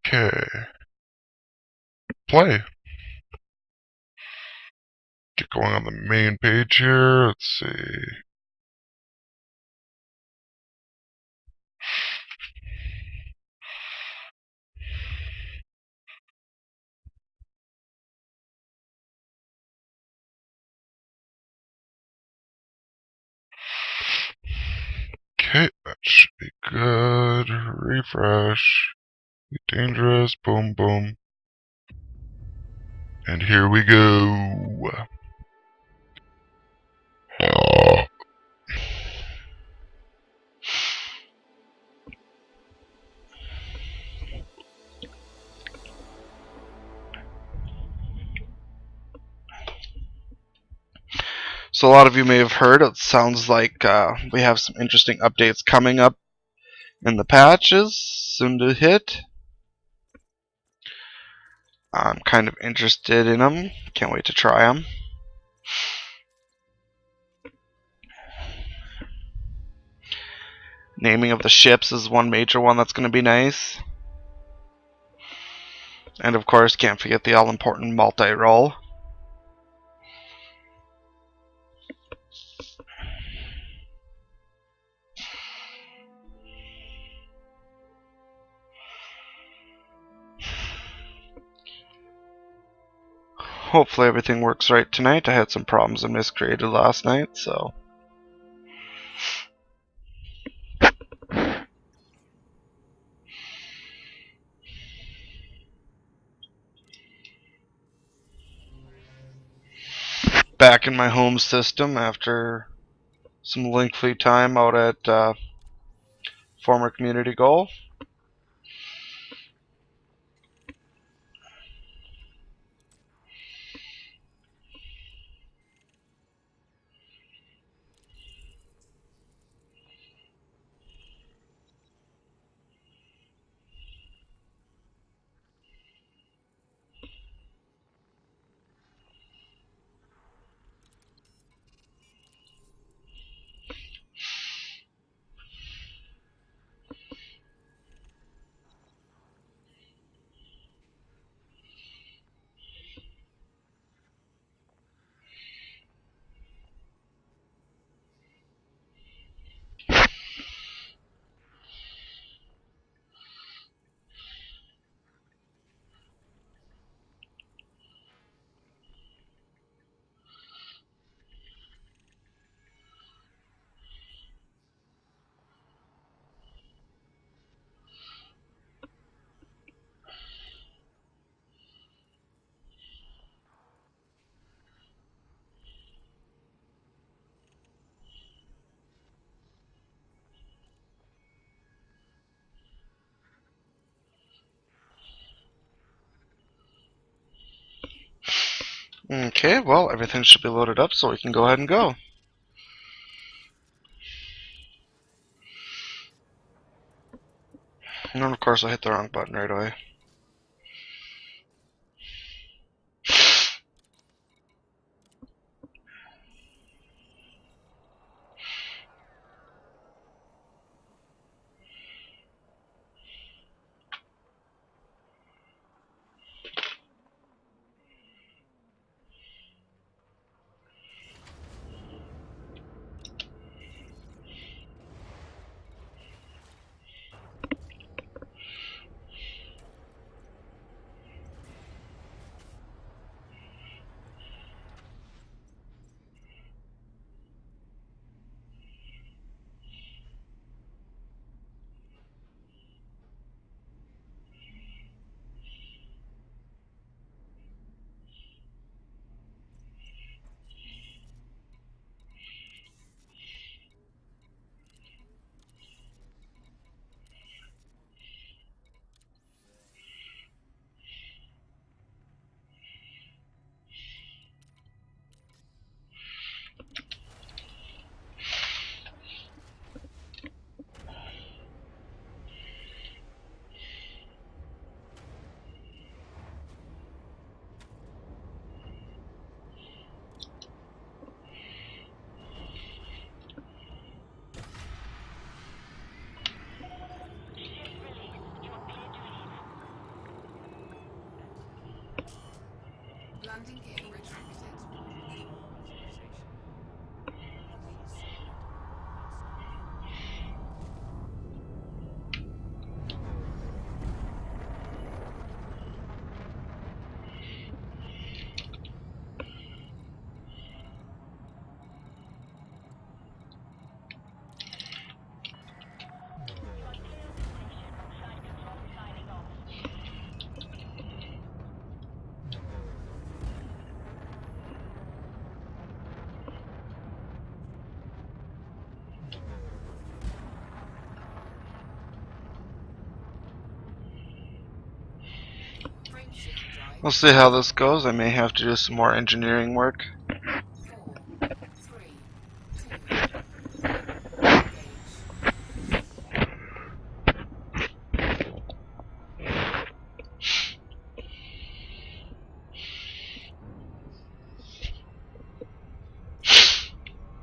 Okay. Play. Get going on the main page here. Let's see. Okay, that should be good. Refresh. Be dangerous. Boom, boom. And here we go. So a lot of you may have heard, it sounds like we have some interesting updates coming up in the patches soon to hit. I'm kind of interested in them. Can't wait to try them. Naming of the ships is one major one that's going to be nice. And of course, can't forget the all-important multi-roll. Hopefully everything works right tonight. I had some problems and miscreated last night, so... Back in my home system after some lengthy time out at former community goal. Okay, well, everything should be loaded up so we can go ahead and go. And then, of course, I hit the wrong button right away. We'll see how this goes. I may have to do some more engineering work.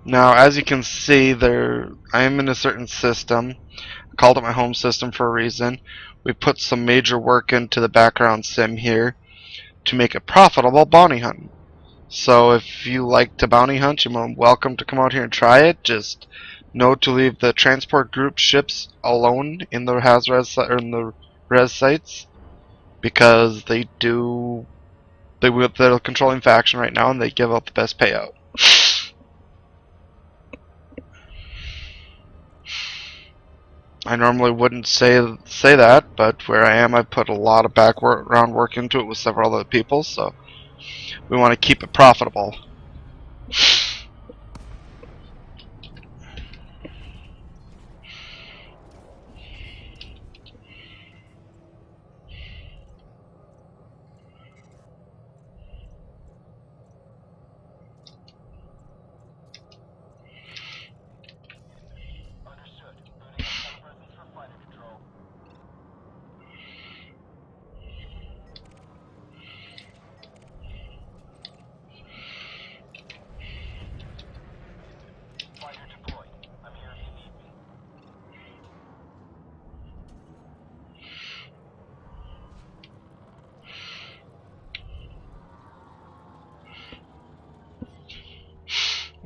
Now, as you can see, I am in a certain system. I called it my home system for a reason. We put some major work into the background sim here to make it profitable bounty hunting. So if you like to bounty hunt, you're welcome to come out here and try it. Just know to leave the transport group ships alone in the res sites, because they're the controlling faction right now, and they give out the best payout. I normally wouldn't say that, but where I am, I put a lot of background work into it with several other people, so we want to keep it profitable.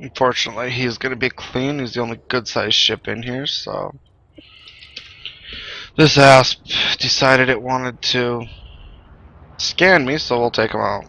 Unfortunately, he's going to be clean. He's the only good-sized ship in here, so this asp decided it wanted to scan me, so we'll take him out.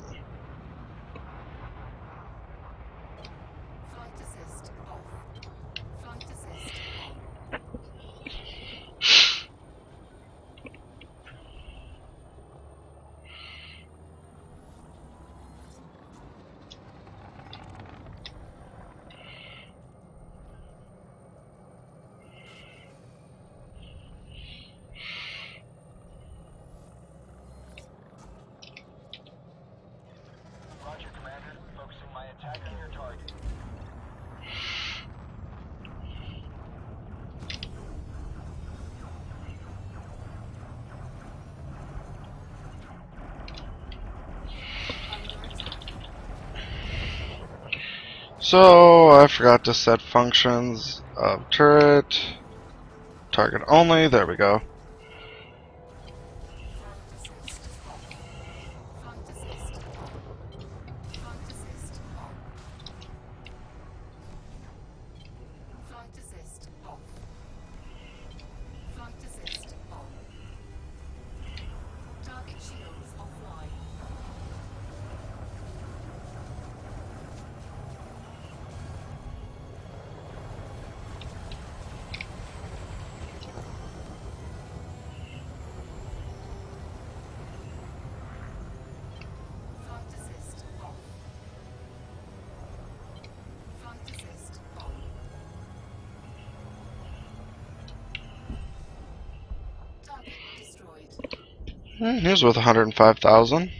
So, I forgot to set functions of turret. Target only, there we go. Here's worth 105,000.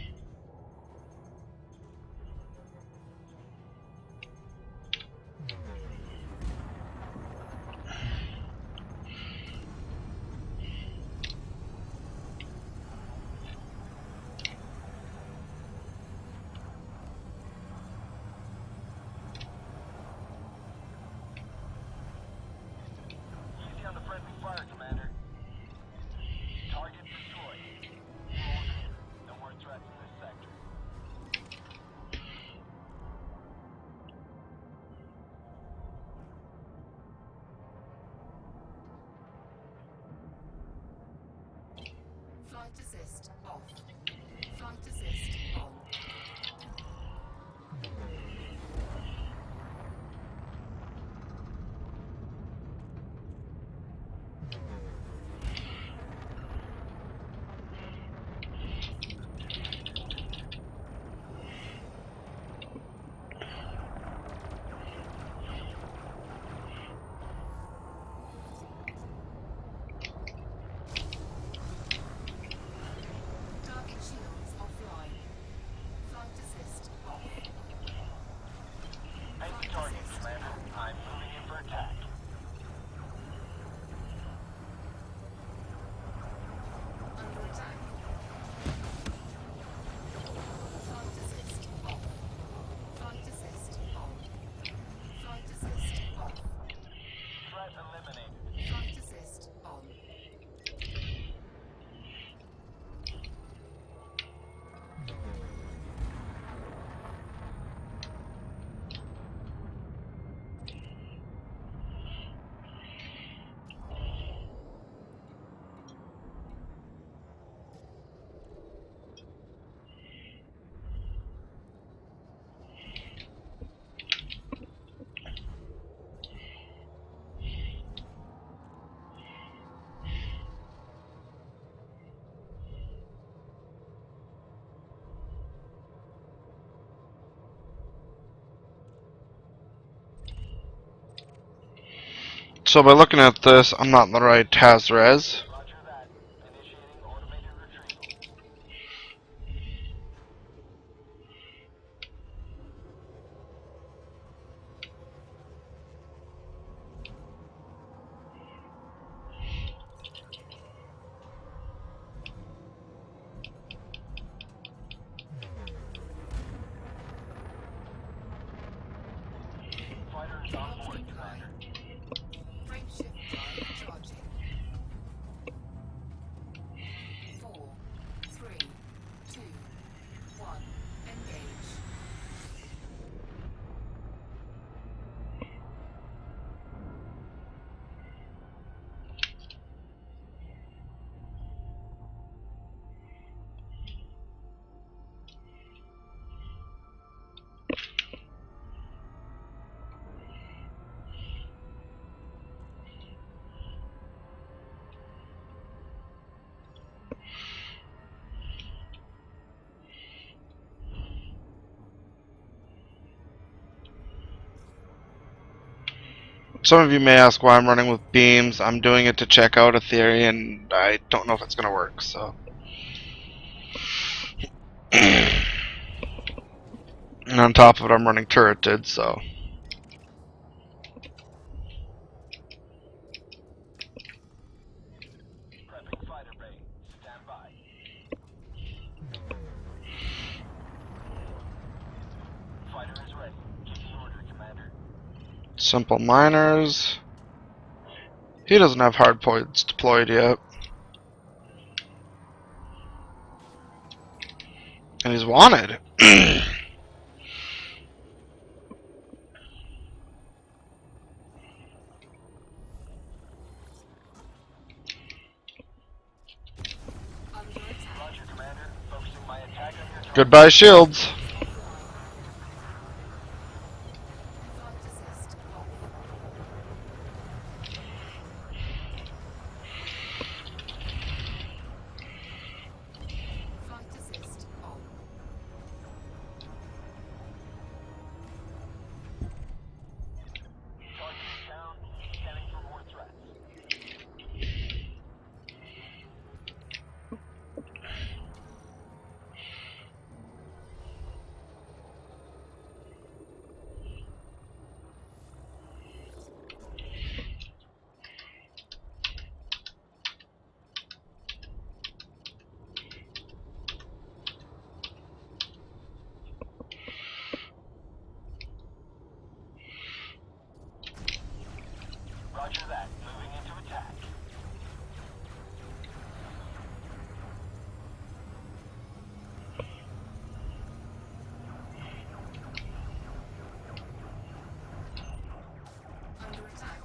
Flight assist off. Flight assist on. Target shields offline. Flight assist off. Make the target, Commander. I'm moving in for attack. Under attack. Flight assist off. Flight assist on. Flight assist off. Threat eliminated. Flight assist on. So by looking at this, I'm not in the right Taz-Res. Roger that. Initiating automated retrieval. Fighter is on board, Commander. Frame shift drive charging. 4, 3, 2, 1. Engage. Some of you may ask why I'm running with beams. I'm doing it to check out a theory, and I don't know if it's going to work, so. And on top of it, I'm running turreted, so. Prepping fighter bay. Stand by. Fighter is ready. Give the order, Commander. Simple miners. He doesn't have hard points deployed yet. And he's wanted. Under attack. Roger, Commander. Focusing my attack on your target. Goodbye, shields. Flight assist off. Flight assist on. Target is down. Scanning for more threats. Roger that. Moving into attack. Under attack.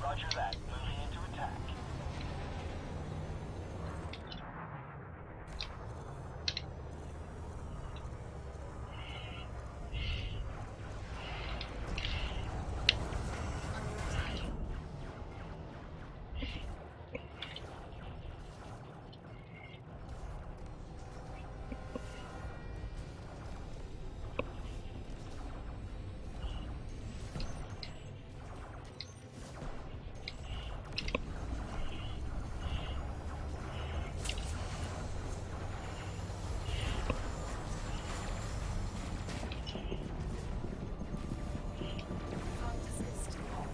Roger that. Moving into attack. Flight assist off.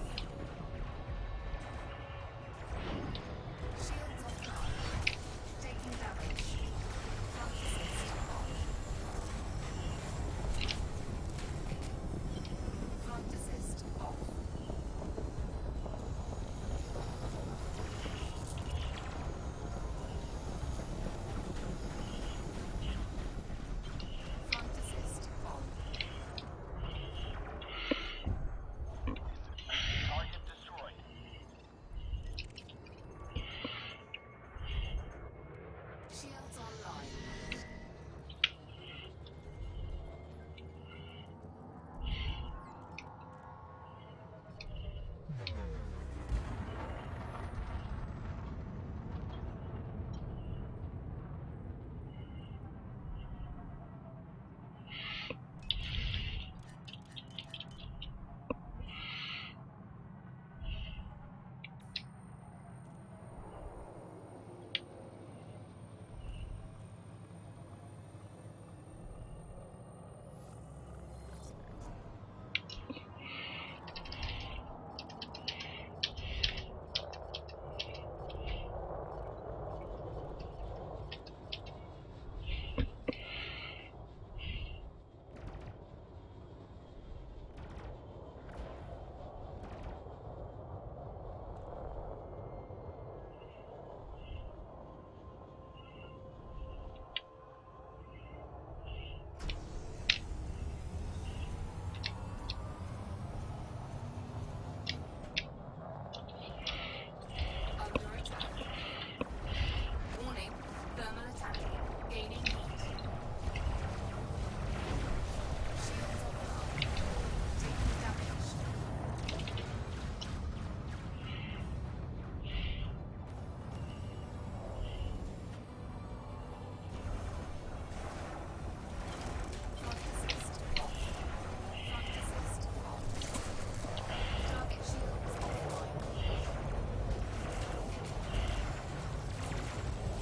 Shields offline. Taking damage. Flight assist off. Flight assist off. Flight assist on. Target destroyed. Shields online. Under attack. Warning. Thermal attack. Gaining heat. Shields offline. Taking damage. Flight assist off. Flight assist on. Target shields offline.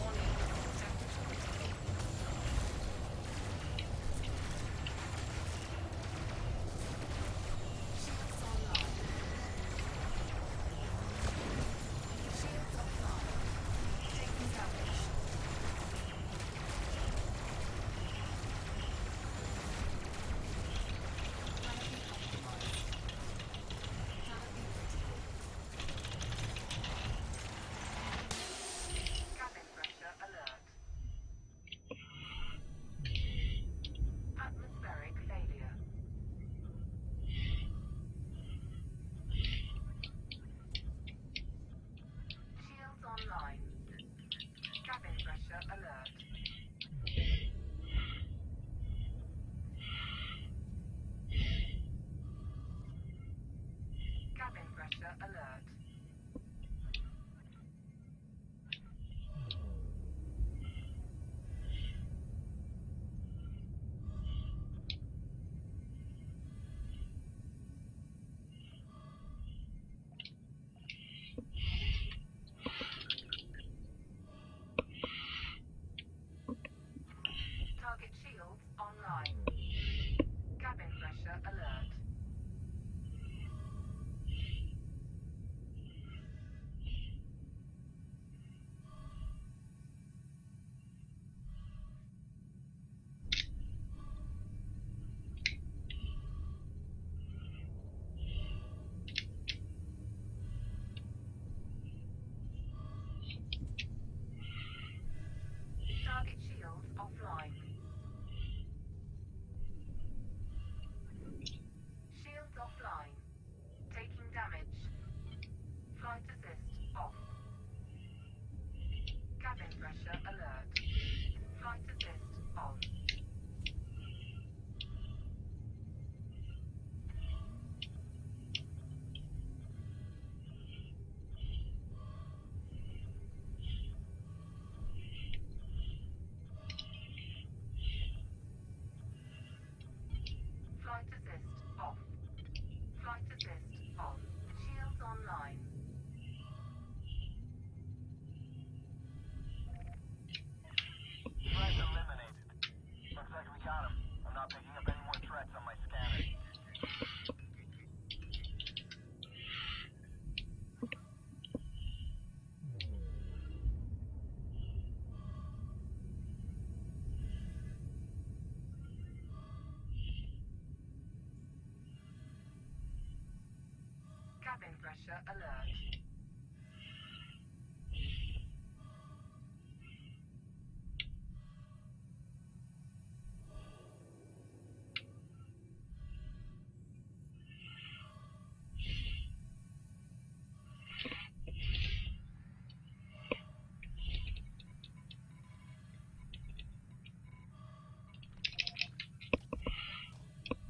Warning. Temperature. Shields online. Shields offline. Taking damage. Canopy compromised. Canopy critical. Cabin pressure alert. Atmospheric failure. Shields online. Cabin pressure alert. Cabin pressure alert. Target shields online. Cabin pressure alert. Flight assist on. Shields online. Threats eliminated. Looks like we got him. I'm not picking up any more threats on my scanner. Cabin pressure alert.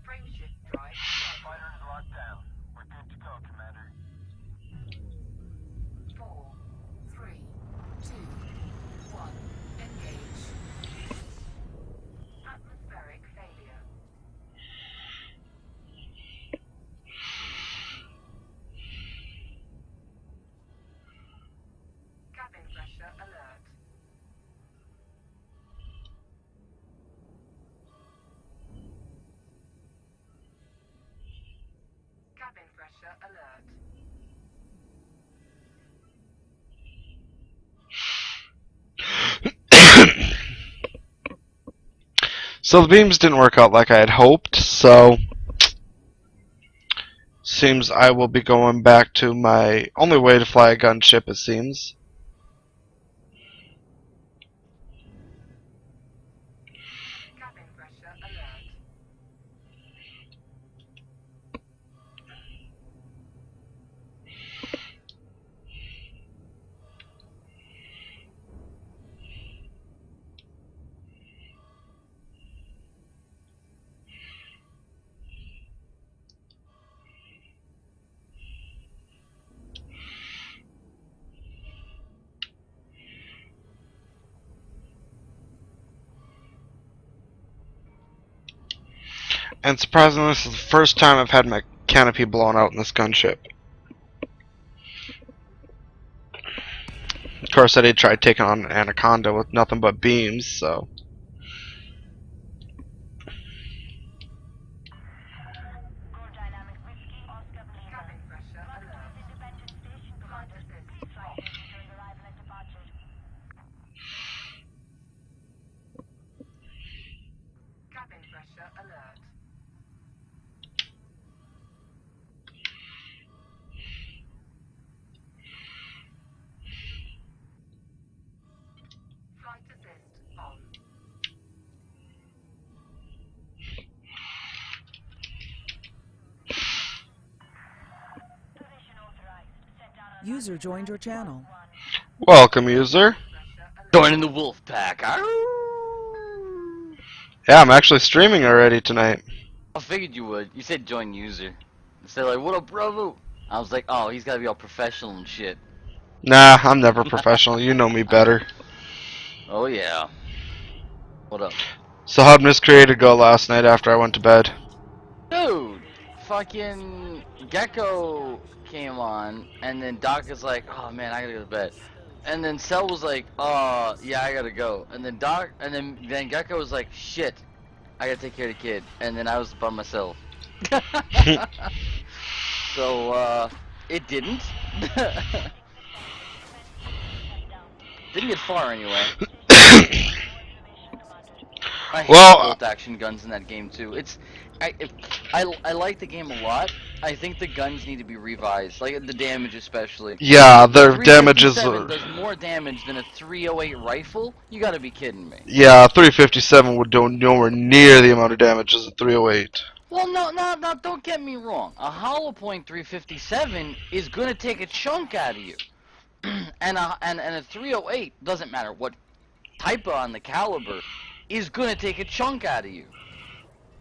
Frameshift drive ready. Fighter is locked down. We're good to go, Commander. 4, 3, 2, 1. Engage. Atmospheric failure. Cabin pressure alert. Cabin pressure alert. So the beams didn't work out like I had hoped, so seems I will be going back to my only way to fly a gunship, it seems. Cabin pressure alert. And surprisingly, this is the first time I've had my canopy blown out in this gunship. Of course, I did try taking on an Anaconda with nothing but beams, so... Cabin pressure alert. Flight assist off. Cabin pressure alert. Flight assist on. User joined your channel. Welcome, user. Pressure alert. Joining the wolf pack. I Yeah, I'm actually streaming already tonight. figured you would. You said join user. Instead like, what up, bravo? I was like, oh, he's gotta be all professional and shit. Nah, I'm never professional. You know me better. Oh yeah. What up? So how'd Miss Creator go last night after I went to bed? Dude, fucking Gecko came on, and then Doc is like, oh man, I gotta go to bed. And then Cell was like, yeah, I gotta go. And then then Gecko was like, shit, I gotta take care of the kid. And then I was by myself. So, it didn't. Didn't get far anyway. I hate Well, bolt action guns in that game too. I like the game a lot. I think the guns need to be revised, like the damage especially. yeah, their damages 357 are... does more damage than a 308 rifle. You gotta be kidding me. Yeah, 357 would do nowhere near the amount of damage as a 308. Well, no, don't get me wrong. A hollow point 357 is gonna take a chunk out of you, and a 308 doesn't matter what type on the caliber is gonna take a chunk out of you.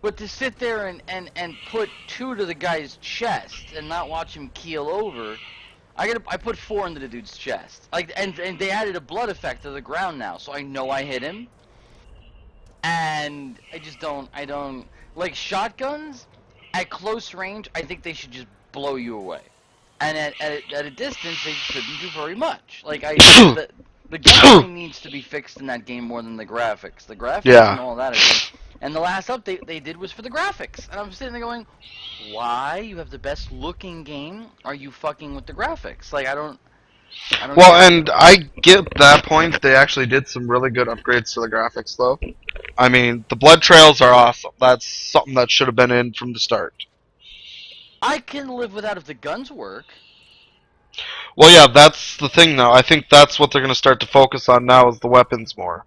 But to sit there and put 2 to the guy's chest and not watch him keel over, I put 4 into the dude's chest. Like and they added a blood effect to the ground now, so I know I hit him. And I don't like shotguns. At close range, I think they should just blow you away. And at a distance, they shouldn't do very much. Like, the gunplay needs to be fixed in that game more than the graphics. The graphics Yeah. and all that are good. And the last update they did was for the graphics. And I'm sitting there going, why? You have the best looking game. Are you fucking with the graphics? Like, I don't Well, get it. and I get that point. They actually did some really good upgrades to the graphics, though. I mean, the blood trails are awesome. That's something that should have been in from the start. I can live without if the guns work. Well, yeah, that's the thing, though. I think that's what they're going to start to focus on now is the weapons more.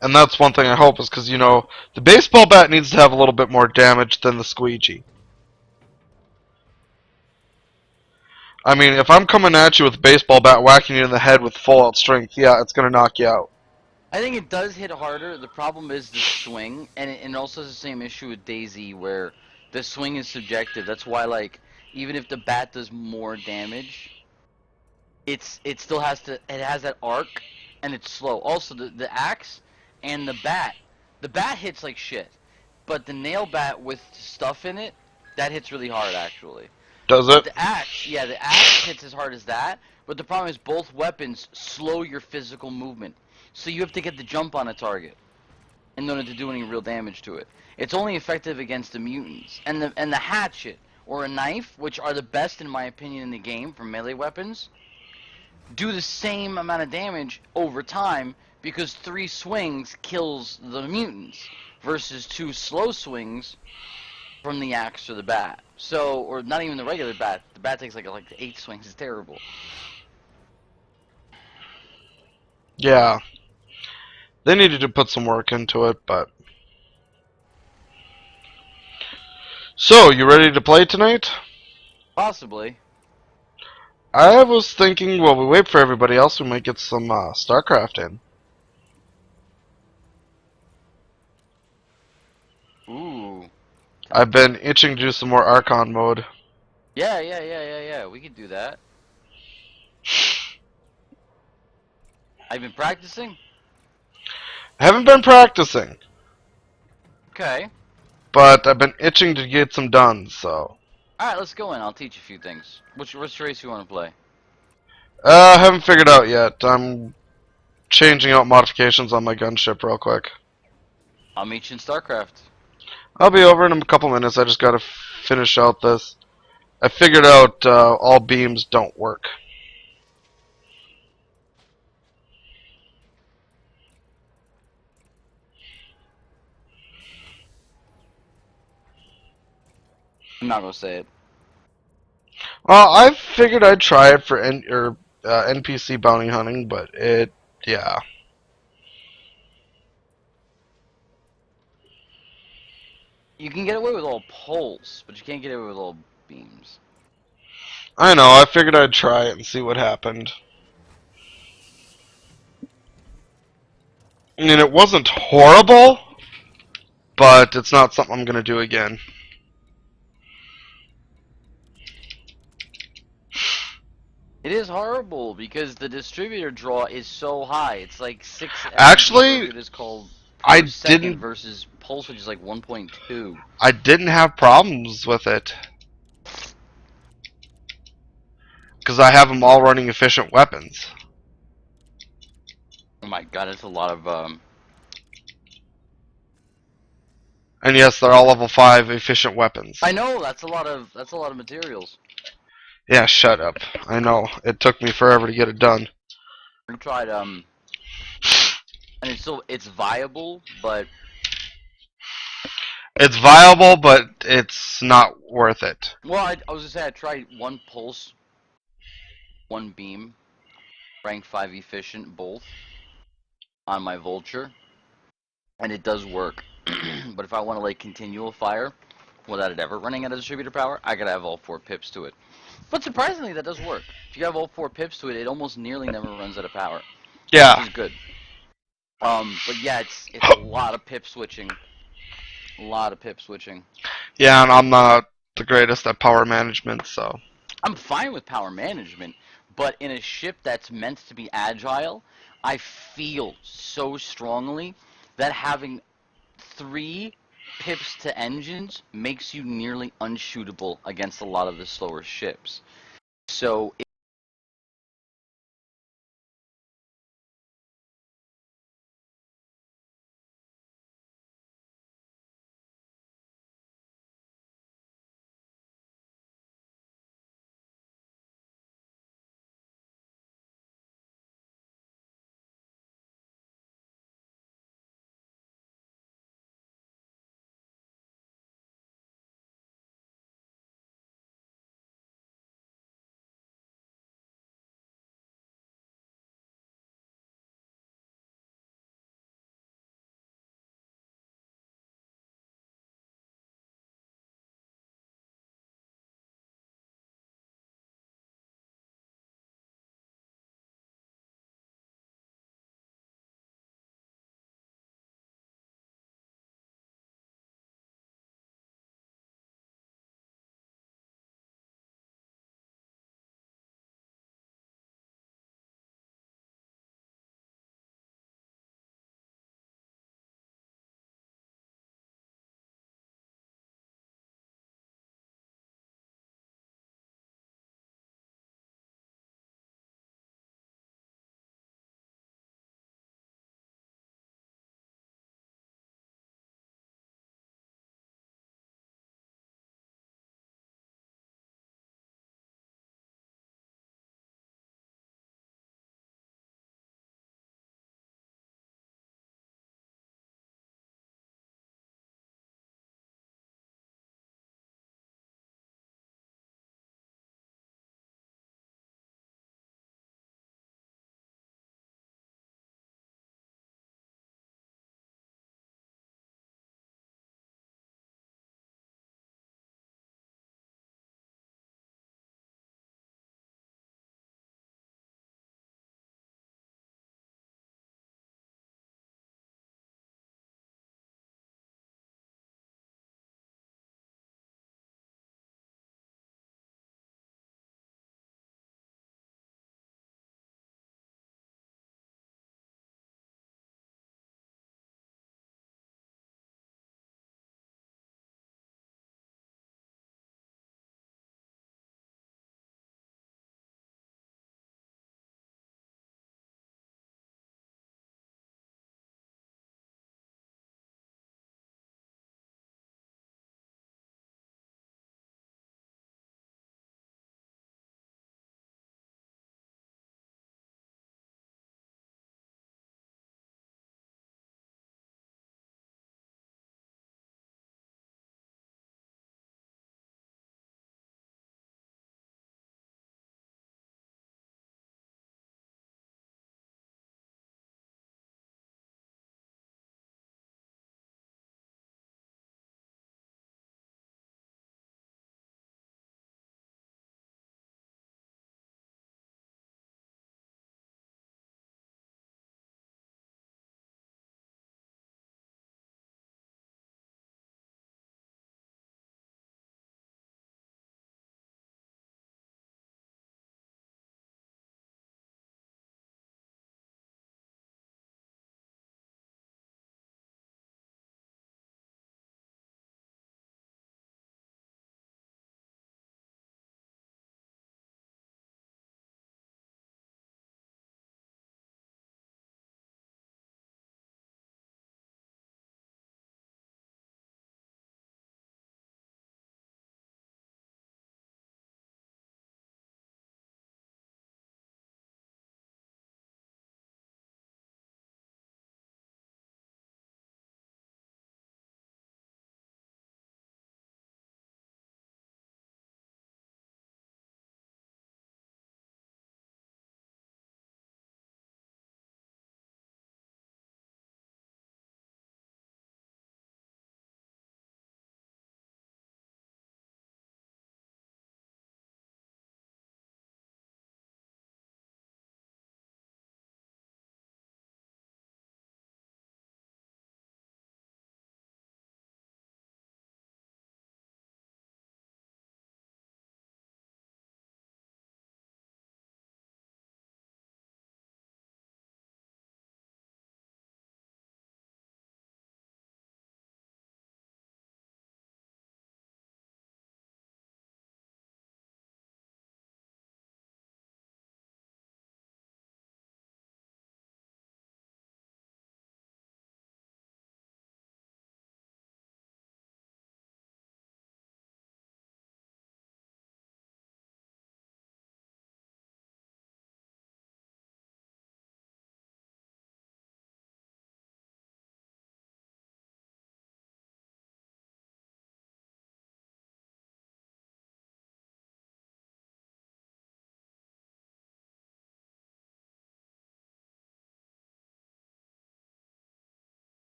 And that's one thing I hope is because, you know, the baseball bat needs to have a little bit more damage than the squeegee. I mean, if I'm coming at you with a baseball bat whacking you in the head with full out strength, yeah, it's going to knock you out. I think it does hit harder. The problem is the swing, and it also has the same issue with DayZ where the swing is subjective. That's why, like, even if the bat does more damage, it still has to. It has that arc, and it's slow. Also, the axe and the bat hits like shit, but the nail bat with stuff in it, that hits really hard actually. Does But it? the axe, yeah, the axe hits as hard as that. But the problem is both weapons slow your physical movement. So you have to get the jump on a target in order to do any real damage to it. It's only effective against the mutants. And the hatchet or a knife, which are the best in my opinion in the game for melee weapons, do the same amount of damage over time because 3 swings kills the mutants versus 2 slow swings from the axe or the bat. So, or not even the regular bat. The bat takes like 8 swings. It's terrible. Yeah. They needed to put some work into it, but... So, you ready to play tonight? Possibly. I was thinking, while we wait for everybody else, we might get some StarCraft in. Ooh. I've been itching to do some more Archon mode. Yeah. We could do that. I've been practicing. I haven't been practicing, Okay. but I've been itching to get some done, so... Alright, let's go in. I'll teach you a few things. Which race you want to play? Haven't figured out yet. I'm changing out modifications on my gunship real quick. I'll meet you in StarCraft. I'll be over in a couple minutes. I just gotta finish out this. I figured out all beams don't work. I'm not gonna say it. Well, I figured I'd try it for NPC bounty hunting, but yeah. You can get away with all poles, but you can't get away with all beams. I know, I figured I'd try it and see what happened. I mean, it wasn't horrible, but it's not something I'm gonna do again. It is horrible because the distributor draw is so high. It's like 6. Actually, it is called I per second didn't- versus pulse, which is like 1.2. I didn't have problems with it. Because I have them all running efficient weapons. Oh my god, it's a lot of And yes, they're all level 5 efficient weapons. I know that's a lot of materials. Yeah, shut up. I know. It took me forever to get it done. We tried and it's viable, but It's viable, but it's not worth it. well, I was gonna say I tried 1 pulse, 1 beam, rank 5 efficient both on my vulture, and it does work. But if I want to like continual fire without it ever running out of distributor power, I gotta have all 4 pips to it. But surprisingly, that does work. If you have all 4 pips to it, it almost nearly never runs out of power. Yeah. Which is good. But yeah, it's a lot of pip switching. A lot of pip switching. Yeah, and I'm not the greatest at power management, so... I'm fine with power management, but in a ship that's meant to be agile, I feel so strongly that having 3 pips to engines makes you nearly unshootable against a lot of the slower ships. So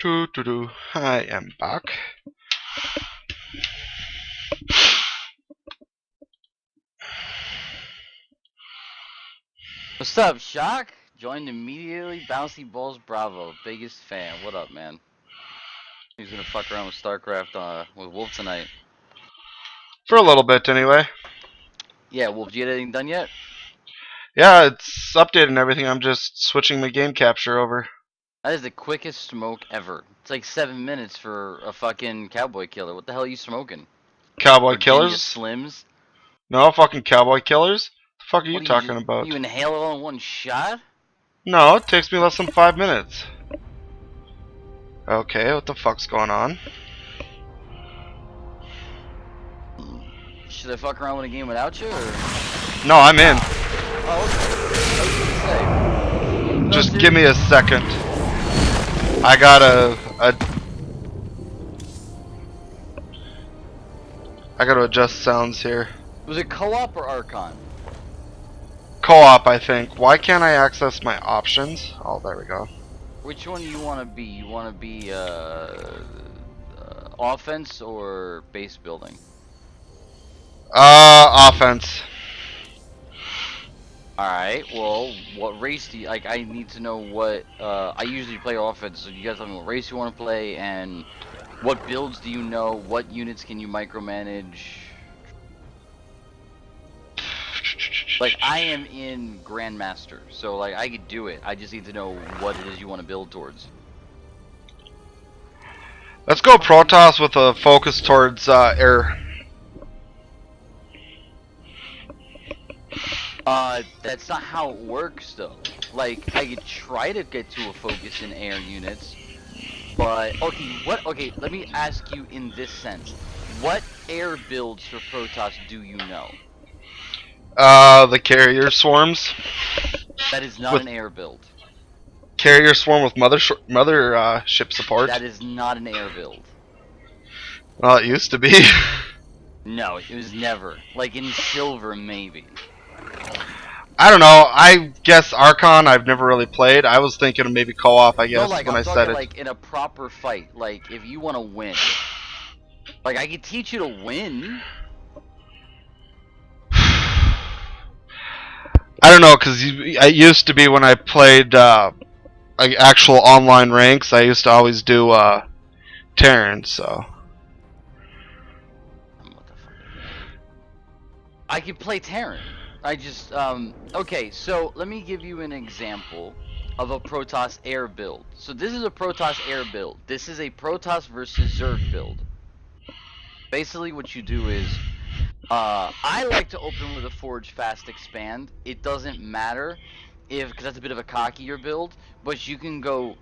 I am back. What's up, Shock? Joined immediately. Bouncy Balls Bravo. Biggest fan. What up, man? He's gonna fuck around with StarCraft with Wolf tonight. For a little bit, anyway. Yeah, Wolf, did you get anything done yet? Yeah, it's updated and everything. I'm just switching my game capture over. That is the quickest smoke ever. It's like 7 minutes for a fucking cowboy killer. What the hell are you smoking? Cowboy Virginia killers? Slims? No, fucking cowboy killers? The fuck are you What, talking about? You inhale it all in one shot? No, it takes me less than 5 minutes. Okay, what the fuck's going on? Should I fuck around with a game without you, or? No, I'm in. Oh, okay. I was gonna say. No, Just dude. give me a second. I got I gotta adjust sounds here. Was it co-op or Archon? Co-op, I think. Why can't I access my options? Oh, there we go. Which one do you want to be? You want to be offense or base building? Offense. Alright, well, what race do you, like, I need to know what, I usually play offense, so you guys tell me what race you want to play, and what builds do you know, what units can you micromanage? Like, I am in Grandmaster, so, like, I could do it, I just need to know what it is you want to build towards. Let's go Protoss with a focus towards air. That's not how it works, though. Like, I could try to get to a focus in air units, but, okay, let me ask you in this sense. What air builds for Protoss do you know? The carrier swarms. That is not With an air build. carrier swarm with mother ship support. That is not an air build. Well, it used to be. No, it was never. Like, in Silver, maybe. I don't know. I guess Archon I've never really played. I was thinking of maybe co-op, I guess, No, like, when I'm I said talking, it. like, in a proper fight. Like, if you want to win. Like, I could teach you to win. I don't know, because it used to be when I played like actual online ranks, I used to always do Terran, so. What the fuck? I could play Terran. I just, okay, so let me give you an example of a Protoss air build. So this is a Protoss air build. This is a Protoss versus Zerg build. Basically what you do is, I like to open with a Forge Fast Expand. It doesn't matter because that's a bit of a cockier build, but you can go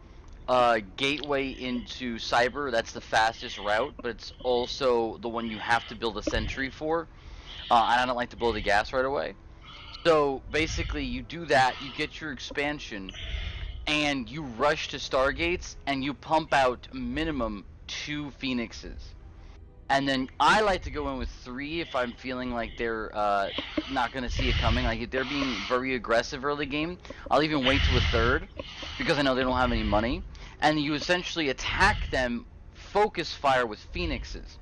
Gateway into Cyber. That's the fastest route, but it's also the one you have to build a sentry for. And I don't like to blow the gas right away. So basically you do that, you get your expansion, and you rush to Stargates, and you pump out minimum 2 Phoenixes. And then I like to go in with 3 if I'm feeling like they're not going to see it coming. Like if they're being very aggressive early game, I'll even wait to a 3rd, because I know they don't have any money. And you essentially attack them, focus fire with Phoenixes.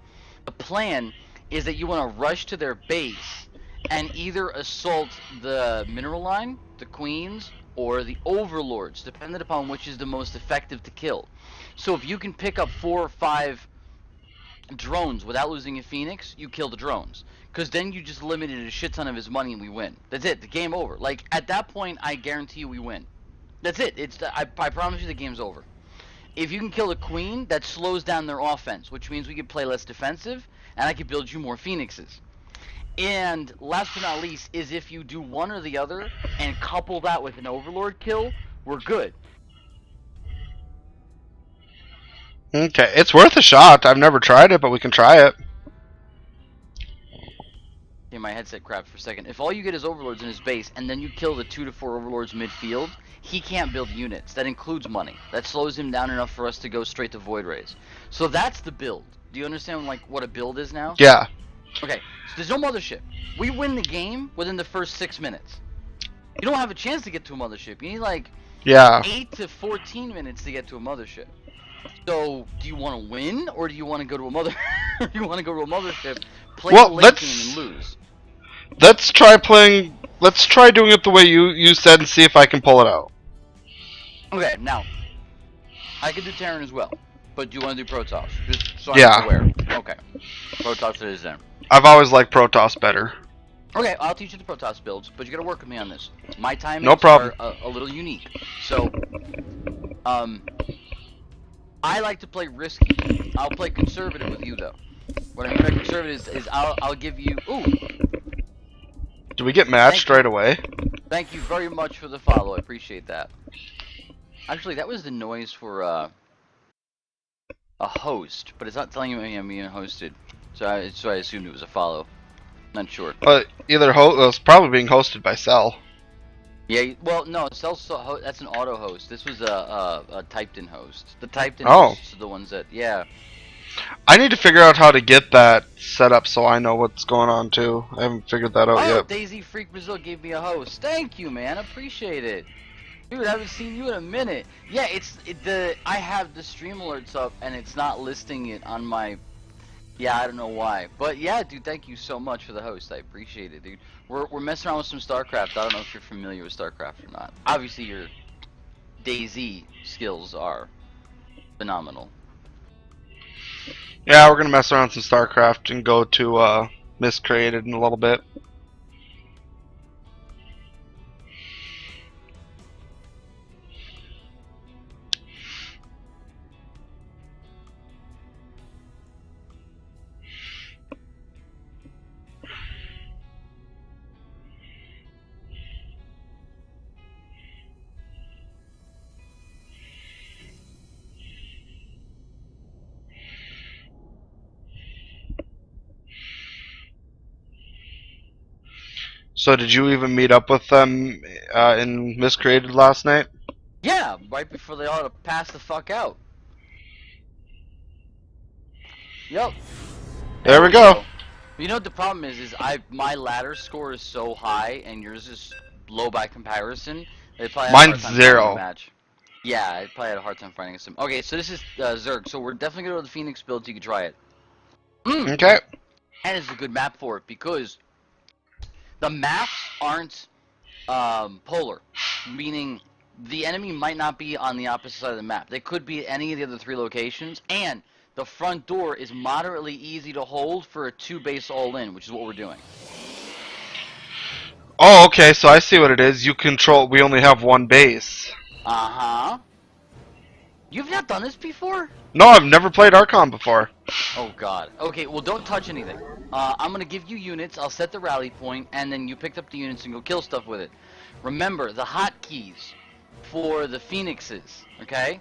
The plan is that you want to rush to their base and either assault the mineral line, the queens, or the overlords, depending upon which is the most effective to kill. So if you can pick up 4 or 5 drones without losing a phoenix, you kill the drones, because then you just limited a shit ton of his money and we win. That's it, the game over. Like at that point I guarantee you we win. That's it. I promise you the game's over. If you can kill a queen, that slows down their offense, which means we can play less defensive and I can build you more phoenixes. And last but not least is if you do one or the other and couple that with an overlord kill, we're good. Okay, it's worth a shot. I've never tried it, but we can try it. Okay, my headset crapped for a second. If all you get is overlords in his base, and then you kill the 2 to 4 overlords midfield, he can't build units. That includes money. That slows him down enough for us to go straight to Void Rays. So that's the build. Do you understand like what a build is now? Yeah. Okay, so there's no mothership. We win the game within the first 6 minutes. You don't have a chance to get to a mothership. You need like Yeah. 8 to 14 minutes to get to a mothership. So, do you want to win, or do you want to go to a mother? Or do you want to go to a mothership, play Well, the late game and lose? Let's try playing. Let's try doing it the way you said and see if I can pull it out. Okay, now I could do Terran as well, but do you want to do Protoss? Just so Yeah. I'm aware. Okay, Protoss it is then. I've always liked Protoss better. Okay, I'll teach you the Protoss builds, but you gotta work with me on this. My timings No problem. are a little unique, so I like to play risky. I'll play conservative with you though. What I mean by conservative is I'll give you. Ooh, Do we get matched right away? thank you very much for the follow. I appreciate that. Actually, that was the noise for a host, but it's not telling me I'm being hosted. So I assumed it was a follow. Not sure. But either it's probably being hosted by Cell. Yeah, well, no, that's an auto host. This was a typed-in host. The typed-in Oh. hosts are the ones that, yeah. I need to figure out how to get that set up so I know what's going on too. I haven't figured that out Oh, yet. Daisy Freak Brazil gave me a host. Thank you, man. Appreciate it. Dude, I haven't seen you in a minute. Yeah, I have the stream alerts up and it's not listing it on my. Yeah, I don't know why. But yeah, dude, thank you so much for the host. I appreciate it, dude. We're messing around with some StarCraft. I don't know if you're familiar with StarCraft or not. Obviously, your DayZ skills are phenomenal. Yeah, we're gonna mess around some StarCraft and go to Miscreated in a little bit. So did you even meet up with them in Miscreated last night? Yeah, right before they ought to pass the fuck out. Yep. There we go. You know what the problem is my ladder score is so high and yours is low by comparison. They probably had a Mine's hard time finding 0. a match. Yeah, I probably had a hard time finding some. Okay, so this is Zerg. So we're definitely gonna go to the Phoenix build so you can try it. Okay. And it's a good map for it because the maps aren't polar, meaning the enemy might not be on the opposite side of the map. They could be at any of the other 3 locations, and the front door is moderately easy to hold for a 2-base all-in, which is what we're doing. Oh, okay, so I see what it is. We only have 1 base. Uh-huh. You've not done this before? No, I've never played Archon before. Oh, God. Okay, well, don't touch anything. I'm going to give you units, I'll set the rally point, and then you picked up the units and go kill stuff with it. Remember, the hotkeys for the Phoenixes, okay?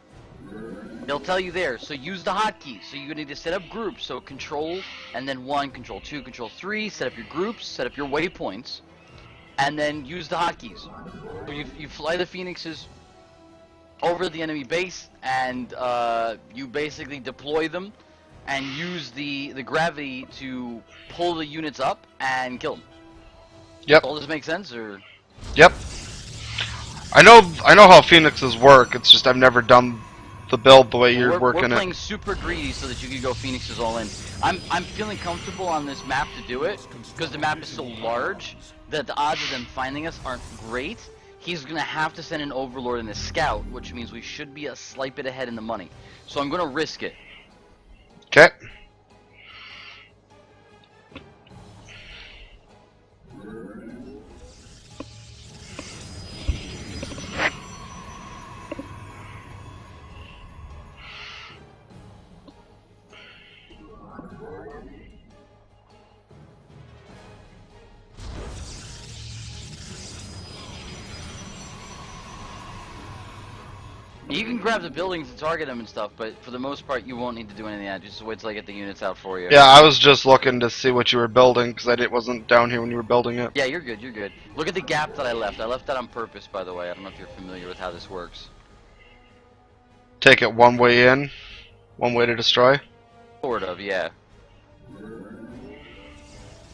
They'll tell you there, so use the hotkeys. So you need to set up groups, so control, and then 1, control 2, control 3, set up your groups, set up your waypoints, and then use the hotkeys. So you fly the Phoenixes over the enemy base, and you basically deploy them, and use the gravity to pull the units up and kill them. Yep. All this make sense, or? Yep. I know how Phoenixes work. It's just I've never done the build the way you're working We're playing it. super greedy so that you can go Phoenixes all in. I'm feeling comfortable on this map to do it because the map is so large that the odds of them finding us aren't great. He's gonna have to send an Overlord and a Scout, which means we should be a slight bit ahead in the money. So I'm gonna risk it. Okay. You can grab the buildings and target them and stuff, but for the most part, you won't need to do anything of that. Just wait till I get the units out for you. Yeah, I was just looking to see what you were building because wasn't down here when you were building it. Yeah, you're good, you're good. Look at the gap that I left. I left that on purpose, by the way. I don't know if you're familiar with how this works. Take it one way in, one way to destroy. Sort of, yeah.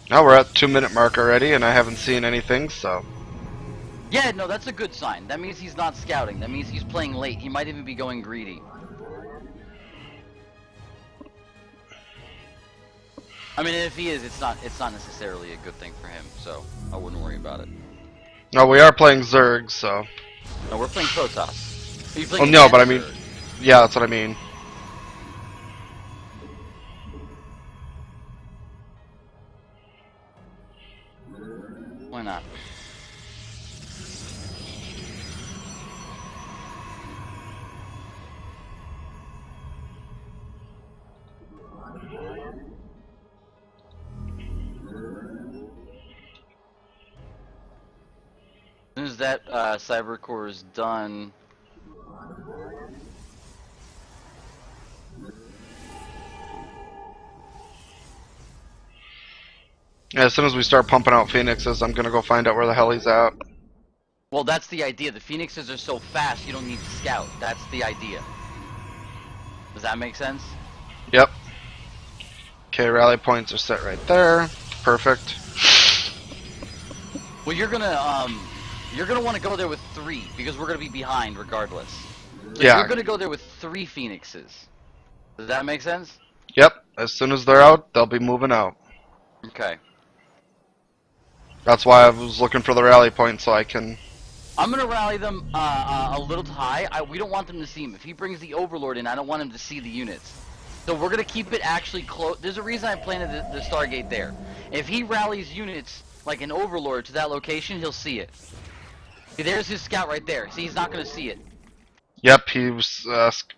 Now we're at the 2-minute mark already, and I haven't seen anything, so. Yeah, no, that's a good sign. That means he's not scouting. That means he's playing late. He might even be going greedy. I mean, if he is, it's not necessarily a good thing for him, so I wouldn't worry about it. No, we are playing Zerg, so. No, we're playing Protoss. Are you Oh playing no, but I mean, against Zerg? yeah, that's what I mean. Why not? As soon as that cyber core is done, Yeah, as soon as we start pumping out Phoenixes, I'm gonna go find out where the hell he's at. well, that's the idea. The Phoenixes are so fast, you don't need to scout. That's the idea. Does that make sense? Yep. Okay, rally points are set right there. Perfect. Well, you're gonna want to go there with 3 because we're gonna be behind regardless. So Yeah. you're gonna go there with 3 Phoenixes. Does that make sense? Yep. As soon as they're out, they'll be moving out. Okay. That's why I was looking for the rally point so I can. I'm gonna rally them a little high. We don't want them to see him. If he brings the Overlord in, I don't want him to see the units. So we're gonna keep it actually close. There's a reason I planted the Stargate there. If he rallies units like an Overlord to that location, he'll see it. See, there's his scout right there. See, he's not gonna see it. Yep, he was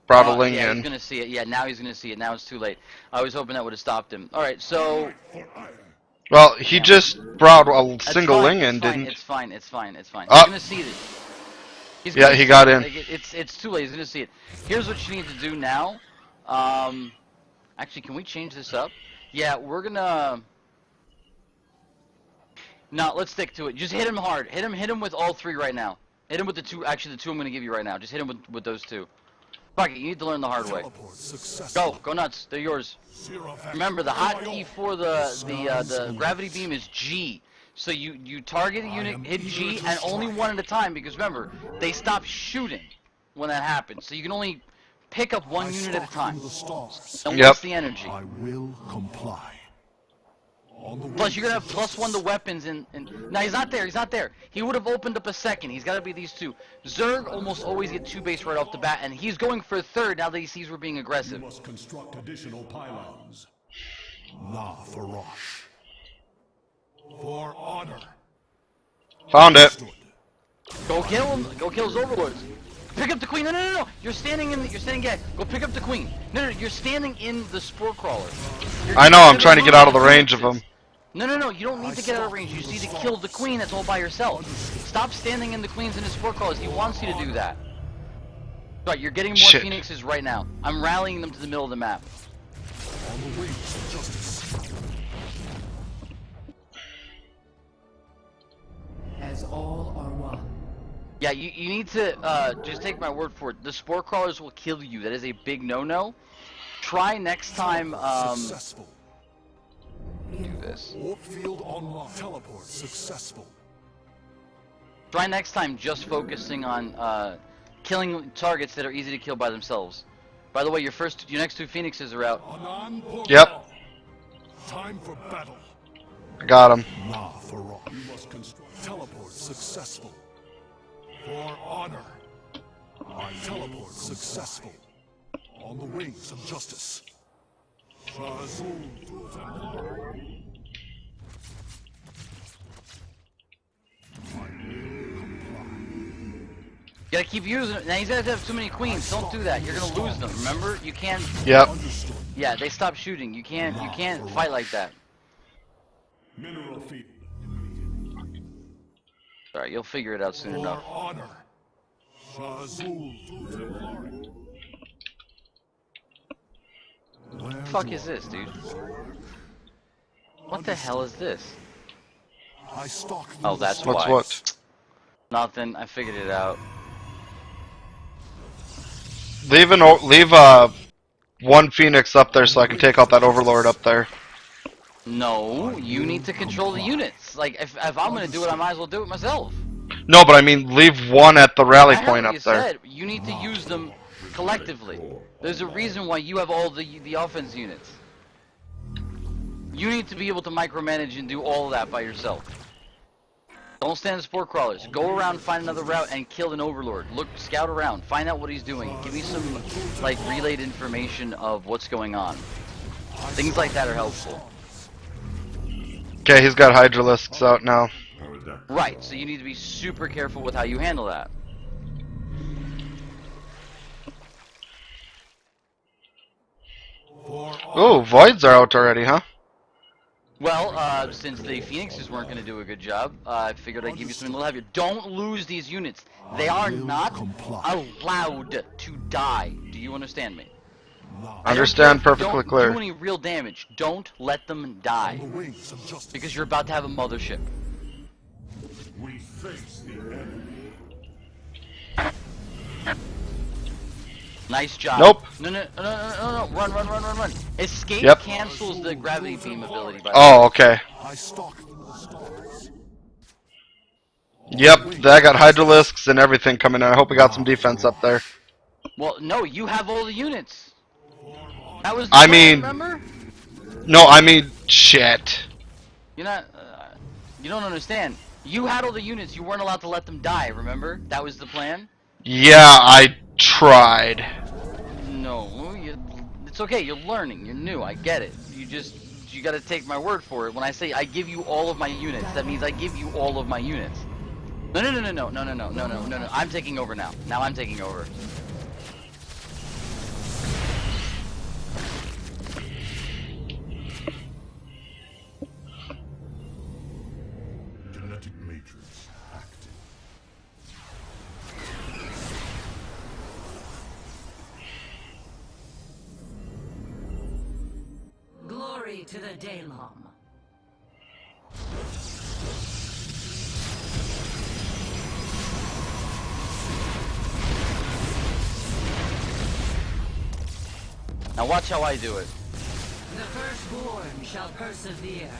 throttling yeah, in. he's gonna see it. Yeah, now he's gonna see it. Now it's too late. I was hoping that would have stopped him. All right, so Well, he just brought a that's single fine, ling it's in, fine, didn't? It's fine. It's fine. It's fine. Ah. He's gonna see it. He's Yeah, gonna he see got it. in. Like, it's too late. He's gonna see it. Here's what you need to do now. Actually, can we change this up? Yeah, we're gonna. No, let's stick to it. Just hit him hard. Hit him with all 3 right now. Hit him with the 2. Actually, the 2 I'm gonna give you right now. Just hit him with those 2. Fuck it. You need to learn the hard way. Go nuts. They're yours. Remember, the hotkey for the gravity beam is G. So you target a unit, hit G, and only one at a time. Because remember, they stop shooting when that happens. So you can only pick up one unit at a time. Don't Yep. waste the energy. I will comply. Plus, you're gonna have +1 to weapons and no, he's not there. He's not there. He would have opened up a second. He's got to be these 2. Zerg almost always get 2 base right off the bat, and he's going for a 3rd now that he sees we're being You aggressive. must construct additional pylons. Na Farosh. For honor. Found it. Stood. Go kill him. Go kill his overlords. Pick up the queen. No. You're standing in. You're standing. Yeah. Go pick up the queen. No. You're standing in the spore crawler. I know, I'm trying to get out of the range of him. No. You don't need to get out of range. You just need to kill the queen. That's all by yourself. Stop standing in the queens and his spore crawlers. He wants you to do that. Right. You're getting more Shit. phoenixes right now. I'm rallying them to the middle of the map. On the wings of justice. As all are one. Yeah. You need to just take my word for it. The spore crawlers will kill you. That is a big no-no. Try next time. Successful. Do this. Warp field online. Teleport successful. Try next time just focusing on killing targets that are easy to kill by themselves. By the way, your next 2 phoenixes are out. Anan Portal. Yep. Time for battle. I got him. Na Farosh. You must construct. Teleport successful. For honor. I teleport successful. On the wings of justice. Shazul to Templar. You gotta keep using it. Now he's gonna have too many queens. Don't do that. You're gonna lose them. Remember? You can't. Yep. Understood. Yeah, they stop shooting. You can't fight like that. Mineral field. Alright, you'll figure it out soon For enough. honor. Shazul to Templar. What the fuck is this, dude? What the hell is this? I stalk Oh, that's What's why. what? Nothing. I figured it out. Leave one Phoenix up there so I can take out that Overlord up there. No, you need to control the units. Like, if I'm gonna do it, I might as well do it myself. No, but I mean, leave one at the rally I heard point what up you there. said. You need to use them collectively. There's a reason why you have all the offense units. You need to be able to micromanage and do all of that by yourself. Don't stand as spore crawlers. Go around, find another route, and kill an overlord. Look, scout around, find out what he's doing. Give me some, like, relayed information of what's going on. Things like that are helpful. Okay, he's got Hydralisks out now. Right, so you need to be super careful with how you handle that. Oh, Voids are out already, huh? Well, since the Phoenixes weren't going to do a good job, I figured I'd give you something a little heavier. Don't lose these units. They are not allowed to die. Do you understand me? Understand perfectly Don't clear. do any real damage. Don't let them die. On the wings of justice. Because you're about to have a mothership. We face the enemy. Nice job. Nope. No. Run. Escape Yep. cancels the gravity beam ability, by the way. Oh, okay. I stalk the stars. Yep, I got Hydralisks and everything coming in. I hope we got some defense up there. Well, no, you have all the units. That was the I plan, mean- remember? No, I mean, shit. You're not, you don't understand. You had all the units, you weren't allowed to let them die, remember? That was the plan? Yeah, I tried. No, it's okay, you're learning, you're new, I get it. You gotta take my word for it. When I say I give you all of my units, that means I give you all of my units. No, I'm taking over now. Now I'm taking over. Genetic matrix active. Glory to the Daylom. Now watch how I do it. The firstborn shall persevere.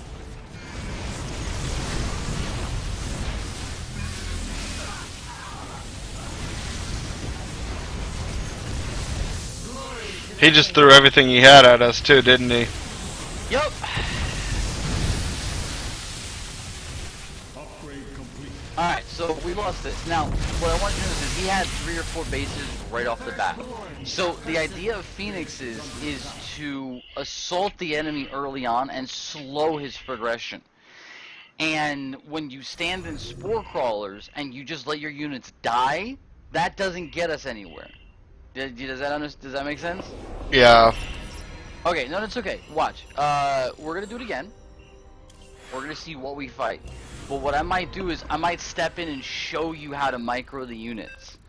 He just threw everything he had at us too, didn't he? Yup. Upgrade complete. Alright, so we lost this. Now, what I want you to know is he had 3 or 4 bases right off the bat. So the idea of Phoenixes is to assault the enemy early on and slow his progression. And when you stand in spore crawlers and you just let your units die, that doesn't get us anywhere. Does that make sense? Yeah. Okay, no, that's okay. Watch. We're gonna do it again. We're gonna see what we fight. But what I might do is I might step in and show you how to micro the units.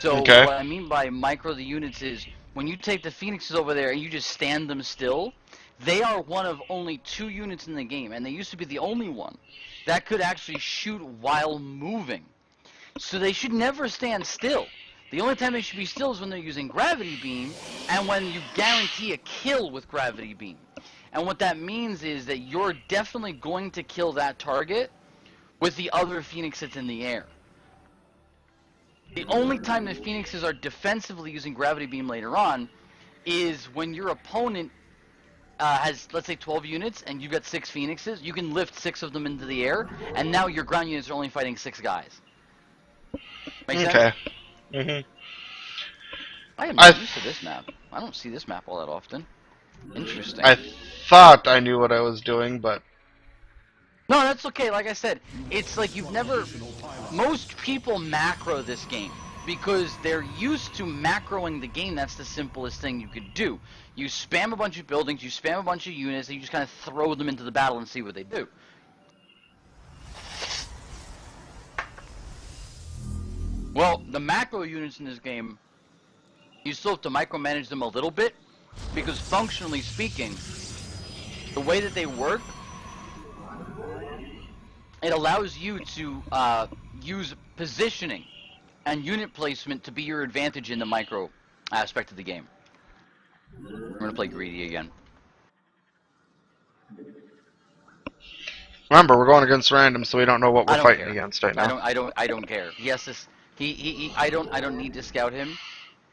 So Okay. what I mean by micro the units is when you take the Phoenixes over there and you just stand them still, they are one of only 2 units in the game, and they used to be the only one that could actually shoot while moving. So they should never stand still. The only time they should be still is when they're using gravity beam, and when you guarantee a kill with gravity beam. And what that means is that you're definitely going to kill that target with the other Phoenix that's in the air. The only time the Phoenixes are defensively using gravity beam later on is when your opponent has, let's say, 12 units, and you've got 6 Phoenixes. You can lift 6 of them into the air, and now your ground units are only fighting 6 guys. Make sense? Okay. Mhm. I am not used to this map. I don't see this map all that often. Interesting. I thought I knew what I was doing, but No, that's okay. Like I said, it's like you've never... Most people macro this game because they're used to macroing the game. That's the simplest thing you could do. You spam a bunch of buildings, you spam a bunch of units, and you just kind of throw them into the battle and see what they do. Well, the macro units in this game, you still have to micromanage them a little bit, because functionally speaking, the way that they work, it allows you to use positioning and unit placement to be your advantage in the micro aspect of the game. I'm gonna play greedy again. remember we're going against random, so we don't know what I we're don't fighting care. against right now. I don't care. Yes, I don't need to scout him.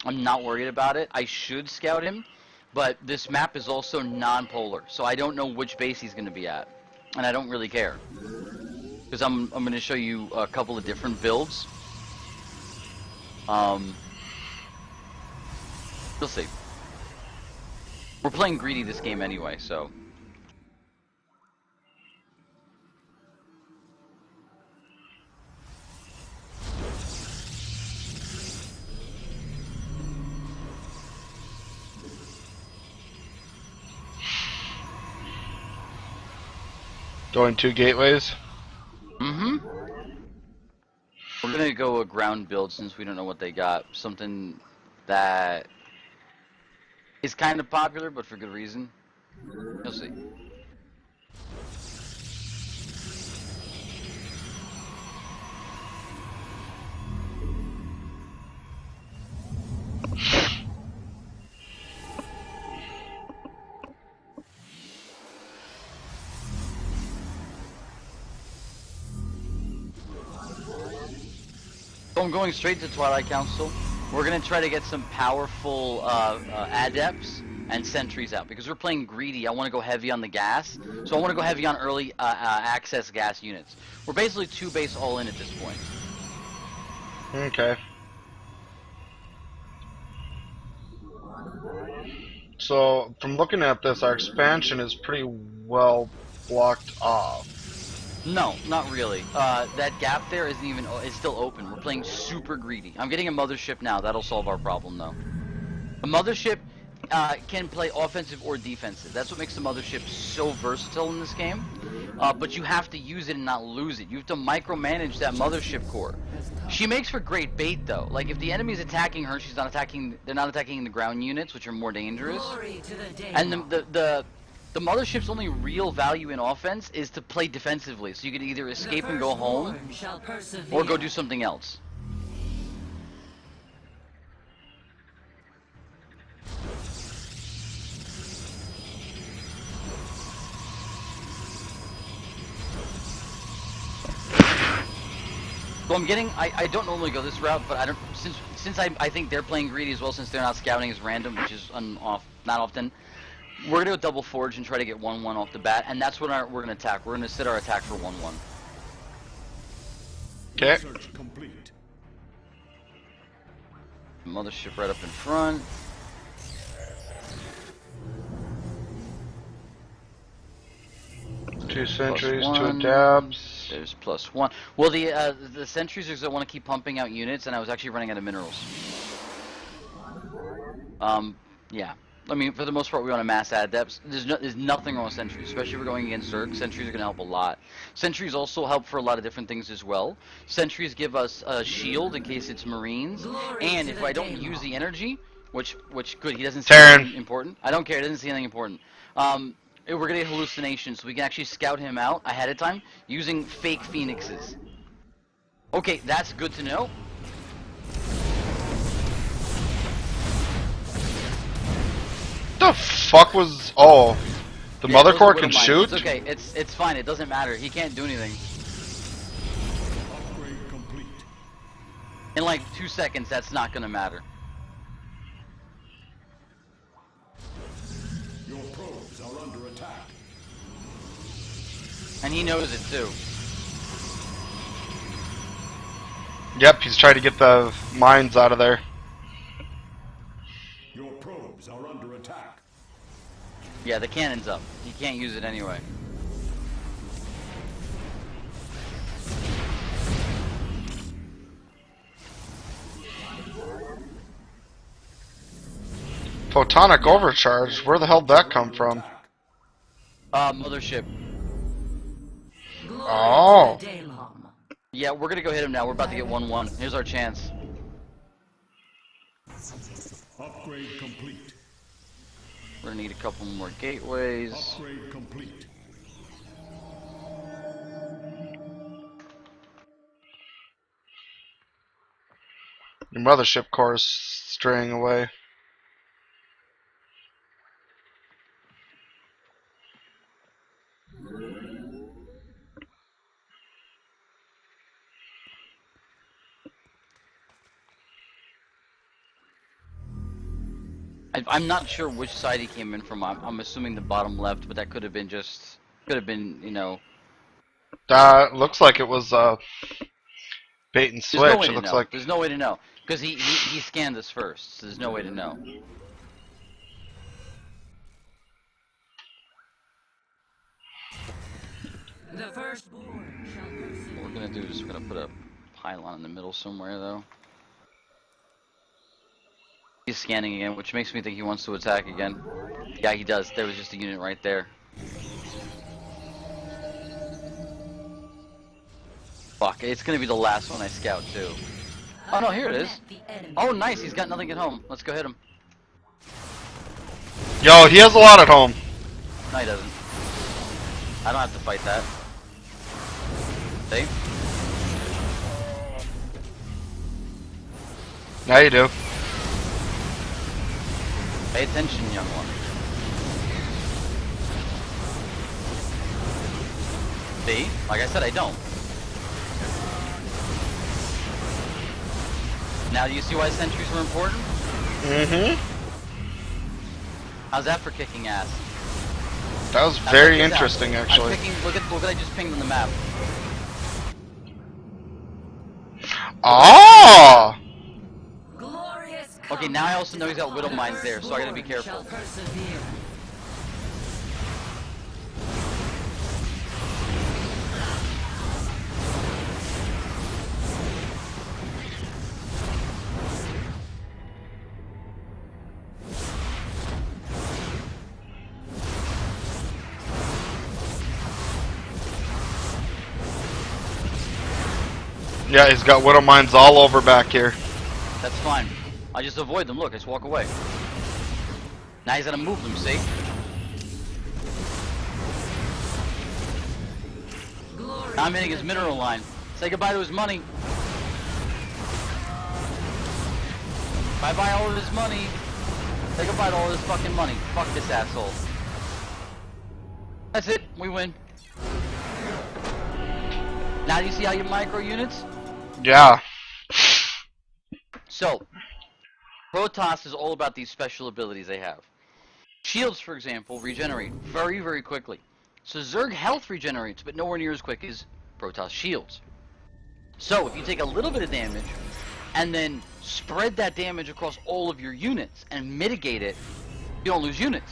I'm not worried about it. I should scout him, But this map is also non-polar, so I don't know which base he's going to be at, and I don't really care because I'm going to show you a couple of different builds. You'll see. We're playing greedy this game anyway, so. Going 2 gateways. Mm-hmm. We're gonna go a ground build since we don't know what they got. Something that is kind of popular, but for good reason. You'll see. So I'm going straight to Twilight Council. We're gonna try to get some powerful adepts and sentries out because we're playing greedy. I want to go heavy on the gas, so I want to go heavy on early access gas units. We're basically 2 base all in at this point. Okay. So, from looking at this, our expansion is pretty well blocked off. No, not really. That gap there isn't even. It's still open. We're playing super greedy. I'm getting a mothership now. That'll solve our problem, though. A mothership can play offensive or defensive. That's what makes the mothership so versatile in this game. But you have to use it and not lose it. You have to micromanage that mothership core. She makes for great bait, though. Like if the enemy's attacking her, she's not attacking. They're not attacking the ground units, which are more dangerous. Glory to the And Daemon. the mothership's only real value in offense is to play defensively, so you can either escape and go home, Shall persevere. or go do something else. So I'm getting, I don't normally go this route, but I don't, since I think they're playing greedy as well, since they're not scouting as random, which is not often, we're gonna go double forge and try to get 1-1 off the bat, and that's what we're gonna attack. We're gonna set our attack for 1-1. Okay. Research complete. Mothership right up in front. Two sentries, Plus 2 1. adapts. There's +1. Well, the sentries are gonna want to keep pumping out units, and I was actually running out of minerals. Yeah. I mean, for the most part, we want to mass adepts. There's nothing wrong with sentries, especially if we're going against Zerg. Sentries are going to help a lot. Sentries also help for a lot of different things as well. Sentries give us a shield in case it's Marines, Glory and to if the I don't Daemon. use the energy, which good, he doesn't see Terran. anything important. I don't care, he doesn't see anything important. We're going to get hallucinations, so we can actually scout him out ahead of time using fake phoenixes. Okay, that's good to know. The fuck was? Oh, the Yeah, mother those are core widow can mines. shoot. It's okay. It's fine. It doesn't matter. He can't do anything. Upgrade complete. In like 2 seconds, that's not gonna matter. Your probes are under attack. And he knows it too. Yep, he's trying to get the mines out of there. Your probes are under attack. Yeah, the cannon's up. He can't use it anyway. Photonic overcharge. Where the hell did that come from? Mothership. Glory Oh. to the Daemon. Yeah, we're gonna go hit him now. We're about to get 1-1. Here's our chance. Upgrade complete. We're gonna need a couple more gateways. Upgrade complete. Your mothership core is straying away. I'm not sure which side he came in from. I'm assuming the bottom left, but that could have been you know. Looks like it was bait and There's no way switch. It to looks know. like. There's no way to know because he scanned us first. So there's no way to know. The firstborn shall What persevere. we're gonna do is we're gonna put a pylon in the middle somewhere though. He's scanning again, which makes me think he wants to attack again. Yeah, he does. There was just a unit right there. Fuck, it's gonna be the last one I scout too. Oh no, here it is. Oh nice, he's got nothing at home. Let's go hit him. Yo, he has a lot at home. No, he doesn't. I don't have to fight that. See? Now you do. Pay attention, young one. See? Like I said, I don't. Now do you see why sentries were important? Mm-hmm. How's that for kicking ass? That was Now very check this out. interesting, actually. I'm picking, look at what I just pinged on the map. Ah! Glorious. Okay, now I also know he's got Widow Mines there, so I gotta be Firstborn careful. shall persevere. Yeah, he's got widow mines all over back here. That's fine. I just avoid them. Look, I just walk away. Now he's gonna move them, see? Glory Now I'm to hitting his the mineral king. line. Say goodbye to his money. Bye-bye all of his money. Say goodbye to all his fucking money. Fuck this asshole. That's it. We win. Now do you see how you micro units? Yeah. So, Protoss is all about these special abilities they have. Shields, for example, regenerate very, very quickly. So Zerg health regenerates, but nowhere near as quick as Protoss shields. So if you take a little bit of damage, and then spread that damage across all of your units, and mitigate it, you don't lose units.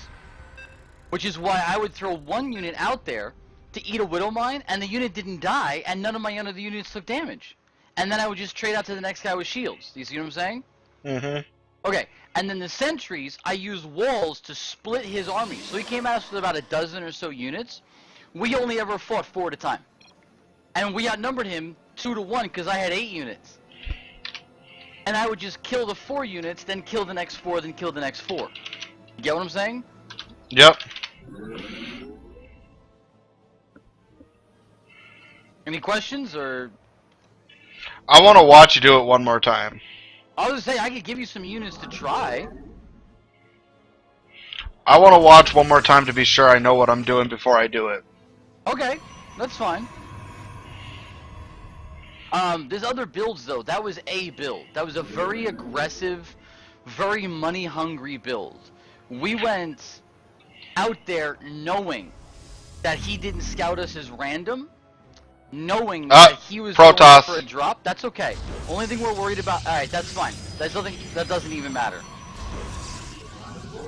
Which is why I would throw one unit out there to eat a Widow Mine, and the unit didn't die, and none of my other units took damage. And then I would just trade out to the next guy with shields. Do you see what I'm saying? Mm-hmm. Okay, and then the sentries, I used walls to split his army. So he came at us with about a dozen or so units. We only ever fought 4 at a time. And we outnumbered him 2 to 1 because I had 8 units. And I would just kill the 4 units, then kill the next 4, then kill the next 4. You get what I'm saying? Yep. Any questions, or... I want to watch you do it one more time. I was gonna say, I could give you some units to try. I want to watch one more time to be sure I know what I'm doing before I do it. Okay, that's fine. There's other builds though. That was a build. That was a very aggressive, very money-hungry build. We went out there knowing that he didn't scout us as random, knowing that he was Protoss. going for a drop. That's okay. Only thing we're worried about. All right, that's fine. That's nothing. That doesn't even matter.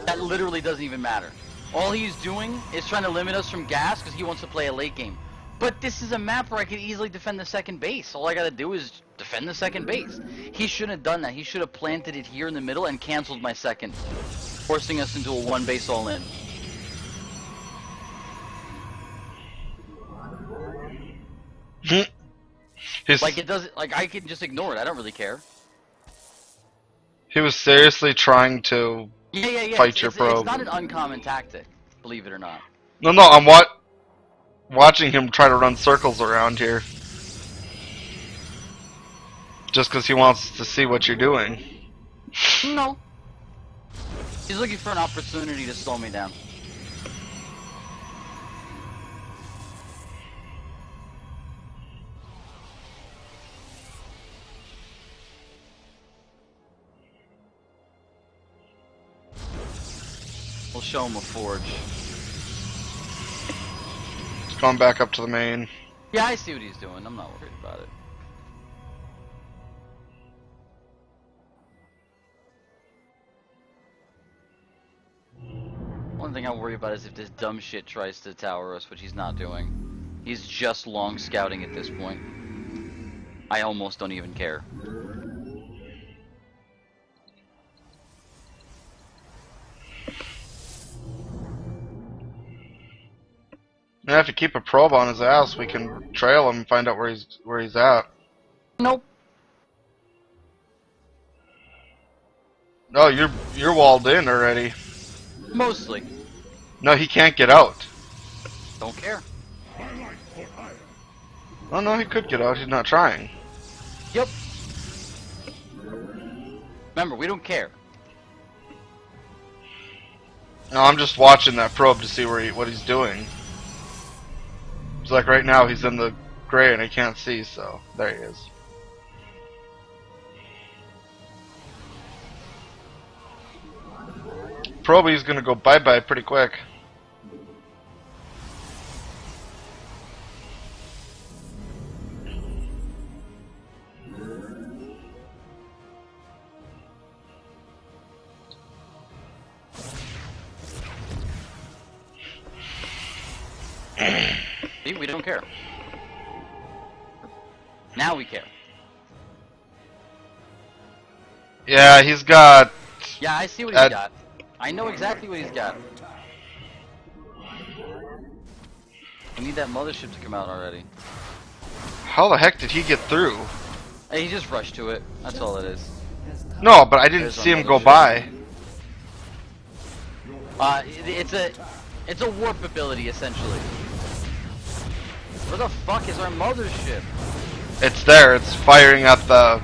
That literally doesn't even matter. All he's doing is trying to limit us from gas because he wants to play a late game. But this is a map where I could easily defend the second base. All I gotta do is defend the second base. He shouldn't have done that. He should have planted it here in the middle and canceled my second, forcing us into a one base all in. He's, Like it doesn't. Like I can just ignore it. I don't really care. he was seriously trying to Yeah. fight your It's probe. not an uncommon tactic, believe it or not. No, I'm watching him try to run circles around here. Just because he wants to see what you're doing. No. He's looking for an opportunity to slow me down. We'll show him a forge. It's going back up to the main. Yeah, I see what he's doing. I'm not worried about it. One thing I worry about is if this dumb shit tries to tower us, which he's not doing. He's just long scouting at this point. I almost don't even care. Yeah, if you keep a probe on his ass, we can trail him and find out where he's at. Nope. No, you're walled in already. Mostly. No, he can't get out. Don't care. Oh no, he could get out. He's not trying. Yep. Remember, we don't care. No, I'm just watching that probe to see what he's doing. It's like right now he's in the gray and I can't see, so there he is. Proby's gonna go bye-bye pretty quick. See, we don't care. Now we care. Yeah, he's got... Yeah, I see what he's got. I know exactly what he's got. We need that mothership to come out already. How the heck did he get through? Hey, he just rushed to it. That's all it is. No, but I didn't There's see him another go ship. by. It's a warp ability essentially. Where the fuck is our mothership? It's there. It's firing at the...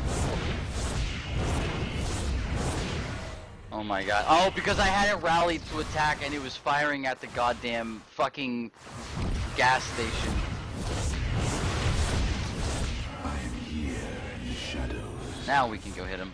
Oh my god. Oh, because I had it rallied to attack and it was firing at the goddamn fucking gas station. Now we can go hit him.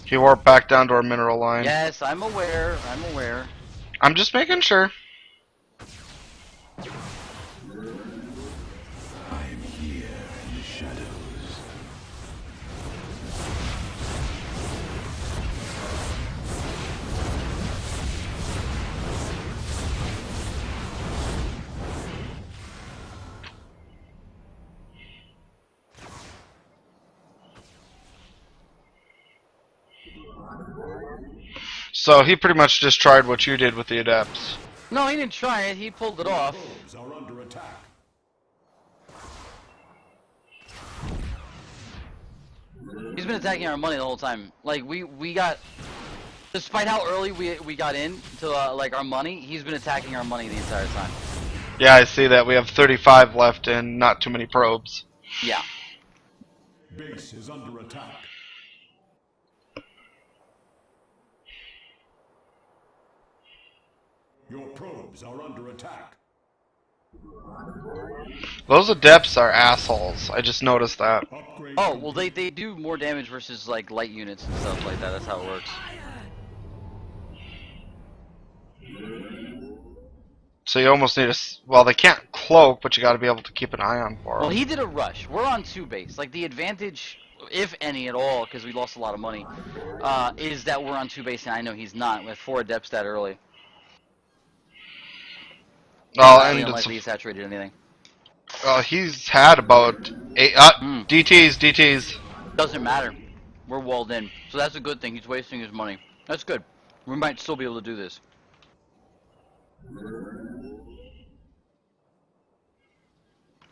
He warped back down to our mineral line. Yes, I'm aware. I'm aware. I'm just making sure. So he pretty much just tried what you did with the adepts. No, he didn't try it. He pulled it off. Probes are under attack. He's been attacking our money the whole time. Like we got, despite how early we got in to like our money, he's been attacking our money the entire time. Yeah, I see that. We have 35 left and not too many probes. Yeah. Base is under attack. Your probes are under attack. Those adepts are assholes. I just noticed that. Upgrade. Oh well, they do more damage versus like light units and stuff like that. That's how it works. So you almost need a... Well, they can't cloak, but you gotta be able to keep an eye on for Well, them. he did a rush. We're on 2 base. Like the advantage, if any at all, because we lost a lot of money, is that we're on 2 base, and I know he's not with 4 adepts that early. Well, Highly and unlikely he saturated anything. he's had about 8... DTs. Doesn't matter. We're walled in, so that's a good thing. He's wasting his money. That's good. We might still be able to do this.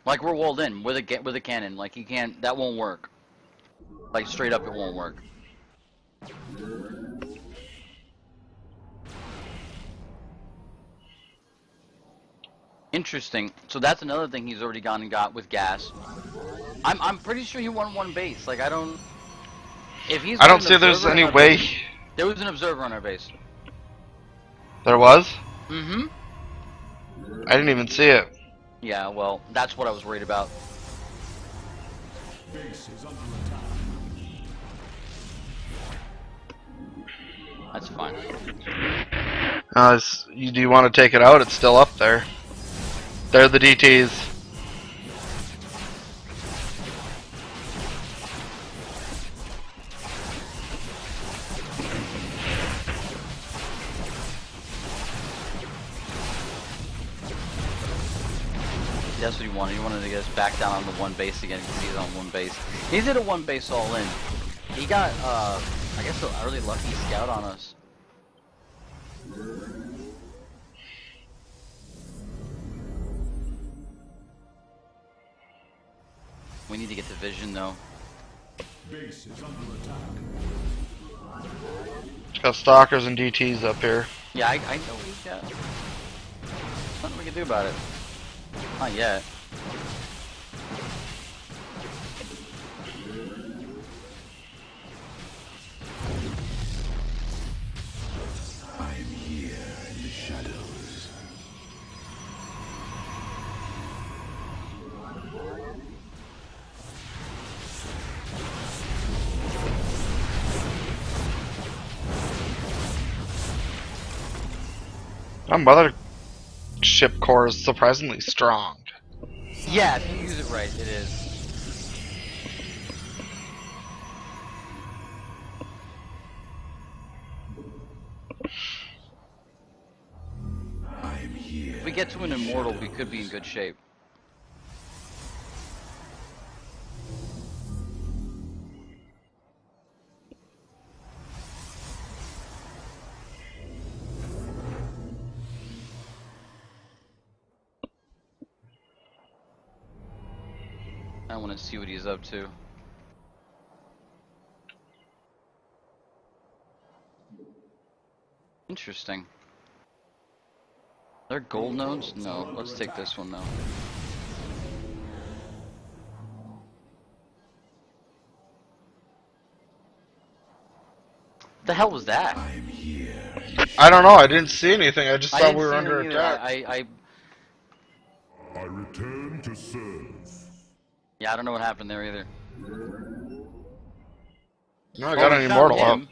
Like we're walled in with a cannon. Like he can't. That won't work. Like straight up, it won't work. Interesting. So that's another thing he's already gone and got with gas. I'm pretty sure he won 1 base. Like I don't. If he's. I don't an see there's observer any on our way... base- There was an observer on our base. There was? Mm-hmm. I didn't even see it. Yeah, well, that's what I was worried about. Base is under attack. That's fine. Do you want to take it out? It's still up there. They're the DTs. That's what he wanted. He wanted to get us back down on the one base again because he's on one base. He did a one base all in. He got, I guess, a really lucky scout on us. We need to get the vision though. Base is under attack. Got stalkers and DTs up here. Yeah, I know what he's got. Nothing we can do about it. Not yet. I'm here in the shadows. My mothership core is surprisingly strong. Yeah, if you use it right, it is. I'm here. If we get to an immortal, we could be in good shape. I want to see what he's up to. Interesting. They're gold nodes? No, let's take this one though. The hell was that? I'm here. I don't know. I didn't see anything. I just I thought didn't we were see under them either. attack. I return to serve. Yeah, I don't know what happened there either. No, I Oh, got we an found immortal up. him.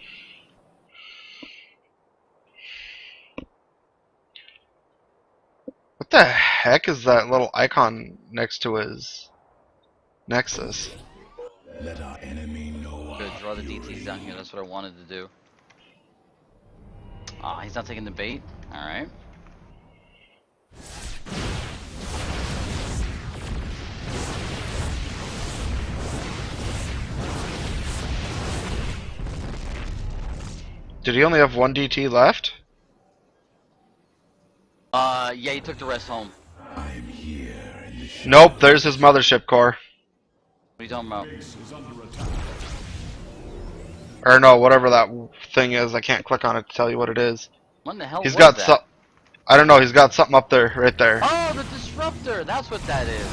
What the heck is that little icon next to his nexus? Let our enemy know. Good, draw the DTs down here. That's what I wanted to do. Ah, he's not taking the bait. All right. Did he only have one DT left? Yeah, he took the rest home. I'm here in the shadows. Nope, there's his mothership core. What are you talking about? Base is under attack. Or no, whatever that thing is. I can't click on it to tell you what it is. What in the hell He's was got that? some. I don't know. He's got something up there, right there. Oh, the disruptor. That's what that is.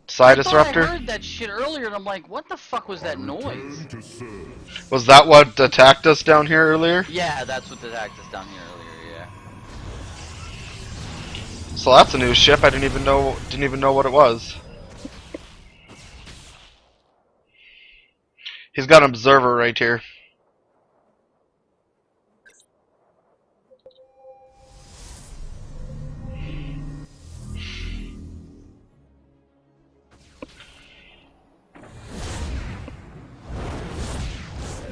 Side I thought I disruptor. heard that shit earlier, and I'm like, what the fuck was that noise? Return to serve. Was that what attacked us down here earlier? Yeah, that's what attacked us down here earlier. Yeah. So that's a new ship. I didn't even know what it was. He's got an observer right here.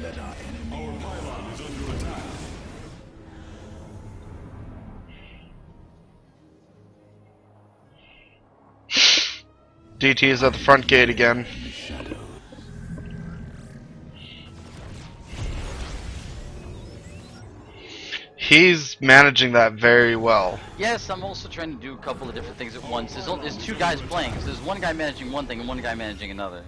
Let our enemy. Our pylon is under attack. DT is at the front gate again. In the shadows. He's managing that very well. Yes, I'm also trying to do a couple of different things at once. There's two guys playing. So there's one guy managing one thing and one guy managing another.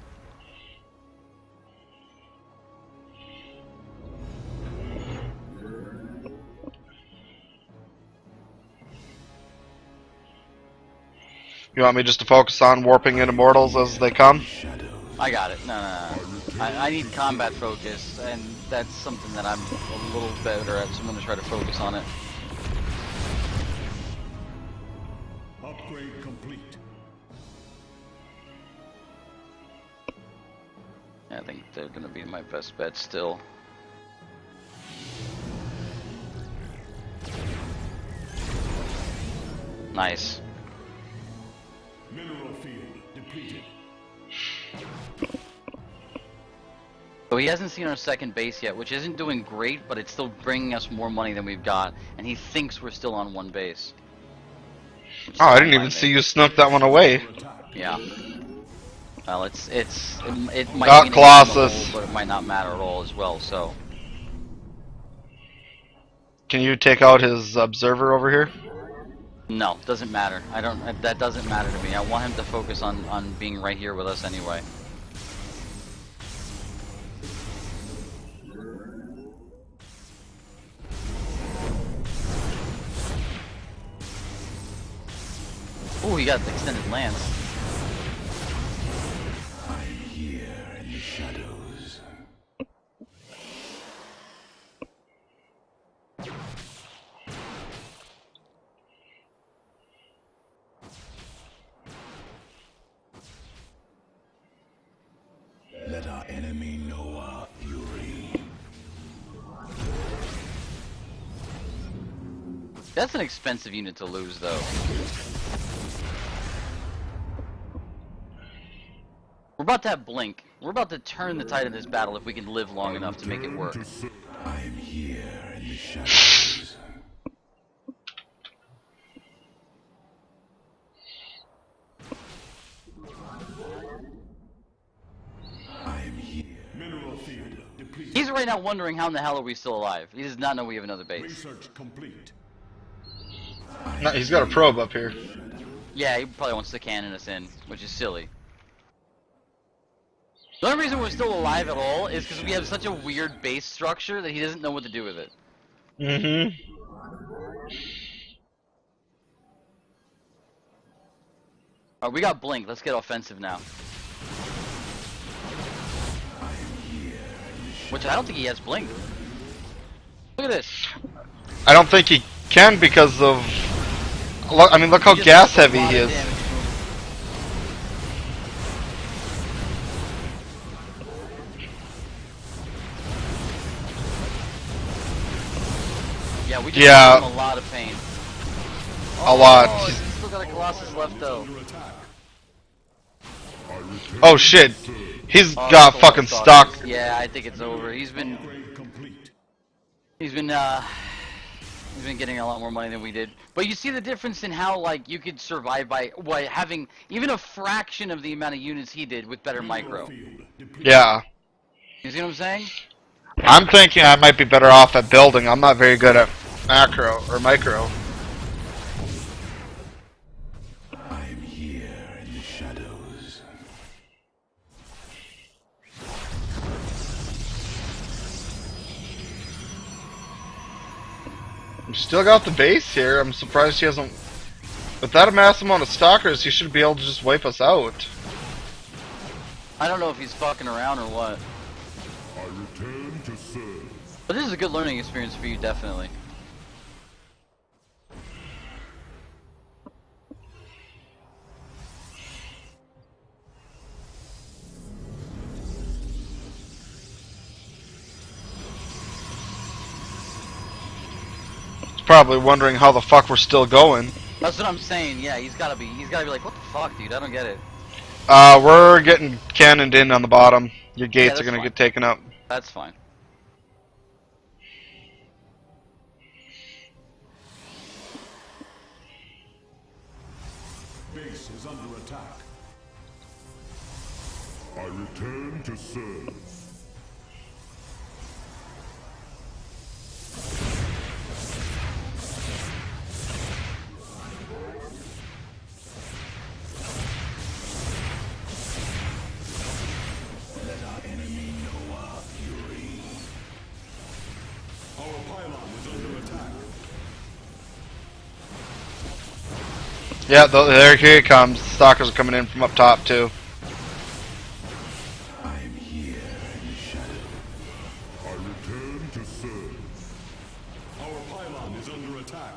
You want me just to focus on warping in immortals as they come? Shadows. I got it. No. I need combat focus, and that's something that I'm a little better at, so I'm going to try to focus on it. I think they're gonna be my best bet still. Nice. Mineral field depleted. So he hasn't seen our second base yet, which isn't doing great, but it's still bringing us more money than we've got, and he thinks we're still on one base. Which is Oh, I not didn't by even me. see you snuck that one away. Yeah. Well, it might Ah, be an Colossus. hole, but it might not matter at all as well. So Can you take out his observer over here? no, doesn't matter. I don't. That doesn't matter to me. I want him to focus on being right here with us anyway. Oh, he got the extended lance. Let our enemy know our fury. That's an expensive unit to lose, though. We're about to have Blink. We're about to turn the tide of this battle if we can live long enough to make it work. I am here in the shadows. I am here. Mineral field depleted. He's right now wondering how in the hell are we still alive. He does not know we have another base. Research complete. No, he's got a probe up here. Yeah, he probably wants to cannon us in, which is silly. The only reason we're still alive at all is because we have such a weird base structure that he doesn't know what to do with it. Mm-hmm. Alright, we got Blink. Let's get offensive now. Which I don't think he has Blink. Look at this. I don't think he can because of... Look, I mean, look how He just gas took a heavy lot he of is. damage. Yeah, we just Yeah. gave him a lot of pain. A lot. Oh, He's- he's still got a Colossus left though. Oh shit. He's Oh, got Colossus fucking sucks. stuck. Yeah, I think it's over. He's been getting a lot more money than we did. But you see the difference in how like you could survive by having even a fraction of the amount of units he did with better micro. Yeah. You see what I'm saying? I'm thinking I might be better off at building. I'm not very good at macro or micro. I am here in the shadows. We still got the base here. I'm surprised he hasn't... With that mass amount of stalkers, he should be able to just wipe us out. I don't know if he's fucking around or what. I return to serve. But this is a good learning experience for you, definitely. He's probably wondering how the fuck we're still going. That's what I'm saying. Yeah, he's gotta be like, what the fuck, dude? I don't get it. We're getting cannoned in on the bottom. Your gates that's are gonna fine. get taken up. That's fine. Base is under attack. I return to serve. Let our enemy know our fury. Our pylon is under attack. Yeah, there here he comes. Stalkers are coming in from up top too. I am here in the shadow. I return to serve. Our pylon is under attack.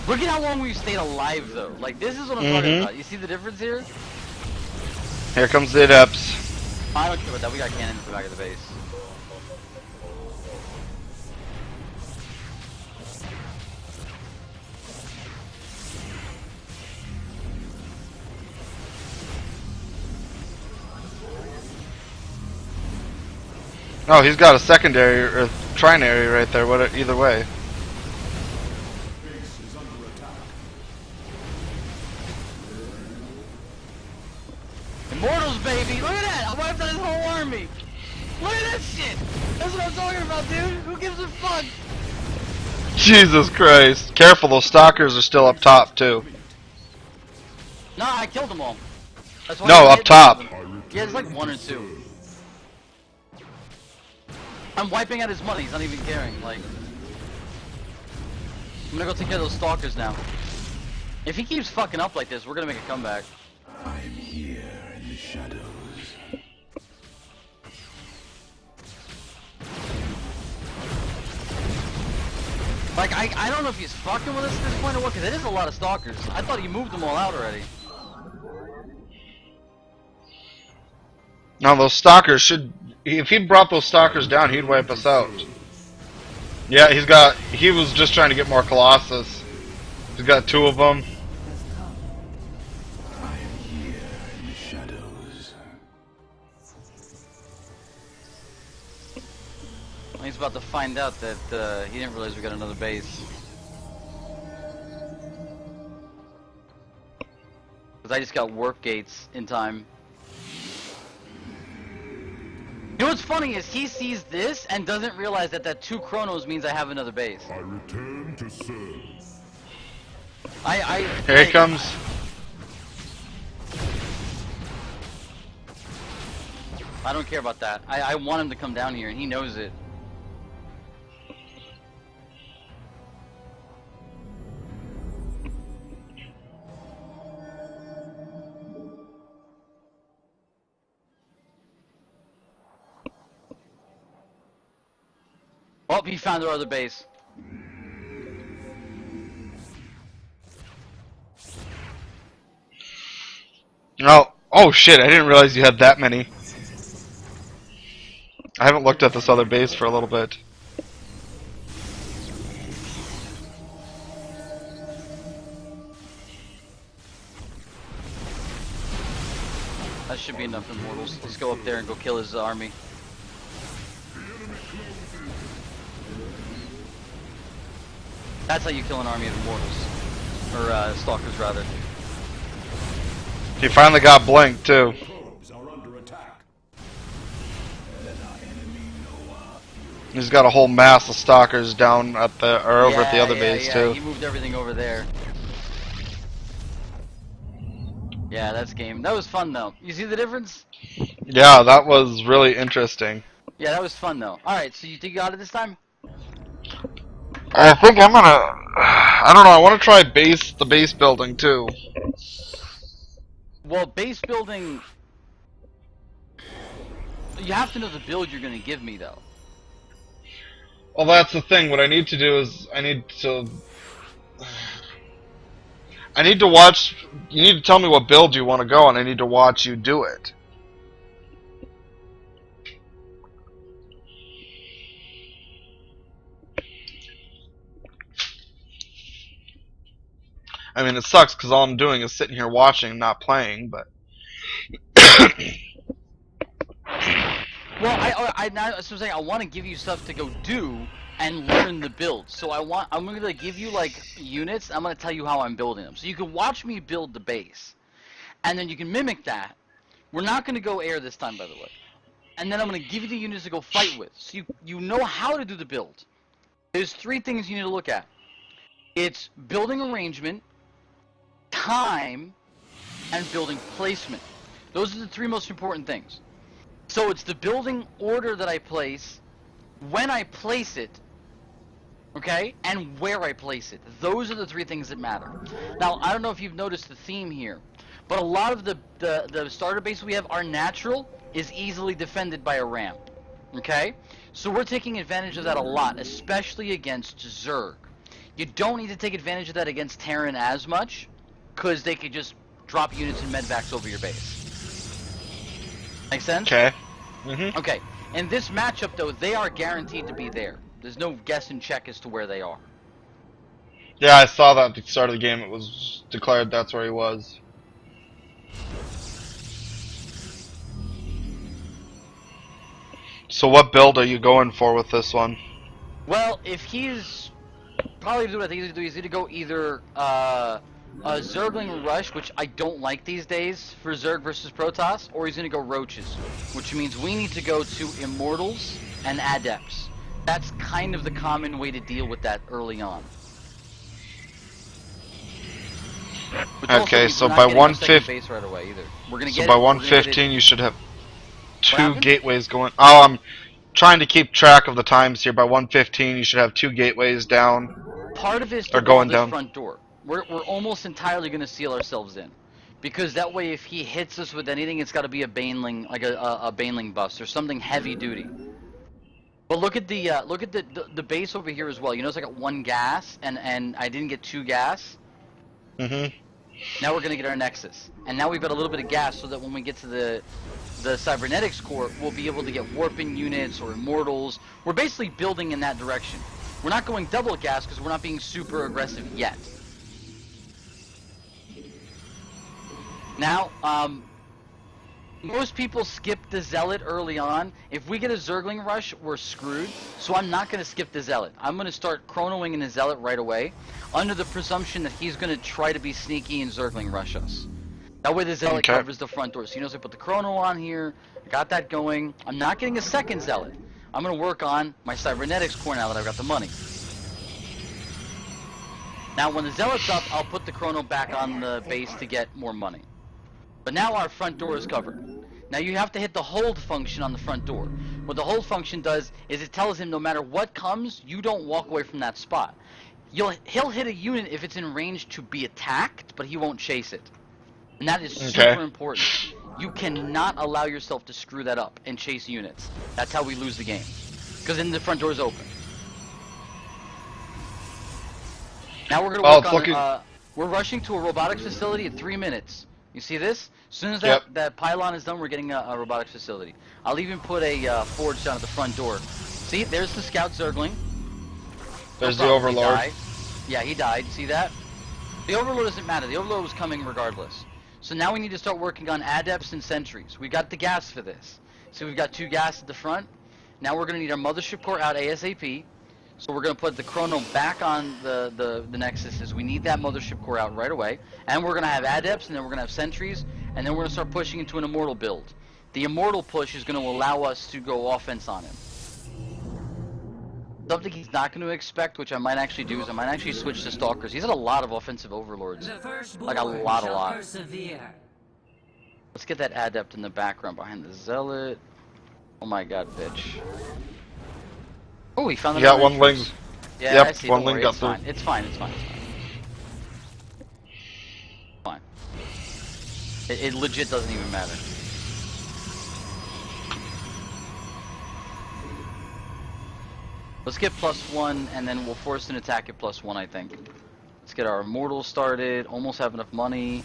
Look at how long we've stayed alive, though. Like, this is what I'm talking about. You see the difference here? Here comes the adepts. I don't care about that. We got cannons at the back of the base. Oh, he's got a secondary or trinary right there. What? Either way. Base is under attack. Immortals, baby! Look at that! I wiped out his whole army! Look at that shit! That's what I'm talking about, dude! Who gives a fuck? Jesus Christ! Careful, those stalkers are still up top too. Nah, I killed them all. That's why No, I up hit top. them. Yeah, it's like 1 or 2. I'm wiping out his money, he's not even caring, like... I'm gonna go take care of those stalkers now. If he keeps fucking up like this, we're gonna make a comeback. I'm here in the shadows. Like, I don't know if he's fucking with us at this point or what, because it is a lot of stalkers. I thought he moved them all out already. Now those stalkers should. If he brought those stalkers down, he'd wipe us out. Yeah, he was just trying to get more Colossus. He's got 2 of them. I am here in the shadows. He's about to find out that he didn't realize we got another base. Because I just got warp gates in time. You know what's funny is he sees this and doesn't realize that that 2 chronos means I have another base. I return to serve. Here he comes. I don't care about that. I want him to come down here and he knows it. Oh, he found our other base. Oh shit, I didn't realize you had that many. I haven't looked at this other base for a little bit. That should be enough immortals. Let's go up there and go kill his army. That's how you kill an army of immortals. Or, stalkers, rather. He finally got blinked, too. Probes are under attack. He's got a whole mass of stalkers down at the, or over at the other base, too. He moved everything over there. Yeah, that's game. That was fun, though. You see the difference? Yeah, that was really interesting. Yeah, that was fun, though. Alright, so you think you got it this time? I think I'm gonna... I don't know, I want to try the base building, too. Well, base building... You have to know the build you're going to give me, though. Well, that's the thing. What I need to do is I need to watch. You need to tell me what build you want to go, and I need to watch you do it. I mean, it sucks because all I'm doing is sitting here watching, not playing. But Well, so I'm saying I want to give you stuff to go do and learn the build. So I'm going to give you like units. I'm going to tell you how I'm building them. So you can watch me build the base, and then you can mimic that. We're not going to go air this time, by the way. And then I'm going to give you the units to go fight with, so you know how to do the build. There's 3 things you need to look at. It's building arrangement, time, and building placement. Those are the 3 most important things. So it's the building order that I place, when I place it, okay, and where I place it. Those are the 3 things that matter. Now, I don't know if you've noticed the theme here, but a lot of the starter bases we have are natural, is easily defended by a ramp, okay? So we're taking advantage of that a lot, especially against Zerg. You don't need to take advantage of that against Terran as much, because they could just drop units and medvacs over your base. Make sense? Okay. Mm-hmm. Okay. In this matchup, though, they are guaranteed to be there. There's no guess and check as to where they are. Yeah, I saw that at the start of the game. It was declared that's where he was. So what build are you going for with this one? Well, if he's probably do what I think he's gonna do. He's gonna go either a Zergling Rush, which I don't like these days for Zerg versus Protoss, or he's gonna go Roaches, which means we need to go to Immortals and Adepts. That's kind of the common way to deal with that early on. Which also Okay, means so we're not by getting our second 150 base right away either. We're gonna So get by it, we're gonna get 115 it- you should have two happened? gateways going. Oh, I'm trying to keep track of the times here. By 115 you should have two gateways down. Part of it is Or to going wall this down. front door. We're almost entirely going to seal ourselves in, because that way, if he hits us with anything, it's got to be a baneling, like a baneling bust or something heavy duty. But look at the base over here as well. You notice I got one gas, and I didn't get two gas. Mm-hmm. Now we're going to get our Nexus, and now we've got a little bit of gas, so that when we get to the Cybernetics core, we'll be able to get warping units or Immortals. We're basically building in that direction. We're not going double gas because we're not being super aggressive yet. Now, most people skip the Zealot early on. If we get a Zergling Rush, we're screwed. So I'm not going to skip the Zealot. I'm going to start chronoing in the Zealot right away, under the presumption that he's going to try to be sneaky and Zergling Rush us. That way the Zealot Okay. covers the front door. So you notice I put the chrono on here. I got that going. I'm not getting a second Zealot. I'm going to work on my Cybernetics core now that I've got the money. Now when the Zealot's up, I'll put the chrono back on the base to get more money. But now our front door is covered. Now you have to hit the hold function on the front door. What the hold function does is it tells him no matter what comes, you don't walk away from that spot. He'll hit a unit if it's in range to be attacked, but he won't chase it. And that is super important. You cannot allow yourself to screw that up and chase units. That's how we lose the game. Because then the front door is open. Now we're going to work on... we're rushing to a robotics facility in 3 minutes. You see this? As soon as that pylon is done, we're getting a robotics facility. I'll even put a forge down at the front door. See, there's the scout Zergling. There's No the problem, he Overlord. died. Yeah, he died. See that? The Overlord doesn't matter. The Overlord was coming regardless. So now we need to start working on Adepts and Sentries. We got the gas for this. So we've got 2 gas at the front. Now we're going to need our Mothership Core out ASAP. So we're going to put the chrono back on the Nexus, as we need that Mothership Core out right away. And we're going to have Adepts, and then we're going to have Sentries, and then we're going to start pushing into an Immortal build. The Immortal push is going to allow us to go offense on him. Something he's not going to expect, which I might actually do, is I might actually switch to Stalkers. He's had a lot of offensive Overlords. The firstborn Like a lot. shall persevere. Let's get that Adept in the background behind the Zealot. Oh my god, bitch. Oh, he found the You got one link. Yeah, Yep, I see. one Don't link worry, got it's through. fine. It's fine. It's fine. It's fine. It legit doesn't even matter. Let's get +1, and then we'll force an attack at +1, I think. Let's get our Immortal started. Almost have enough money.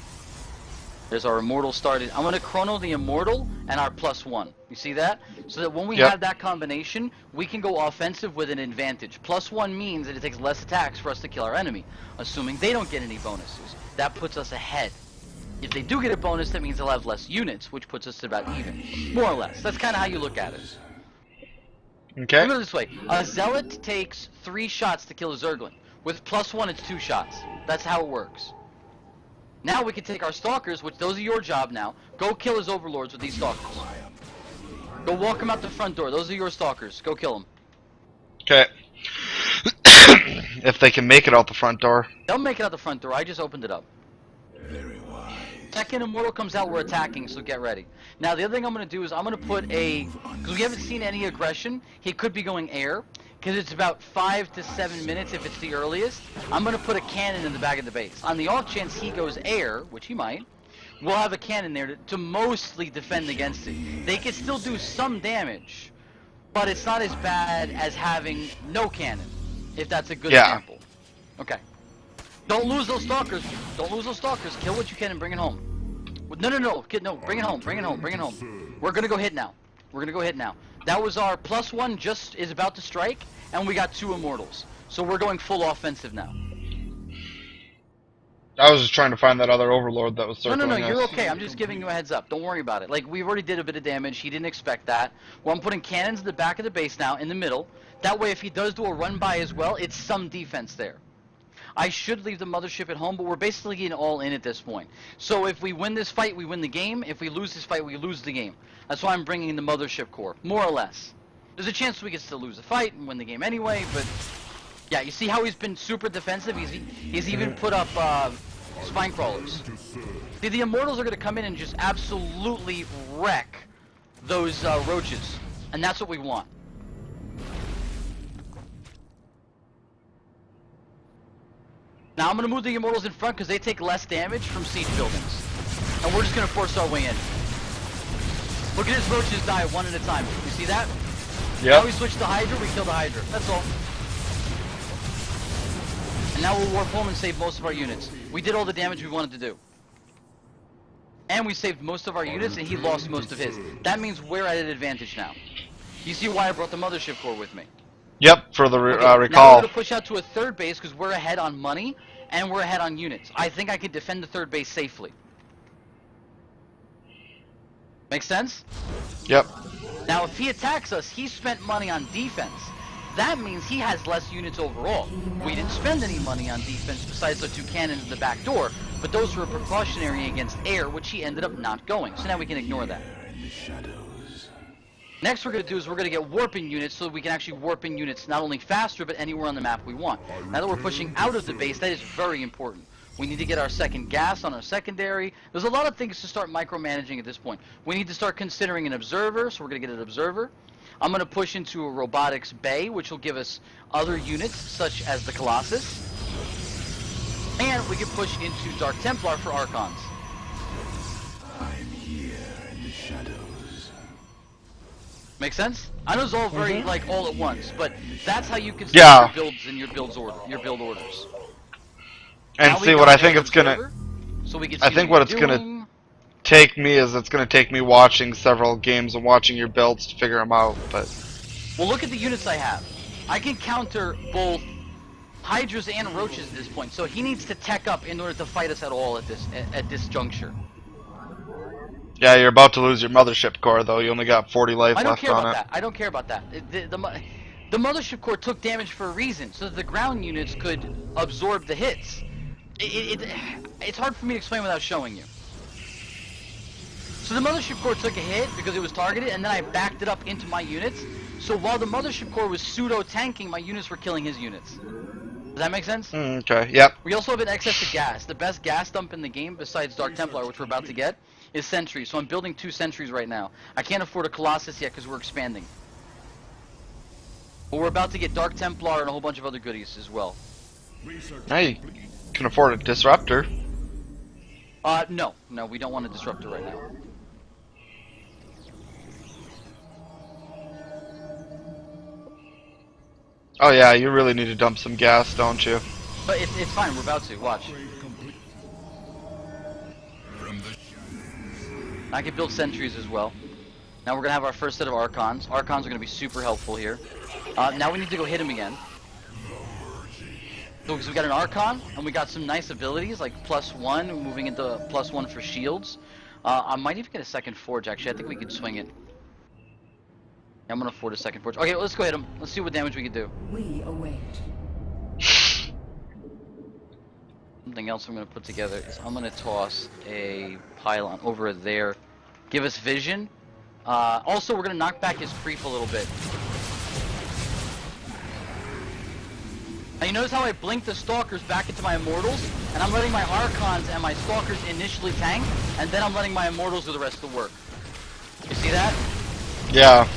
There's our Immortal started. I'm going to chrono the Immortal and our +1. You see that? So that when we have that combination, we can go offensive with an advantage. +1 means that it takes less attacks for us to kill our enemy, assuming they don't get any bonuses. That puts us ahead. If they do get a bonus, that means they'll have less units, which puts us about even. More or less. That's kind of how you look at it. Okay. Look at it this way. A Zealot takes 3 shots to kill a Zergling. With +1, it's 2 shots. That's how it works. Now we can take our Stalkers, which those are your job now. Go kill his Overlords with these Stalkers. Go walk them out the front door. Those are your Stalkers. Go kill them. Okay. If they can make it out the front door. They'll make it out the front door. I just opened it up. Second Immortal comes out, we're attacking, so get ready. Now the other thing I'm going to do is I'm going to put a... Because we haven't seen any aggression, he could be going air. Because it's about 5 to 7 minutes if it's the earliest. I'm going to put a cannon in the back of the base. On the off chance he goes air, which he might, we'll have a cannon there to mostly defend against it. They can still do some damage, but it's not as bad as having no cannon, if that's a good example. Okay. Don't lose those stalkers. Don't lose those stalkers. Kill what you can and bring it home. No. Kid, no. Bring it home. Bring it home. Bring it home. We're gonna go hit now. We're gonna go hit now. That was our +1 just is about to strike, and we got 2 immortals. So we're going full offensive now. I was just trying to find that other overlord that was circling No, us. you're okay. I'm just giving you a heads up. Don't worry about it. Like, we've already did a bit of damage. He didn't expect that. Well, I'm putting cannons in the back of the base now, in the middle. That way, if he does do a run-by as well, it's some defense there. I should leave the mothership at home, but we're basically getting all in at this point. So if we win this fight, we win the game. If we lose this fight, we lose the game. That's why I'm bringing in the mothership core, more or less. There's a chance we could still lose the fight and win the game anyway, but... Yeah, you see how he's been super defensive? He's even put up spine crawlers. See, the immortals are going to come in and just absolutely wreck those roaches. And that's what we want. Now I'm going to move the immortals in front because they take less damage from siege buildings. And we're just going to force our way in. Look at his roaches die one at a time. You see that? Now we switch to Hydra, we kill the Hydra. That's all. And now we'll warp home and save most of our units. We did all the damage we wanted to do. And we saved most of our units and he lost most of his. That means we're at an advantage now. You see why I brought the mothership core with me? Yep, for the Now we're recall. going to push out to a third base because we're ahead on money and we're ahead on units. I think I could defend the third base safely. Make sense? Yep. Now if he attacks us, he spent money on defense. That means he has less units overall. We didn't spend any money on defense besides the 2 cannons in the back door, but those were precautionary against air, which he ended up not going. So now we can ignore that. Next we're going to do is we're going to get warping units so that we can actually warp in units not only faster, but anywhere on the map we want. Now that we're pushing out of the base, that is very important. We need to get our second gas on our secondary. There's a lot of things to start micromanaging at this point. We need to start considering an observer, so we're going to get an observer. I'm going to push into a robotics bay, which will give us other units, such as the Colossus. And we can push into Dark Templar for Archons. Make sense? I know it's all very, like, all at once, but that's how you can set your builds and your build orders. And Now we see, got what I an think it's gonna... observer, so we can see I think what what you're it's gonna doing. take me is it's gonna take me watching several games and watching your builds to figure them out, but... Well, look at the units I have. I can counter both Hydras and Roaches at this point, so he needs to tech up in order to fight us at all at this juncture. Yeah, you're about to lose your mothership core, though. You only got 40 life I don't left care on about it. that. I don't care about that. The mothership core took damage for a reason, so that the ground units could absorb the hits. It's hard for me to explain without showing you. So the mothership core took a hit because it was targeted, and then I backed it up into my units. So while the mothership core was pseudo-tanking, my units were killing his units. Does that make sense? Okay, yep. We also have an excess of gas. The best gas dump in the game, besides Dark Templar, which we're about to get, is Sentries. So I'm building 2 Sentries right now. I can't afford a Colossus yet because we're expanding. But we're about to get Dark Templar and a whole bunch of other goodies as well. Now you can afford a disruptor. No, we don't want a disruptor right now. Oh yeah, you really need to dump some gas, don't you? But it's fine, we're about to. Watch. I can build Sentries as well. Now we're going to have our first set of Archons. Archons are going to be super helpful here. Now we need to go hit him again. So because we got an Archon, and we got some nice abilities, like +1, moving into +1 for shields. I might even get a second Forge, actually. I think we could swing it. I'm going to afford a second Forge. Okay, let's go hit him. Let's see what damage we can do. We await. Something else I'm going to put together is I'm going to toss a pylon over there. Give us vision. Also, we're going to knock back his creep a little bit. Now, you notice how I blink the Stalkers back into my Immortals? And I'm letting my Archons and my Stalkers initially tank, and then I'm letting my Immortals do the rest of the work. You see that? Yeah.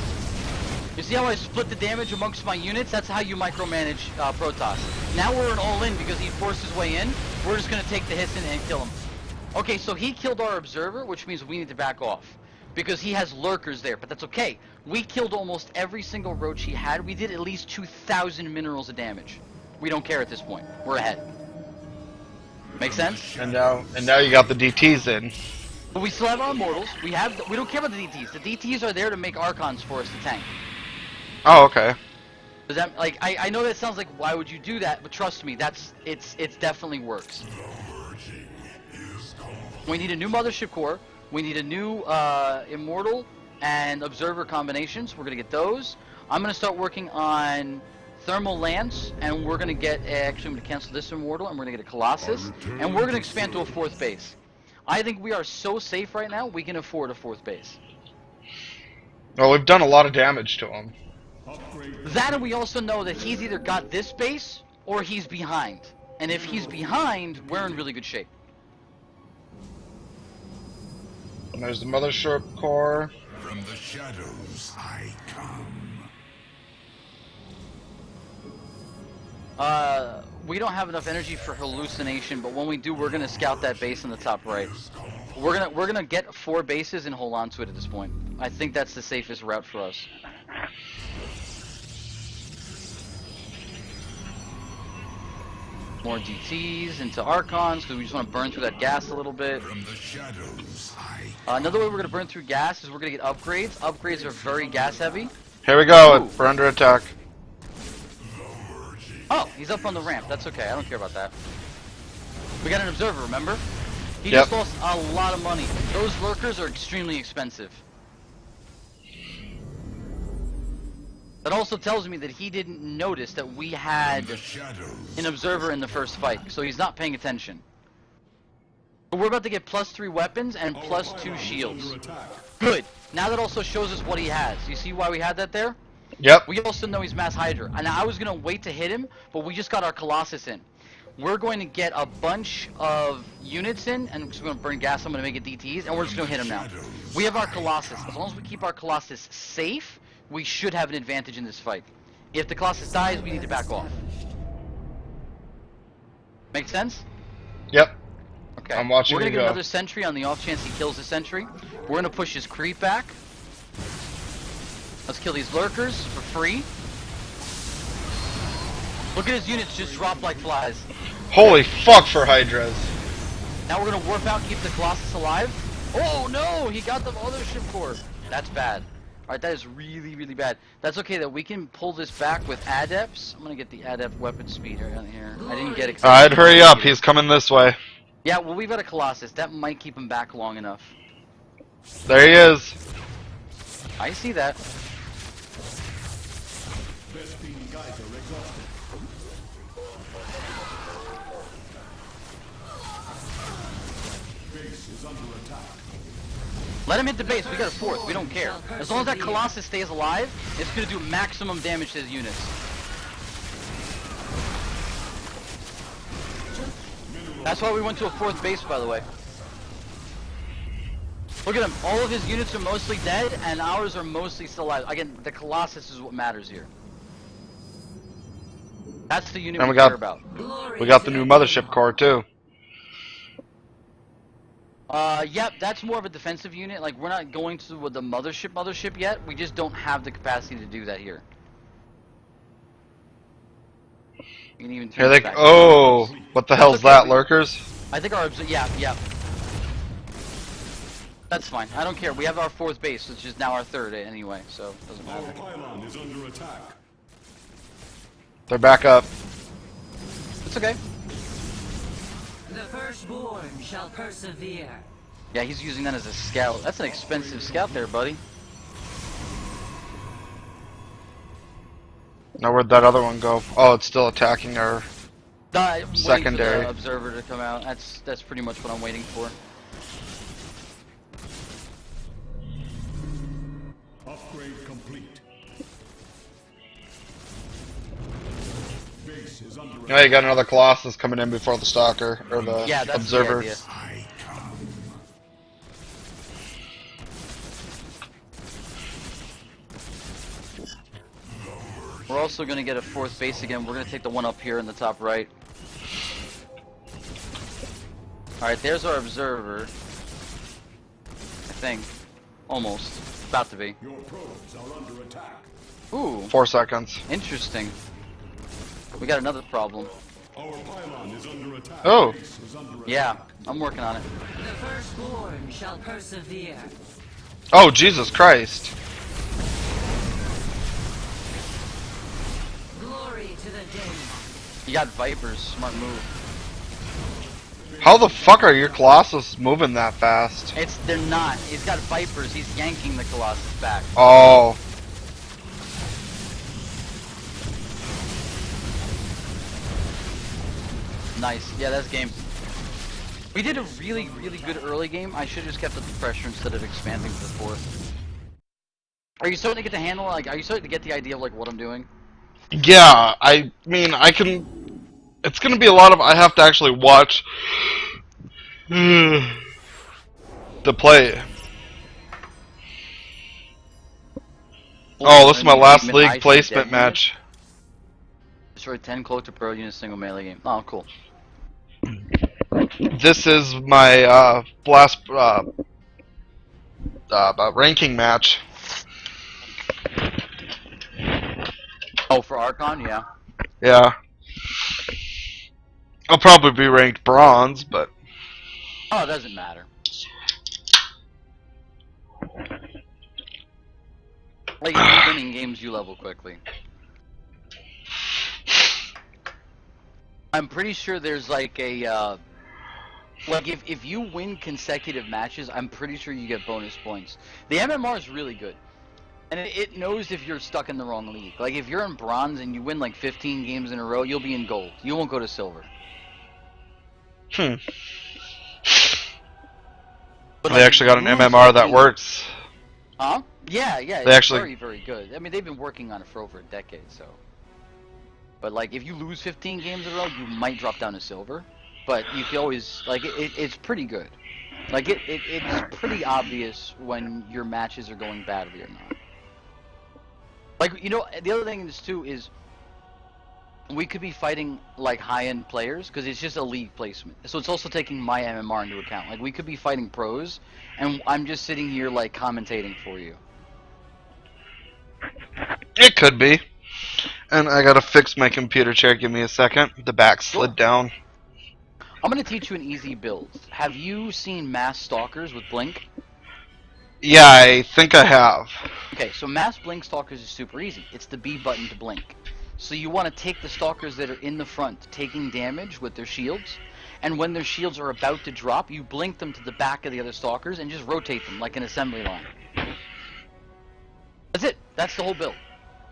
You see how I split the damage amongst my units? That's how you micromanage Protoss. Now we're an all-in because he forced his way in. We're just going to take the hits in and kill him. Okay, so he killed our Observer, which means we need to back off. Because he has Lurkers there, but that's okay. We killed almost every single Roach he had. We did at least 2,000 minerals of damage. We don't care at this point. We're ahead. Make sense? And now you got the DTs in. But we still have our immortals. We don't care about the DTs. The DTs are there to make Archons for us to tank. Oh, okay. Does that, like, I know that sounds like, why would you do that? But trust me, it definitely works. We need a new mothership core. We need a new immortal and observer combinations. We're gonna get those. I'm gonna start working on thermal lance, and we're gonna get, actually I'm gonna cancel this immortal, and we're gonna get a Colossus, and we're gonna expand to a 4th base. I think we are so safe right now, we can afford a 4th base. Well, we've done a lot of damage to him. That, and we also know that he's either got this base, or he's behind. And if he's behind, we're in really good shape. And there's the mothership core. From the shadows I come. We don't have enough energy for hallucination, but when we do, we're gonna scout that base in the top right. We're gonna get 4 bases and hold on to it at this point. I think that's the safest route for us. More DTs into Archons, because we just want to burn through that gas a little bit. From the shadows I Another way we're going to burn through gas is we're going to get upgrades. Upgrades are very gas heavy. Here we go. Ooh. We're under attack. Oh, he's up on the ramp. That's okay. I don't care about that. We got an observer, remember? He Yep. just lost a lot of money. Those lurkers are extremely expensive. That also tells me that he didn't notice that we had the shadows. an observer in the first fight, so he's not paying attention. But we're about to get +3 weapons and +2 shields. Good. Now that also shows us what he has. You see why we had that there? Yep. We also know he's Mass Hydra. And I was going to wait to hit him, but we just got our Colossus in. We're going to get a bunch of units in, and we're just going to burn gas. I'm going to make it DTs, and we're just going to hit him now. We have our Colossus. As long as we keep our Colossus safe, we should have an advantage in this fight. If the Colossus dies, we need to back off. Make sense? Yep. Okay. I'm watching We're gonna you get go. another sentry on the off chance he kills the sentry. We're gonna push his creep back. Let's kill these lurkers for free. Look at his units just drop like flies. Holy fuck for Hydras. Now we're gonna warp out and keep the Colossus alive. Oh no! He got the mothership core. That's bad. Alright, that is really, really bad. That's okay that we can pull this back with adepts. I'm gonna get the adept weapon speed right here. I didn't get it. Alright, hurry up. He's coming this way. Yeah, well, we've got a Colossus. That might keep him back long enough. There he is. I see that. Let him hit the base. We got a 4th. We don't care. As long as that Colossus stays alive, it's going to do maximum damage to his units. That's why we went to a 4th base, by the way. Look at him. All of his units are mostly dead, and ours are mostly still alive. Again, the Colossus is what matters here. That's the unit And we we got- care about. We got the new mothership core too. Yep, that's more of a defensive unit. Like, we're not going to with the mothership yet. We just don't have the capacity to do that here. You can even turn Here this they. back. Oh, what the hell's okay, that? we- Lurkers? I think our yeah. That's fine. I don't care. We have our 4th base, which is now our 3rd anyway, so it doesn't Our matter. pylon is under attack. They're back up. It's okay. The firstborn shall persevere. Yeah, he's using that as a scout. That's an expensive scout there, buddy. Now where'd that other one go? Oh, it's still attacking our. Waiting for Secondary. the observer to come out. That's pretty much what I'm waiting for. Upgrade complete. Base is under Now you got another Colossus coming in before the Stalker or the Yeah, that's Observer. the idea. I come. We're also going to get a 4th base again. We're going to take the one up here in the top right. Alright, there's our observer. I think. Almost. About to be. Your probes are under attack. Ooh, 4 seconds. interesting. We got another problem. Our pylon is under attack. Oh. Base is under attack. Yeah, I'm working on it. The firstborn shall persevere. Oh, Jesus Christ. Glory to the day. You got Vipers, smart move. How the fuck are your Colossus moving that fast? They're not. He's got Vipers. He's yanking the Colossus back. Oh. Nice. Yeah, that's game. We did a really, really good early game. I should have just kept up the pressure instead of expanding to the fourth. Are you starting to get the handle? Like, are you starting to get the idea of like what I'm doing? Yeah, I mean, I can... It's gonna be a lot of... I have to actually watch... to play. Oh, this is my last league placement match. Destroy 10 cloak to pro units single melee game. Oh, cool. This is my last ranking match. Oh, for Archon, yeah. Yeah. I'll probably be ranked bronze, but... Oh, it doesn't matter. Like, if you're winning games, you level quickly. I'm pretty sure there's like a, like if you win consecutive matches, I'm pretty sure you get bonus points. The MMR is really good. And it knows if you're stuck in the wrong league. Like, if you're in bronze and you win like 15 games in a row, you'll be in gold. You won't go to silver. But But they actually got an MMR that works. Huh? Yeah, yeah. They It's actually- very, very good. I mean, they've been working on it for over a decade, so. But like, if you lose 15 games in a row, you might drop down to silver. But you can always like it's pretty good. Like it's pretty obvious when your matches are going badly or not. Like, you know, the other thing is too is we could be fighting like high-end players because it's just a league placement. So it's also taking my MMR into account. Like, we could be fighting pros, and I'm just sitting here like commentating for you. It could be. And I gotta fix my computer chair. Give me a second. The back slid down. I'm gonna teach you an easy build. Have you seen Mass Stalkers with Blink? Yeah, I think I have. Okay, so Mass Blink Stalkers is super easy. It's the B button to blink. So you want to take the Stalkers that are in the front, taking damage with their shields, and when their shields are about to drop, you blink them to the back of the other Stalkers and just rotate them like an assembly line. That's it. That's the whole build.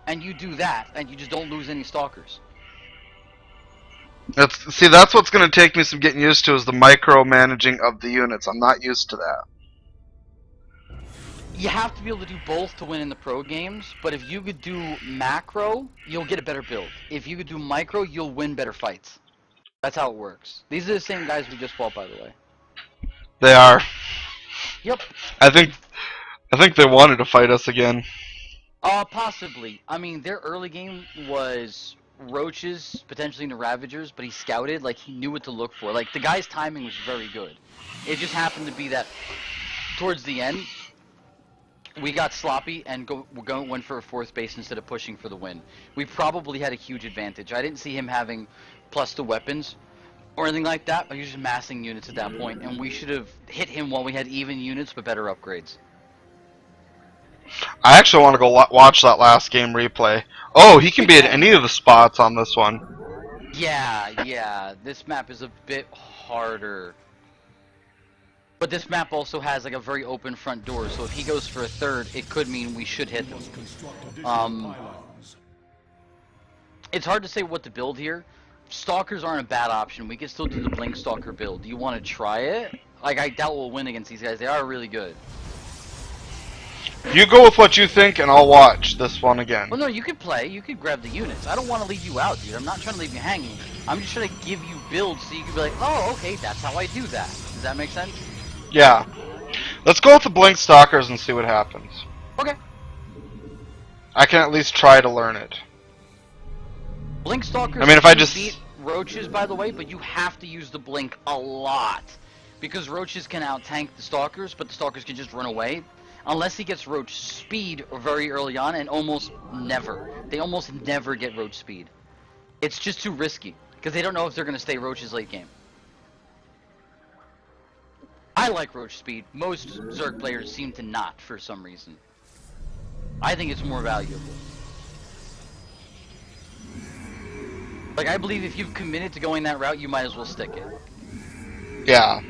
And you do that, and you just don't lose any Stalkers. That's what's gonna take me some getting used to is the micromanaging of the units. I'm not used to that. You have to be able to do both to win in the pro games, but if you could do macro, you'll get a better build. If you could do micro, you'll win better fights. That's how it works. These are the same guys we just fought, by the way. They are. Yep. I think they wanted to fight us again. Possibly. I mean, their early game was roaches, potentially into ravagers, but he scouted, like, he knew what to look for. Like, the guy's timing was very good. It just happened to be that towards the end, we got sloppy and went for a fourth base instead of pushing for the win. We probably had a huge advantage. I didn't see him having plus the weapons or anything like that, but he was just massing units at that point, and we should have hit him while we had even units but better upgrades. I actually want to go watch that last game replay. Oh, he can be at any of the spots on this one. Yeah, this map is a bit harder. But this map also has like a very open front door, so if he goes for a third, it could mean we should hit them. It's hard to say what to build here. Stalkers aren't a bad option. We can still do the Blink Stalker build. Do you want to try it? Like, I doubt we'll win against these guys. They are really good. You go with what you think, and I'll watch this one again. Well, no, you could play. You could grab the units. I don't want to leave you out, dude. I'm not trying to leave you hanging. I'm just trying to give you builds so you can be like, oh, okay, that's how I do that. Does that make sense? Yeah. Let's go with the Blink Stalkers and see what happens. Okay. I can at least try to learn it. Blink Stalkers I mean, if I just... beat roaches, by the way, but you have to use the blink a lot. Because roaches can out-tank the Stalkers, but the Stalkers can just run away. Unless he gets roach speed very early on, and almost never. They almost never get roach speed. It's just too risky because they don't know if they're going to stay Roaches late game. I like Roach speed. Most Zerg players seem to not for some reason. I think it's more valuable. Like, I believe if you've committed to going that route, you might as well stick it. Yeah.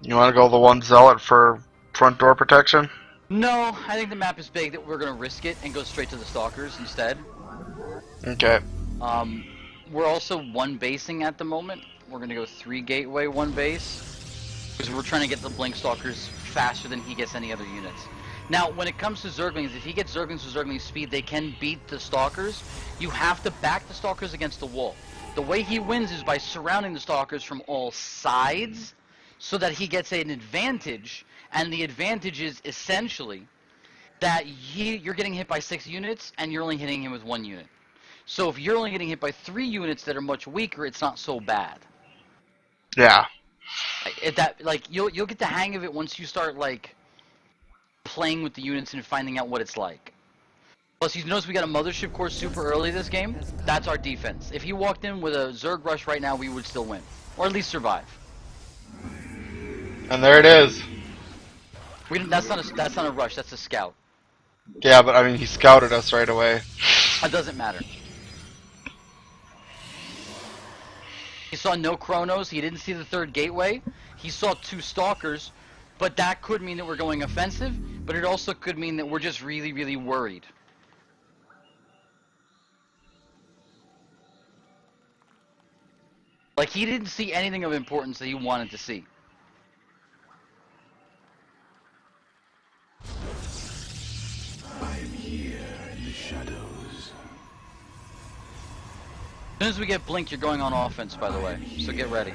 You want to go the one zealot for front door protection? No, I think the map is big that we're going to risk it and go straight to the Stalkers instead. Okay. We're also one basing at the moment. We're going to go 3 gateway, 1 base. Because we're trying to get the Blink Stalkers faster than he gets any other units. Now, when it comes to Zerglings, if he gets Zerglings with Zergling speed, they can beat the Stalkers. You have to back the Stalkers against the wall. The way he wins is by surrounding the Stalkers from all sides, so that he gets an advantage, and the advantage is essentially that you're getting hit by 6 units, and you're only hitting him with 1 unit. So if you're only getting hit by 3 units that are much weaker, it's not so bad. Yeah. You'll get the hang of it once you start like playing with the units and finding out what it's like. Plus, you notice we got a Mothership Core super early this game. That's our defense. If he walked in with a Zerg Rush right now, we would still win, or at least survive. And there it is. That's not a rush. That's a scout. Yeah, but I mean, he scouted us right away. That doesn't matter. He saw no Chronos. He didn't see the 3rd gateway. He saw 2 Stalkers, but that could mean that we're going offensive. But it also could mean that we're just really, really worried. Like, he didn't see anything of importance that he wanted to see. As soon as we get Blink, you're going on offense, by the way. So get ready.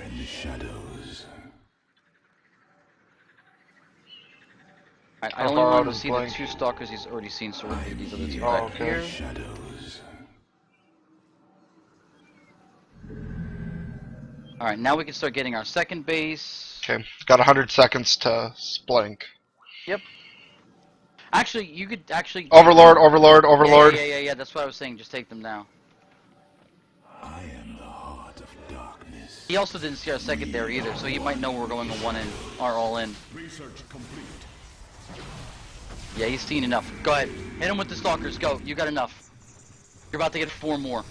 Alright, I How only far want out him to is see Blink? the 2 Stalkers he's already seen, so we're going to leave these other 2 Oh, back okay. here. Alright, now we can start getting our 2nd base. Okay. Got 100 seconds to splink. Yep. Actually, you could actually... Overlord, Overlord, Overlord. Yeah, that's what I was saying. Just take them now. He also didn't see our secondary either, so he might know we're going to 1 in, or all in. Research complete. Yeah, he's seen enough. Go ahead. Hit him with the Stalkers. Go. You got enough. You're about to get 4 more.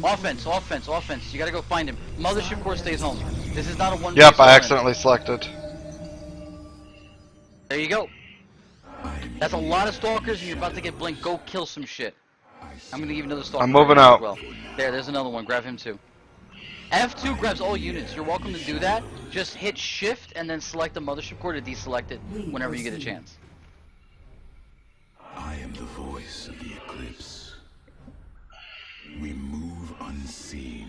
Offense, offense, offense. You gotta go find him. Mothership Core stays home. This is not a 1v1. Yep, I accidentally selected. There you go. That's a lot of Stalkers, and you're about to get Blink. Go kill some shit. I'm gonna give you another Stalker. I'm moving right now out. as well. There's another one. Grab him too. F2 grabs all units. You're welcome to do that. Just hit Shift and then select the Mothership Core to deselect it whenever you get a chance. I am the voice of the eclipse. We move unseen.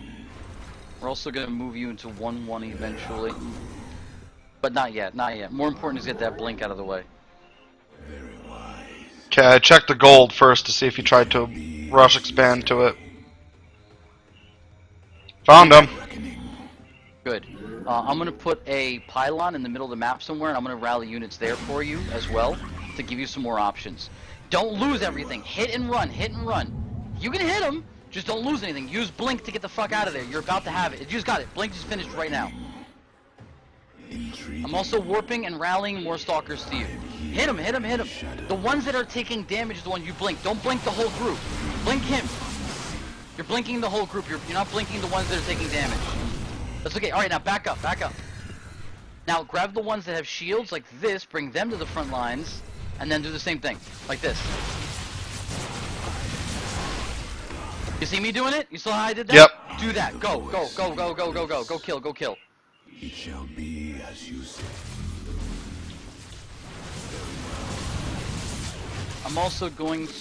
We're also gonna move you into 1-1 eventually. But not yet, not yet. More important is get that Blink out of the way. Okay, I checked the gold first to see if he tried to rush expand to it. Found him. Good. I'm going to put a pylon in the middle of the map somewhere, and I'm going to rally units there for you as well to give you some more options. Don't lose everything. Hit and run. Hit and run. You can hit them. Just don't lose anything. Use Blink to get the fuck out of there. You're about to have it. You just got it. Blink just finished right now. I'm also warping and rallying more Stalkers to you. Hit him, hit him, hit him. The ones that are taking damage are the ones you blink. Don't blink the whole group. Blink him. You're blinking the whole group. You're not blinking the ones that are taking damage. That's okay. Alright, now back up, back up. Now grab the ones that have shields like this, bring them to the front lines, and then do the same thing. Like this. You see me doing it? You saw how I did that? Yep. Do that. Go, go, go, go, go, go, go. Go kill, go kill. It shall be as you say. I'm also going to...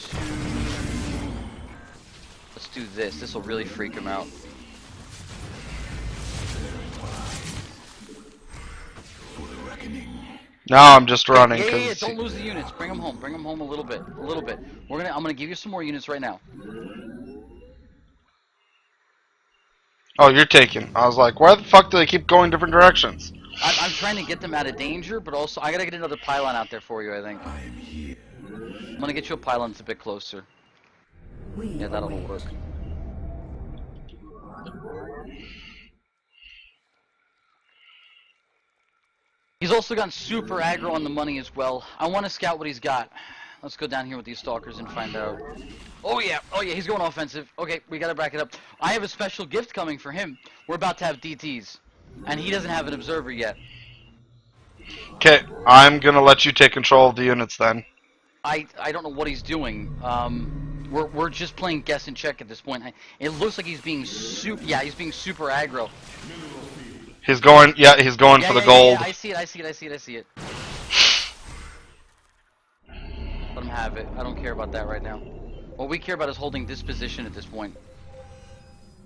Let's do this. This will really freak him out. Now I'm just running Yeah, because don't lose the units. Bring them home. Bring them home a little bit. A little bit. I'm gonna give you some more units right now. Oh, you're taking. I was like, why the fuck do they keep going different directions? I'm trying to get them out of danger, but also I gotta get another pylon out there for you, I think. I'm here. I'm gonna get you a pylon that's a bit closer. Yeah, that'll work. He's also got super aggro on the money as well. I want to scout what he's got. Let's go down here with these stalkers and find out. Oh yeah, he's going offensive. Okay, we gotta back it up. I have a special gift coming for him. We're about to have DTs. And he doesn't have an observer yet. Okay, I'm gonna let you take control of the units then. I don't know what he's doing. We're just playing guess and check at this point. It looks like he's being he's being super aggro. He's going for the gold. Yeah, I see it. Let him have it. I don't care about that right now. What we care about is holding this position at this point.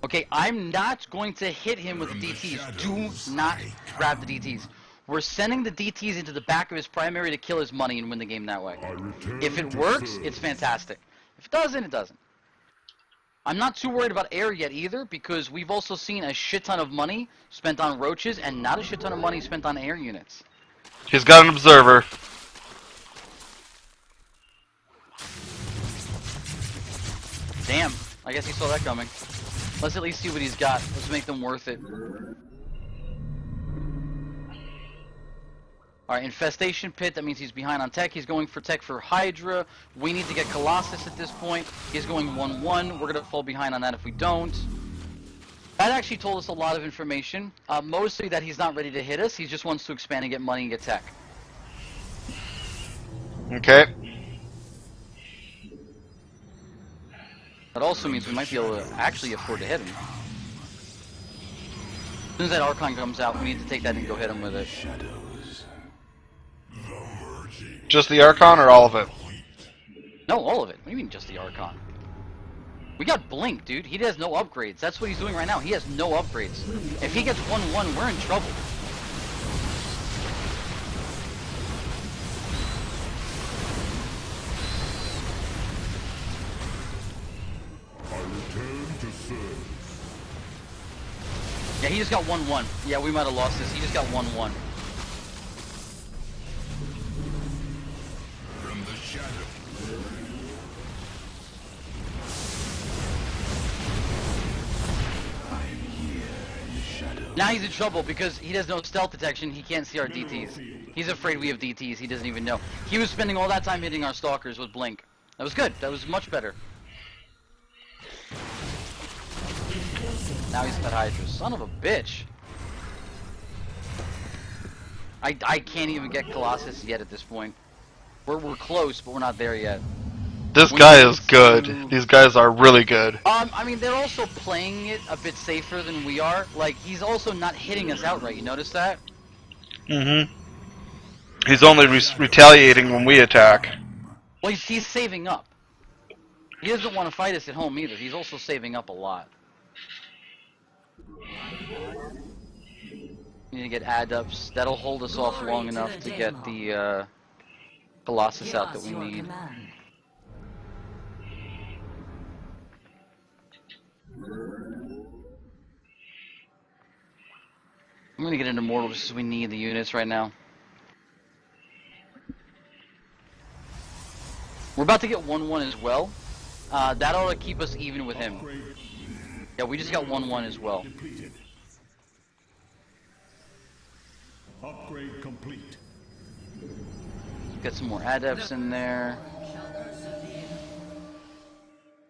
Okay, I'm not going to hit him with the DTs. Do not grab the DTs. We're sending the DTs into the back of his primary to kill his money and win the game that way. If it works, it's fantastic. If it doesn't, it doesn't. I'm not too worried about air yet either, because we've also seen a shit ton of money spent on roaches and not a shit ton of money spent on air units. He's got an observer. Damn, I guess he saw that coming. Let's at least see what he's got. Let's make them worth it. Alright, infestation pit, that means he's behind on tech. He's going for tech for Hydra. We need to get Colossus at this point. He's going 1-1. We're going to fall behind on that if we don't. That actually told us a lot of information. Mostly that he's not ready to hit us. He just wants to expand and get money and get tech. Okay. That also means we might be able to actually afford to hit him. As soon as that Archon comes out, we need to take that and go hit him with it. Just the Archon or all of it? No, all of it. What do you mean just the Archon? We got Blink, dude. He has no upgrades. That's what he's doing right now. He has no upgrades. If he gets 1-1, we're in trouble. Yeah, he just got 1-1. Yeah, we might have lost this. He just got 1-1. From the shadow. Now he's in trouble because he has no stealth detection. He can't see our DTs. He's afraid we have DTs. He doesn't even know. He was spending all that time hitting our stalkers with Blink. That was good. That was much better. Now he's got Hydra. Son of a bitch. I can't even get Colossus yet at this point. We're close, but we're not there yet. This guy is good. These guys are really good. I mean, they're also playing it a bit safer than we are. Like, he's also not hitting us outright. You notice that? Mm-hmm. He's only retaliating when we attack. Well, he's saving up. He doesn't want to fight us at home either. He's also saving up a lot. We need to get add-ups. That'll hold us off long enough to get the Colossus out that we need. I'm gonna get into Immortal just because we need the units right now. We're about to get 1-1 as well. That ought to keep us even with him. Yeah, we just got 1-1 as well. Upgrade complete. Get some more adepts in there.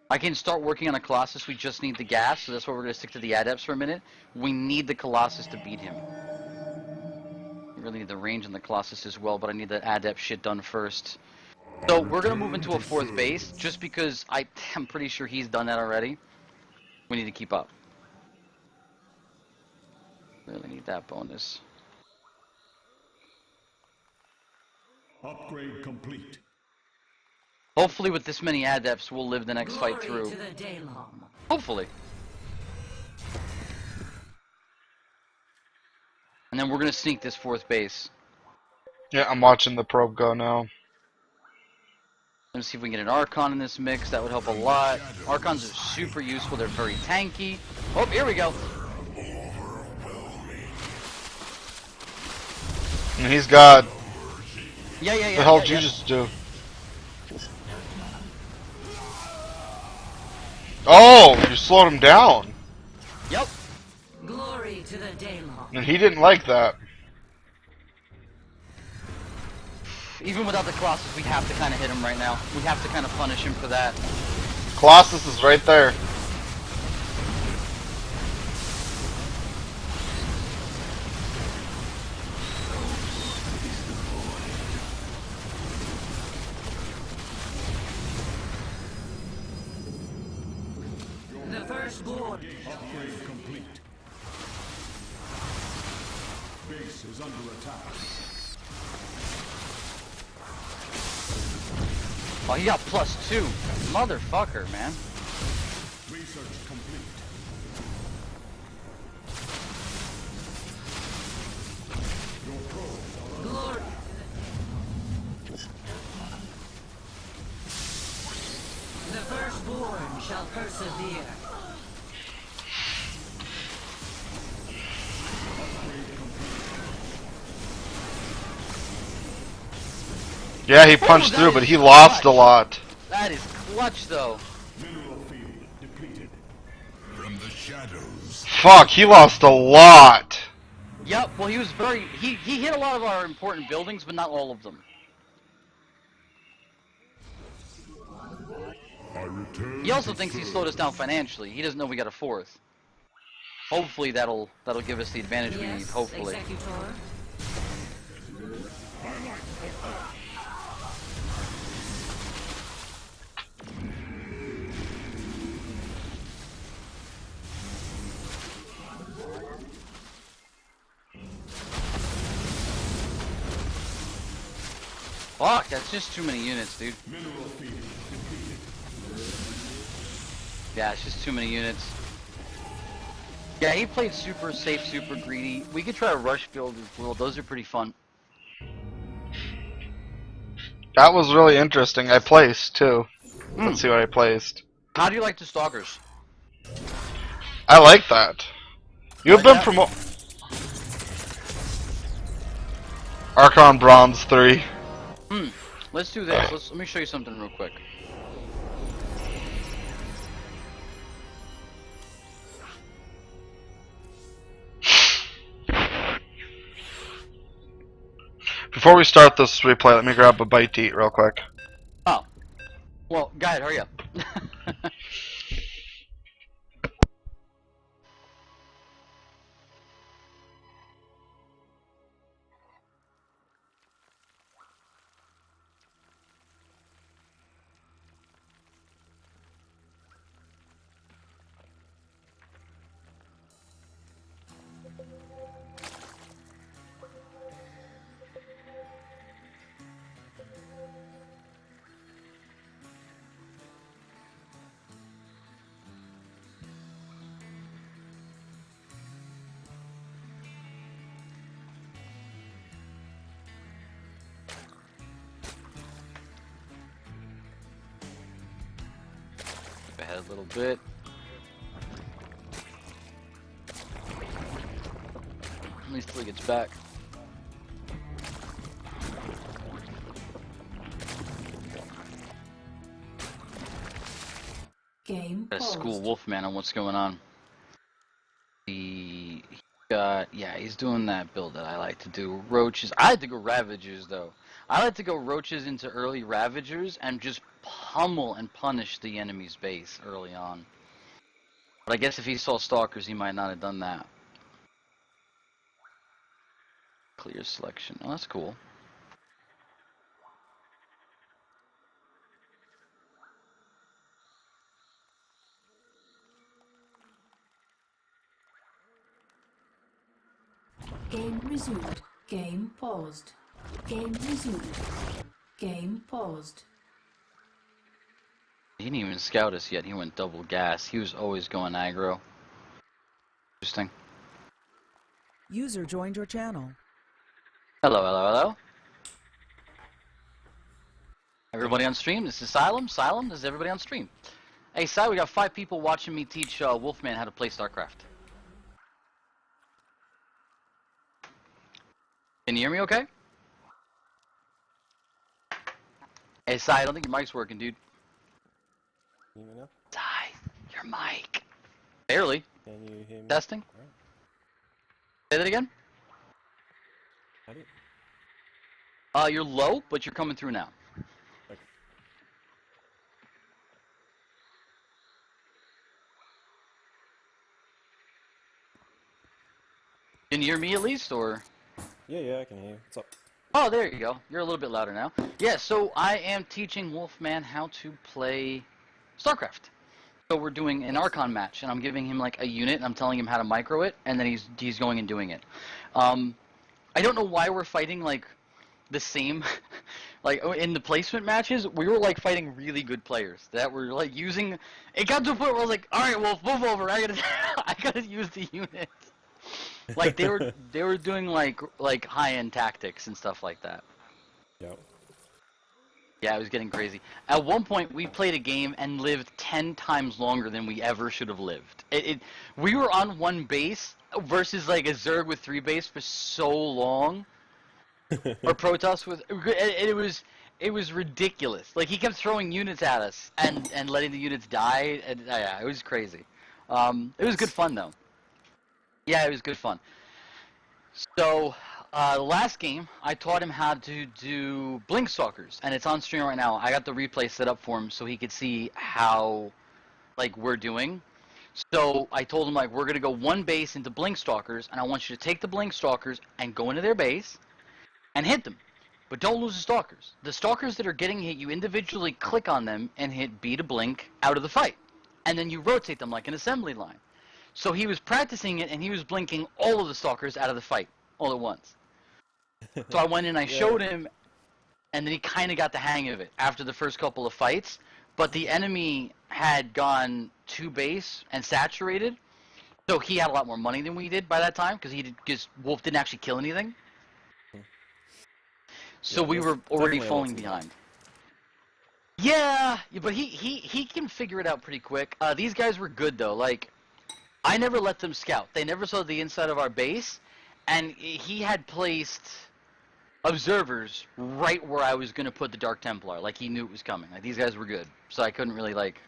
I can start working on a Colossus. We just need the gas, so that's why we're going to stick to the adepts for a minute. We need the Colossus to beat him. We really need the range on the Colossus as well, but I need the adept shit done first. So we're going to move into a fourth base, just because I'm pretty sure he's done that already. We need to keep up. Really need that bonus. Upgrade complete. Hopefully with this many adepts, we'll live the next fight through. Hopefully. And then we're going to sneak this fourth base. Yeah, I'm watching the probe go now. Let's see if we can get an Archon in this mix. That would help a lot. Archons are super useful. They're very tanky. Oh, here we go. And he's got. Yeah, yeah, yeah. The hell yeah, did you yeah. just do? Oh, you slowed him down. Yep. Glory to the Daemon. And he didn't like that. Even without the Colossus, we have to kind of hit him right now. We have to kind of punish him for that. Colossus is right there. The firstborn. Upgrade complete. Base is under attack. Oh, he got +2. Motherfucker, man. Research complete. Your probes are Glory. The firstborn shall persevere. Yeah, he punched that through, is but he lost a clutch. lot. That is clutch, though. mineral field depleted. From the shadows. Fuck, he lost a lot. Yep. Well, he was very. He hit a lot of our important buildings, but not all of them. I return. He also to thinks he serve. slowed us down financially. He doesn't know we got a 4th. Hopefully that'll give us the advantage we need. Yes, Hopefully. Executor. Fuck, that's just too many units, dude. Mineral field depleted. Yeah, it's just too many units. Yeah, he played super safe, super greedy. We could try a rush build as well. Those are pretty fun. That was really interesting. I placed, too. Let's see what I placed. How do you like the stalkers? I like that. You've been that? promoted. Archon Bronze 3. Let's do this. Let me show you something real quick. Before we start this replay, let me grab a bite to eat real quick. Oh. Well, go ahead, hurry up. Skip ahead a little bit. At least till he gets back. Game Gotta school paused. Wolfman on what's going on. He got, yeah, he's doing that build that I like to do. Roaches. I like to go Ravagers though. I like to go Roaches into early Ravagers and just pummel and punish the enemy's base early on. But I guess if he saw Stalkers, he might not have done that. Clear selection. Oh, that's cool. Game resumed. Game paused. Game resumed. Game paused. He didn't even scout us yet. He went double gas. He was always going aggro. Interesting. User joined your channel. Hello, hello, hello. Everybody on stream? This is Asylum. Asylum, this is everybody on stream. Hey, Si, we got 5 people watching me teach Wolfman how to play StarCraft. Can you hear me okay? Hey, Sai, I don't think your mic's working, dude. Can you hear me now? Sai, your mic. Barely. Can you hear me? Testing. Alright. Say that again. Have it? You're low, but you're coming through now. Okay. Can you hear me at least, or? Yeah, I can hear you. What's up? Oh, there you go. You're a little bit louder now. Yeah, so I am teaching Wolfman how to play StarCraft. So we're doing an Archon match, and I'm giving him like a unit, and I'm telling him how to micro it, and then he's going and doing it. I don't know why we're fighting like the same, like in the placement matches, we were like fighting really good players that were like using. It got to a point where I was like, all right, Wolf, move over. I gotta use the unit. Like they were doing like high-end tactics and stuff like that. Yep. Yeah, it was getting crazy. At one point, we played a game and lived 10 times longer than we ever should have lived. We were on one base versus like a Zerg with 3 base for so long, or Protoss with. It was ridiculous. Like he kept throwing units at us and letting the units die. And yeah, it was crazy. It was good fun though. Yeah, it was good fun. So, the last game, I taught him how to do Blink Stalkers, and it's on stream right now. I got the replay set up for him so he could see how, like, we're doing. So, I told him, like, we're going to go one base into Blink Stalkers, and I want you to take the Blink Stalkers and go into their base and hit them. But don't lose the Stalkers. The Stalkers that are getting hit, you individually click on them and hit B to blink out of the fight. And then you rotate them like an assembly line. So he was practicing it, and he was blinking all of the Stalkers out of the fight, all at once. So I went in, I showed him, and then he kind of got the hang of it after the first couple of fights. But the enemy had gone to base and saturated, so he had a lot more money than we did by that time, because Wolf didn't actually kill anything. So we were already falling behind. Yeah, but he can figure it out pretty quick. These guys were good, though. Like, I never let them scout. They never saw the inside of our base, and he had placed observers right where I was going to put the Dark Templar. Like, he knew it was coming. Like, these guys were good. So I couldn't really, like,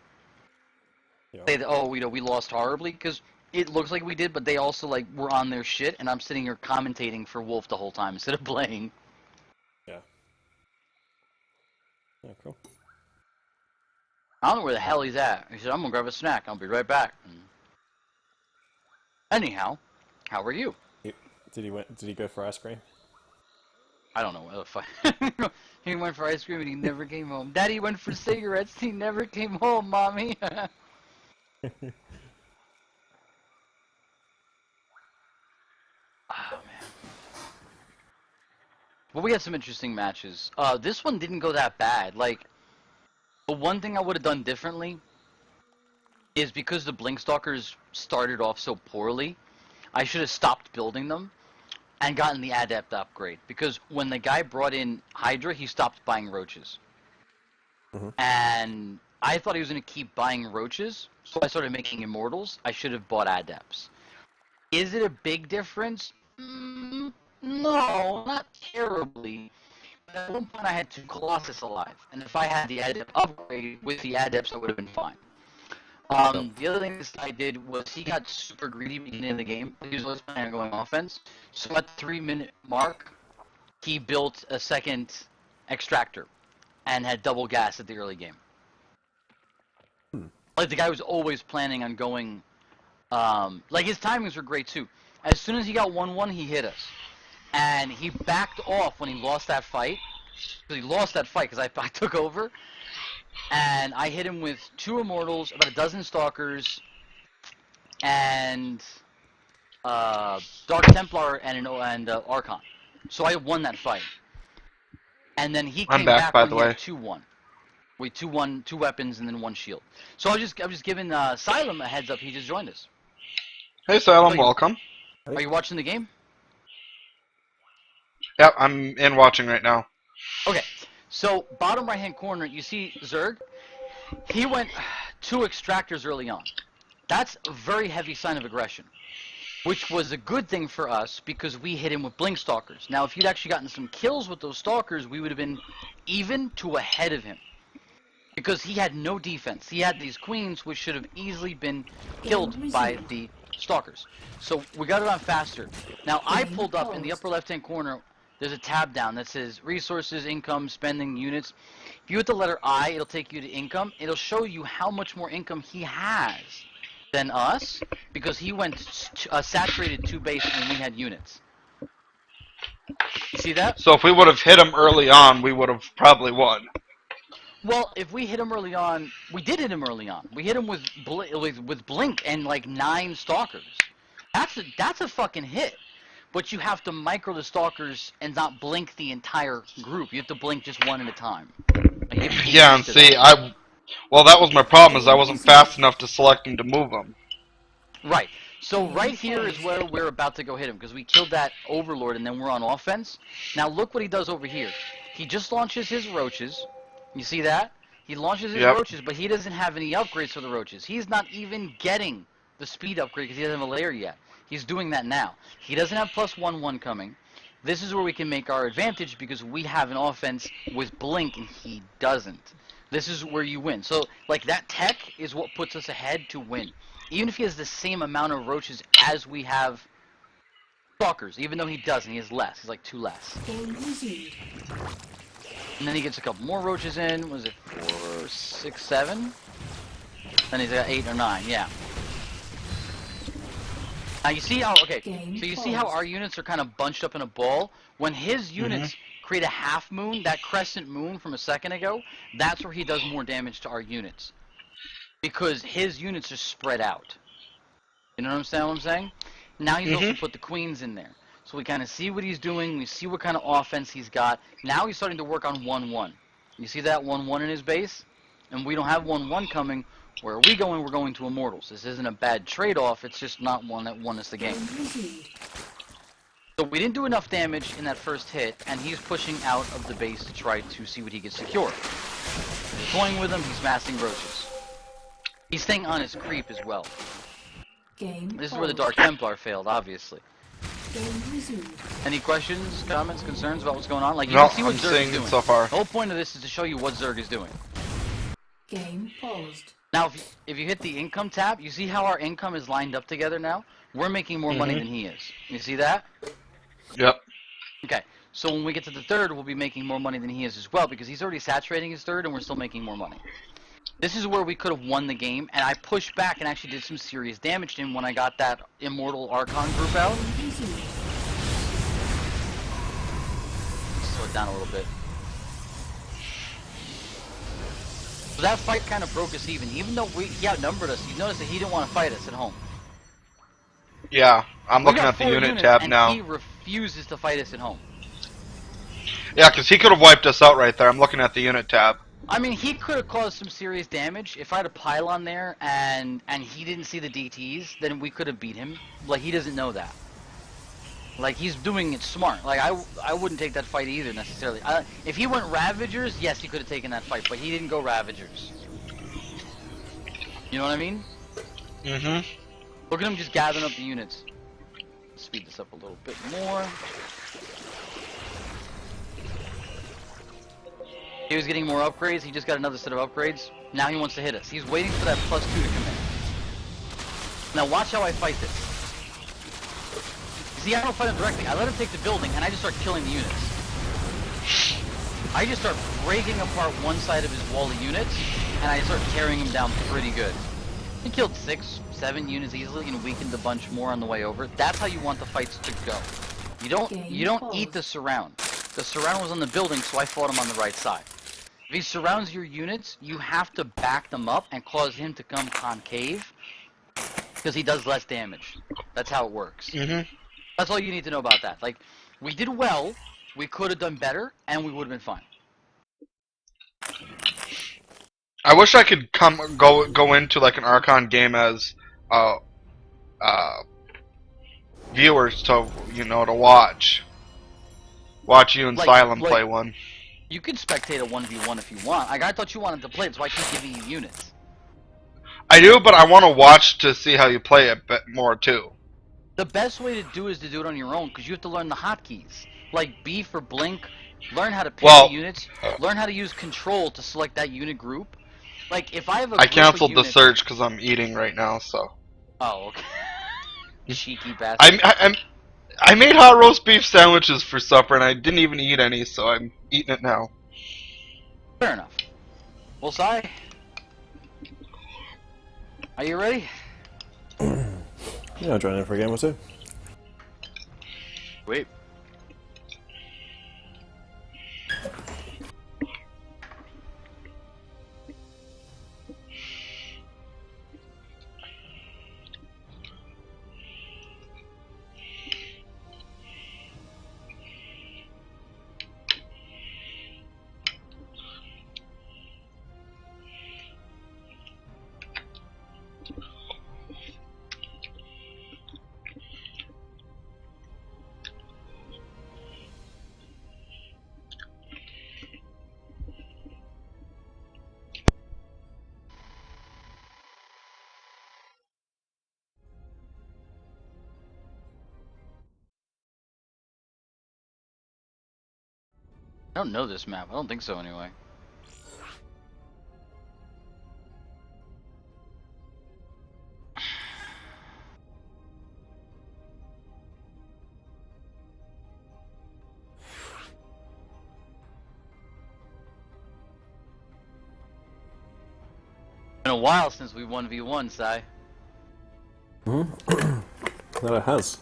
say that, oh, we lost horribly, because it looks like we did, but they also, like, were on their shit, and I'm sitting here commentating for Wolf the whole time instead of playing. Yeah. Yeah, cool. I don't know where the hell he's at. He said, I'm going to grab a snack. I'll be right back. Anyhow, how are you? Did he go for ice cream? I don't know what the fuck. He went for ice cream and he never came home. Daddy went for cigarettes. He never came home, Mommy. Oh, man. Well, we had some interesting matches. This one didn't go that bad. Like, the one thing I would have done differently is because the Blink Stalkers started off so poorly, I should have stopped building them and gotten the Adept upgrade. Because when the guy brought in Hydra, he stopped buying roaches. And I thought he was going to keep buying roaches, so I started making Immortals. I should have bought Adepts. Is it a big difference? No, not terribly. But at one point I had 2 Colossus alive, and if I had the Adept upgrade with the Adepts, I would have been fine. The other thing this guy did was he got super greedy beginning of the game. He was always planning on going offense. So at the 3-minute mark, he built a second extractor and had double gas at the early game. Like, the guy was always planning on going... like, his timings were great, too. As soon as he got 1-1, he hit us. And he backed off when he lost that fight. Because he lost that fight because I took over. And I hit him with 2 Immortals, about a dozen Stalkers, and Dark Templar and Archon. So I won that fight. And then he came back by when the he way. had 2-1. We 2-1, 2 weapons, and then 1 shield. So I'm just giving Asylum a heads up. He just joined us. Hey, Asylum, welcome. Are you watching the game? Yep, I'm in watching right now. Okay. So, bottom right-hand corner, you see Zerg? He went 2 extractors early on. That's a very heavy sign of aggression. which was a good thing for us because we hit him with blink stalkers. Now, if you'd actually gotten some kills with those stalkers, we would have been even to ahead of him because he had no defense. He had these queens, which should have easily been killed by the stalkers. So we got it on faster. Now, I pulled up in the upper left-hand corner. There's a tab down that says resources, income, spending, units. If you hit the letter I, it'll take you to income. It'll show you how much more income he has than us because he went saturated to base and we had units. You see that? So if we would have hit him early on, we would have probably won. Well, if we hit him early on, we did hit him early on. We hit him with blink and like 9 stalkers. That's a fucking hit. But you have to micro the stalkers and not blink the entire group. You have to blink just one at a time. Like, Yeah, and see, well, that was my problem, is I wasn't fast enough to select him to move him. Right. So right here is where we're about to go hit him, because we killed that Overlord and then we're on offense. Now look what he does over here. He just launches his roaches. You see that? He launches his roaches, but he doesn't have any upgrades for the roaches. He's not even getting the speed upgrade because he doesn't have a layer yet. He's doing that now. He doesn't have +1/1 coming. This is where we can make our advantage because we have an offense with blink and he doesn't. This is where you win. So, like, that tech is what puts us ahead to win. Even if he has the same amount of roaches as we have stalkers, even though he doesn't, he has less. He's like 2 less. And then he gets a couple more roaches in. Was it 4, 6, 7? Then he's got 8 or 9, yeah. Now you see how, okay, so you see how our units are kind of bunched up in a ball? When his units create a half moon, that crescent moon from a second ago, that's where he does more damage to our units. Because his units are spread out. You know what I'm saying? Now he's also put the queens in there. So we kind of see what he's doing, we see what kind of offense he's got. Now he's starting to work on 1/1. You see that 1/1 in his base? And we don't have 1/1 coming. Where are we going? We're going to Immortals. This isn't a bad trade-off, it's just not one that won us the game. So we didn't do enough damage in that first hit, and he's pushing out of the base to try to see what he can secure. He's toying with him, he's massing roaches. He's staying on his creep as well. This is where the Dark Templar failed, obviously. Any questions, comments, concerns about what's going on? Like, you can see what Zerg is doing. So far. The whole point of this is to show you what Zerg is doing. Game paused. Now, if you hit the income tab, you see how our income is lined up together now? We're making more money than he is. You see that? Yep. Okay, so when we get to the third, we'll be making more money than he is as well, because he's already saturating his third, and we're still making more money. This is where we could have won the game, and I pushed back and actually did some serious damage to him when I got that Immortal Archon group out. Slow it down a little bit. So that fight kind of broke us even though he outnumbered us. You notice that he didn't want to fight us at home. Yeah, I'm looking at the unit tab now. He refuses to fight us at home. Yeah, because he could have wiped us out right there. I'm looking at the unit tab. I mean, he could have caused some serious damage. If I had a pylon there and he didn't see the DTs, then we could have beat him. Like, he doesn't know that. Like, he's doing it smart. Like, I wouldn't take that fight either, necessarily. If he went Ravagers, yes, he could have taken that fight, but he didn't go Ravagers. You know what I mean? Look at him just gathering up the units. Speed this up a little bit more. He was getting more upgrades. He just got another set of upgrades. Now he wants to hit us. He's waiting for that +2 to come in. Now watch how I fight this. See, I don't fight him directly. I let him take the building, and I just start killing the units. I just start breaking apart one side of his wall of units, and I start tearing him down pretty good. He killed 6, 7 units easily and weakened a bunch more on the way over. That's how you want the fights to go. You don't eat the surround. The surround was on the building, so I fought him on the right side. If he surrounds your units, you have to back them up and cause him to come concave, because he does less damage. That's how it works. That's all you need to know about that. Like, we did well, we could have done better, and we would have been fine. I wish I could go into like an Archon game as viewers to to watch you and Silent play one. You can spectate a 1v1 if you want. Like, I thought you wanted to play it, so I keep giving you units. I do, but I want to watch to see how you play it more too. The best way to do is to do it on your own, because you have to learn the hotkeys. Like B for blink, learn how to pick Well, the units, learn how to use control to select that unit group. Like, if I have a I group canceled of the units... search because I'm eating right now, so. Oh, okay. Cheeky bastard. I made hot roast beef sandwiches for supper and I didn't even eat any, so I'm eating it now. Fair enough. Well, Sai, are you ready? Yeah, I'll join in for a game or two. Wait. I don't know this map. I don't think so, anyway. Been a while since we 1v1, Sai. That it has.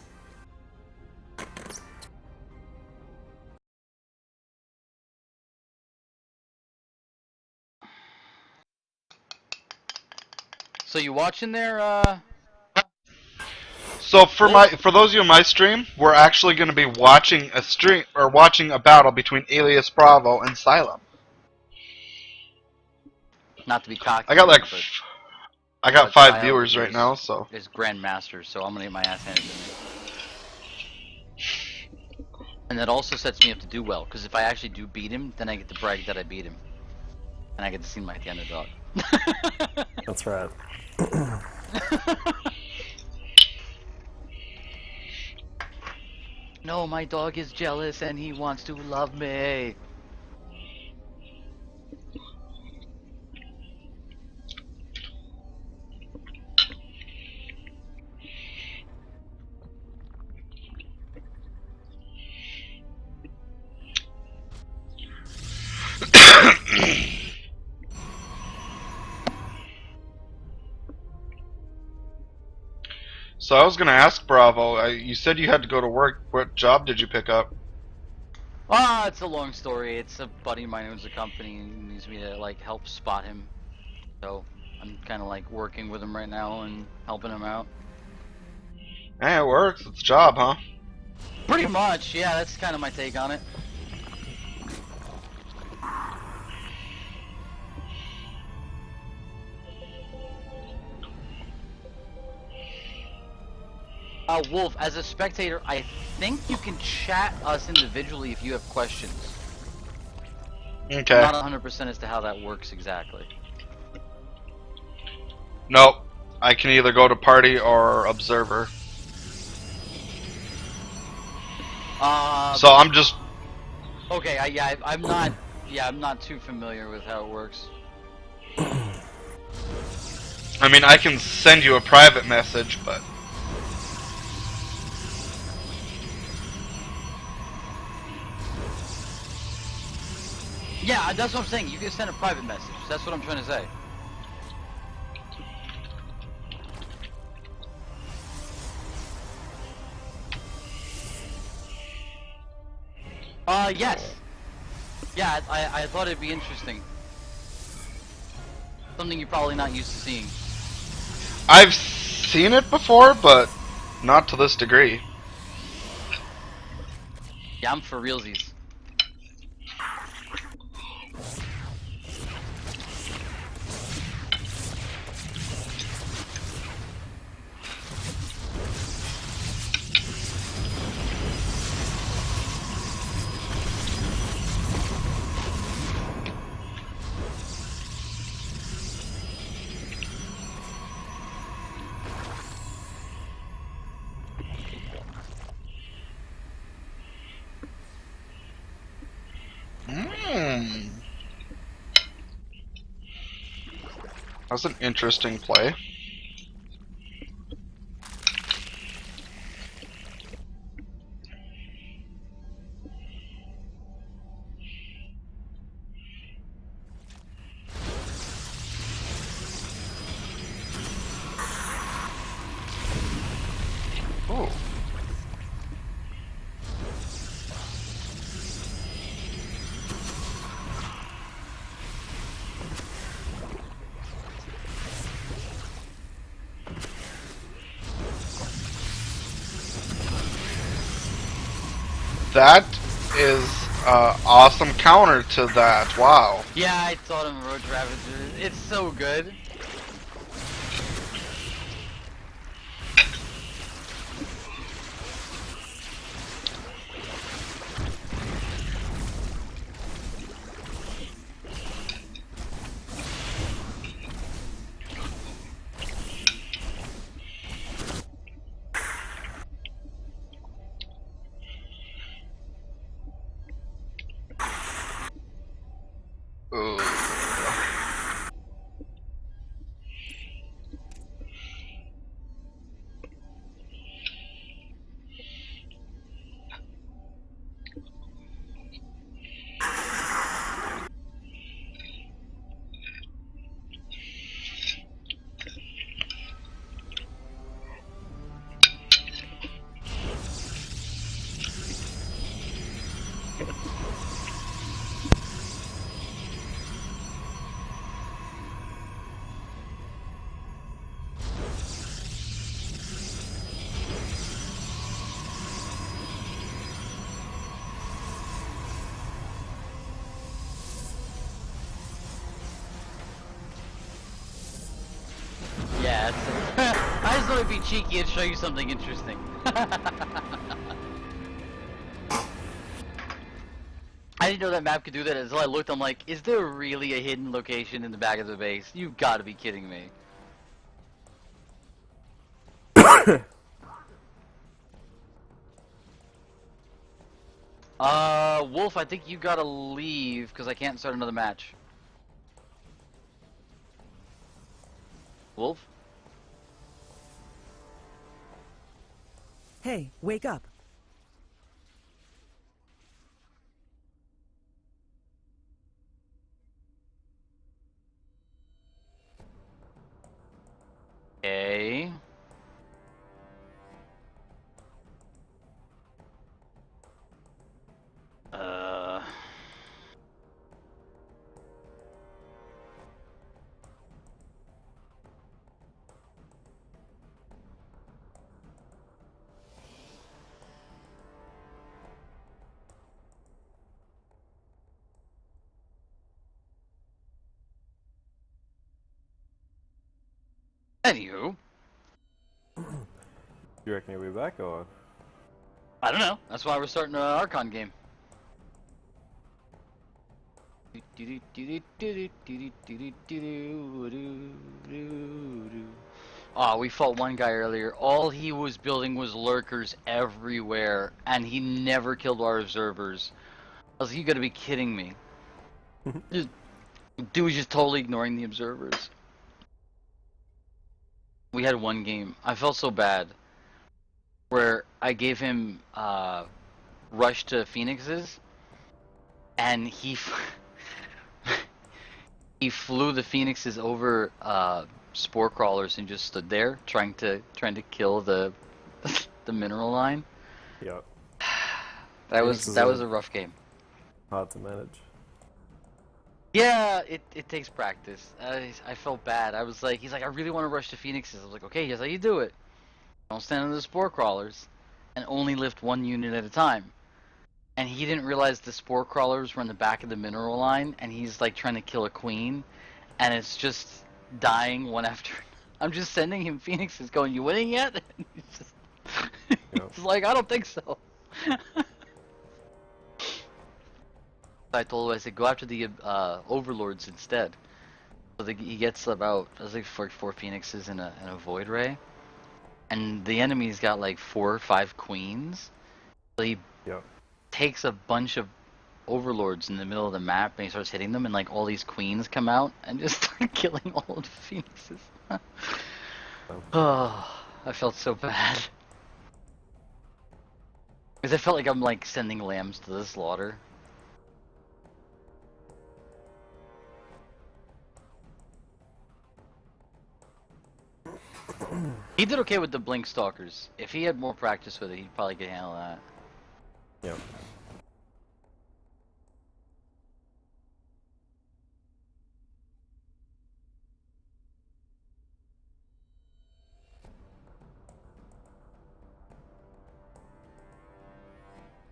So you watching there, So for those of you in my stream, we're actually going to be watching a battle between Alias Bravo and Xylem. not to be cocky, I got like but I got but 5 Sai viewers over right here now, so is Grandmaster, so I'm gonna get my ass handed to me. And that also sets me up to do well, because if I actually do beat him, then I get to brag that I beat him. And I get to seem like the underdog. That's right. No, my dog is jealous and he wants to love me. So I was going to ask Bravo, you said you had to go to work. What job did you pick up? Ah, it's a long story. It's a buddy of mine who owns a company and needs me to like help spot him. So I'm kind of like working with him right now and helping him out. Hey, it works. It's a job, huh? Pretty much, yeah. That's kind of my take on it. Wolf, as a spectator, I think you can chat us individually if you have questions. Okay. I'm not 100% as to how that works exactly. Nope. I can either go to party or observer. So I'm just. Okay, I'm not too familiar with how it works. I mean, I can send you a private message, but. Yeah, that's what I'm saying. You can send a private message. That's what I'm trying to say. Yes. Yeah, I thought it'd be interesting. Something you're probably not used to seeing. I've seen it before, but not to this degree. Yeah, I'm for realsies. That's an interesting play. Ooh. That is awesome counter to that. Wow. Yeah, I taught him Roach Ravager. It's so good. Ooh. Yeah, I just want to be cheeky and show you something interesting. I didn't know that map could do that until I looked. I'm like, is there really a hidden location in the back of the base? You've got to be kidding me. Wolf, I think you gotta leave because I can't start another match. Wolf? Hey, wake up. Okay. Anywho, You reckon he'll be back, or? I don't know. That's why we're starting an Archon game. Oh, we fought one guy earlier. All he was building was lurkers everywhere, and he never killed our observers. I was like, you gotta be kidding me. Dude was just totally ignoring the observers. We had one game. I felt so bad. Where I gave him rush to Phoenixes, and he he flew the Phoenixes over spore crawlers and just stood there trying to kill the the mineral line. Yep. That was a rough game. Hard to manage. Yeah, it takes practice. I felt bad. I was like, he's like, I really want to rush to Phoenixes. I was like, okay, here's how you do it. Don't stand under the spore crawlers, and only lift one unit at a time. And he didn't realize the spore crawlers were in the back of the mineral line, and he's like trying to kill a queen, and it's just dying one after. I'm just sending him Phoenixes, going, "You winning yet?" And he's just, he's like, "I don't think so." I told him, I said, "Go after the overlords instead." So he gets about, I was like, four Phoenixes and a void ray, and the enemy's got like 4 or 5 queens. So he takes a bunch of overlords in the middle of the map, and he starts hitting them, and like all these queens come out and just start killing all of the phoenixes. Oh, I felt so bad. Because I felt like I'm like sending lambs to the slaughter. He did okay with the blink stalkers. If he had more practice with it, he'd probably could handle that. Yep.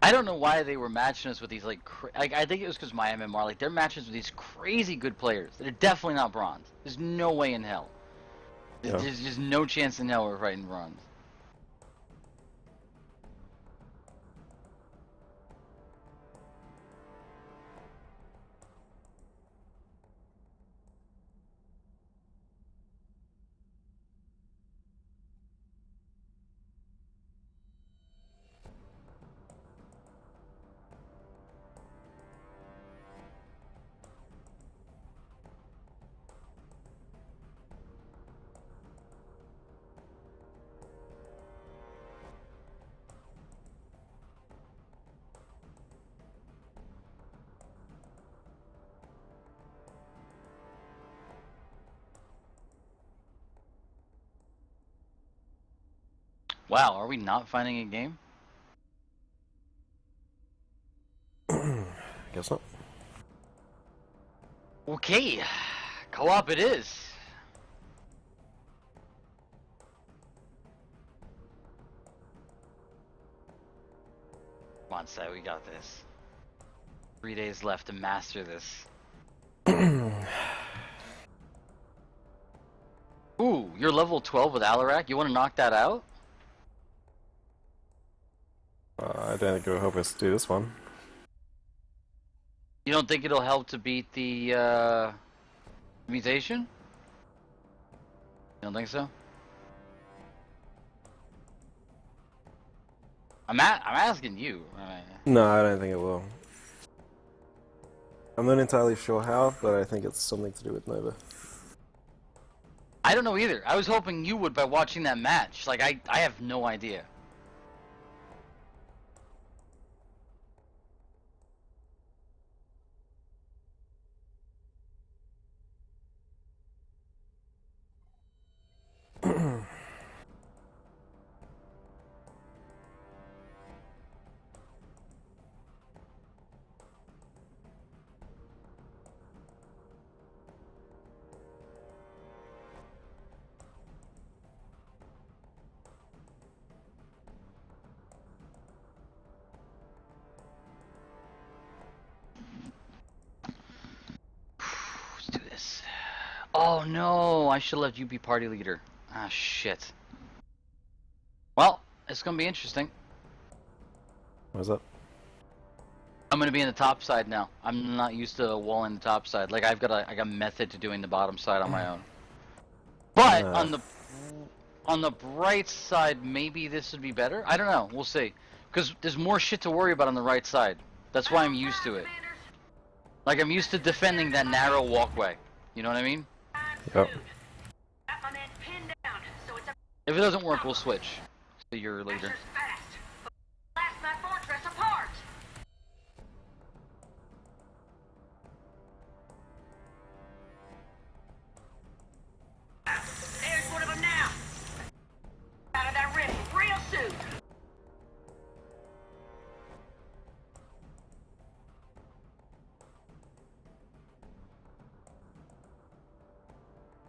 I don't know why they were matching us with these like, I think it was because my MMR, like they're matching us with these crazy good players. They're definitely not bronze. There's no way in hell. Yeah. There's just no chance in hell we're fighting bronze. Wow, are we not finding a game? Guess not. Okay, co-op it is. Come on, Sai, we got this. 3 days left to master this. Ooh, you're level 12 with Alarak? You want to knock that out? I don't think it'll help us do this one. You don't think it'll help to beat the mutation? You don't think so? I'm asking you. No, I don't think it will. I'm not entirely sure how, but I think it's something to do with Nova. I don't know either. I was hoping you would by watching that match. Like, I have no idea. Let's do this. Oh no, I should have let you be party leader. Ah, shit. Well, it's gonna be interesting. What's up? I'm gonna be in the top side now. I'm not used to walling the top side. Like I've got a method to doing the bottom side on my own. But on the bright side, maybe this would be better. I don't know. We'll see. Because there's more shit to worry about on the right side. That's why I'm used to it. Like I'm used to defending that narrow walkway. You know what I mean? Yep. If it doesn't work, we'll switch to your leader. There's one of them now. Out of that rift real soon.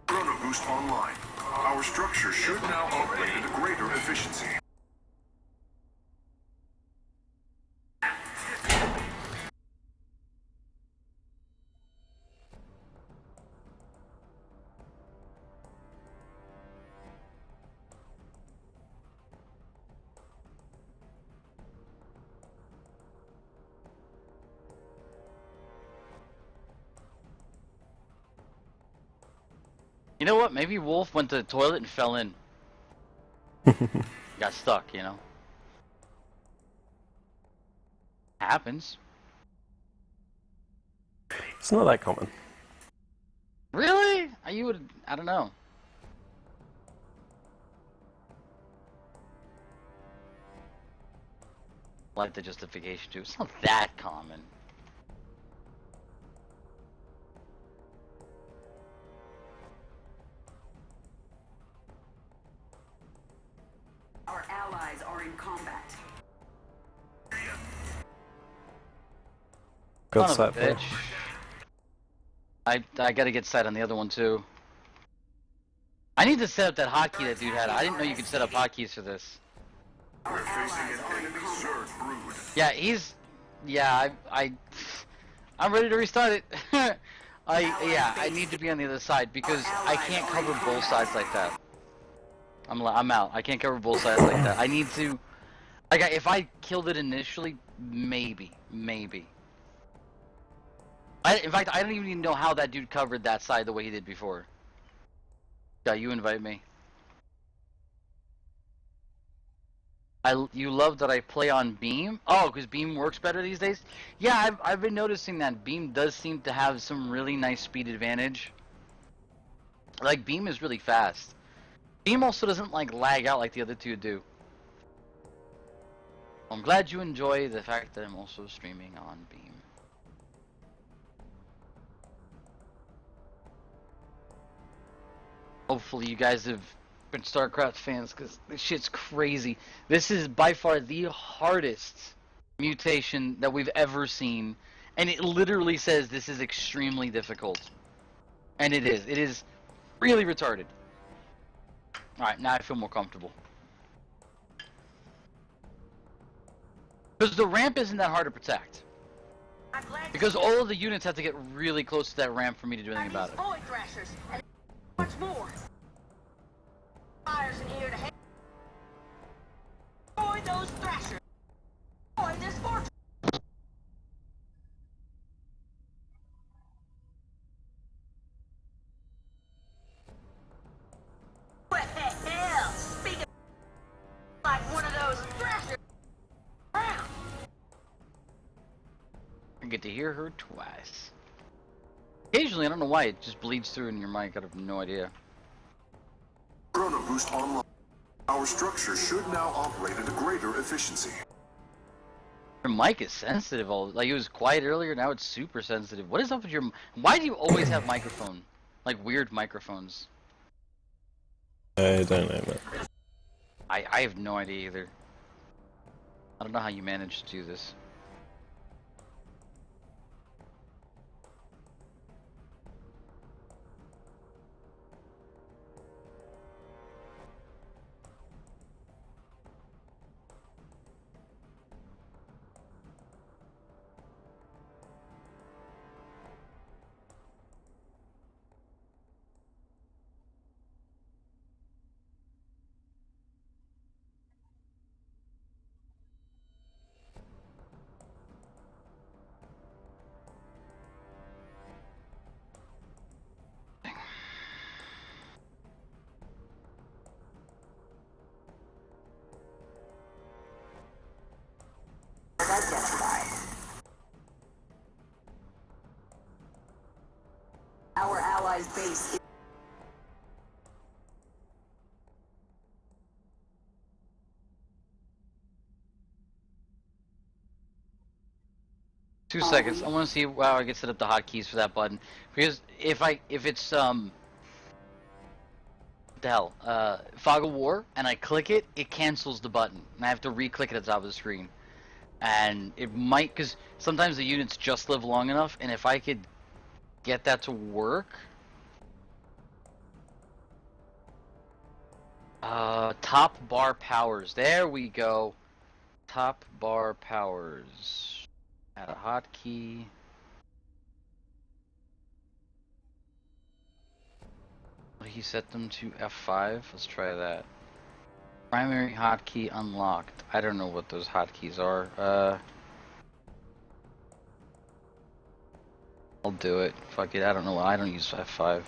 Chrono Boost online. Our structure should now operate at a greater efficiency. You know what? Maybe Wolf went to the toilet and fell in. Got stuck, you know? Happens. It's not that common. Really? You would. I don't know. Like the justification too. It's not that common. Our allies are in combat. Got Son sight of a for it. bitch. I gotta get sight on the other one too. I need to set up that hotkey that dude had. I didn't know you could set up hotkeys for this. Our allies are in combat. Yeah, he's. Yeah, I'm ready to restart it. I need to be on the other side because I can't cover both sides like that. I'm out. I can't cover both sides like that. I need to. Like, if I killed it initially, maybe. In fact, I don't even know how that dude covered that side the way he did before. Yeah, you invite me. You love that I play on Beam? Oh, because Beam works better these days? Yeah, I've been noticing that Beam does seem to have some really nice speed advantage. Like, Beam is really fast. Beam also doesn't, like, lag out like the other two do. I'm glad you enjoy the fact that I'm also streaming on Beam. Hopefully you guys have been StarCraft fans, because this shit's crazy. This is by far the hardest mutation that we've ever seen, and it literally says this is extremely difficult. And it is. It is really retarded. Alright, now I feel more comfortable. Because the ramp isn't that hard to protect. I'm glad Because all of the units have to get really close to that ramp for me to do anything about it. Void thrashers and much more. Fires in here to help. Destroy those thrashers. Destroy this fortress. Well, speaking like one of those thrashers. Around. I get to hear her twice. Occasionally, I don't know why, it just bleeds through in your mic. I have no idea. Chrono boost online. Our structure should now operate at a greater efficiency. Your mic is sensitive. Like, it was quiet earlier, now it's super sensitive. What is up with your... Why do you always have microphone? Like, weird microphones. I don't know, man. I have no idea either. I don't know how you manage to do this. Our allies' base is 2 seconds. I want to see how I can set up the hotkeys for that button. Because if it's what the hell, Fog of War, and I click it, it cancels the button, and I have to re-click it at the top of the screen. And it might, because sometimes the units just live long enough, and if I could get that to work. Top bar powers. There we go. Top bar powers. Add a hotkey. He set them to F5. Let's try that. Primary hotkey unlocked. I don't know what those hotkeys are. I'll do it. Fuck it. I don't know. I don't use F5.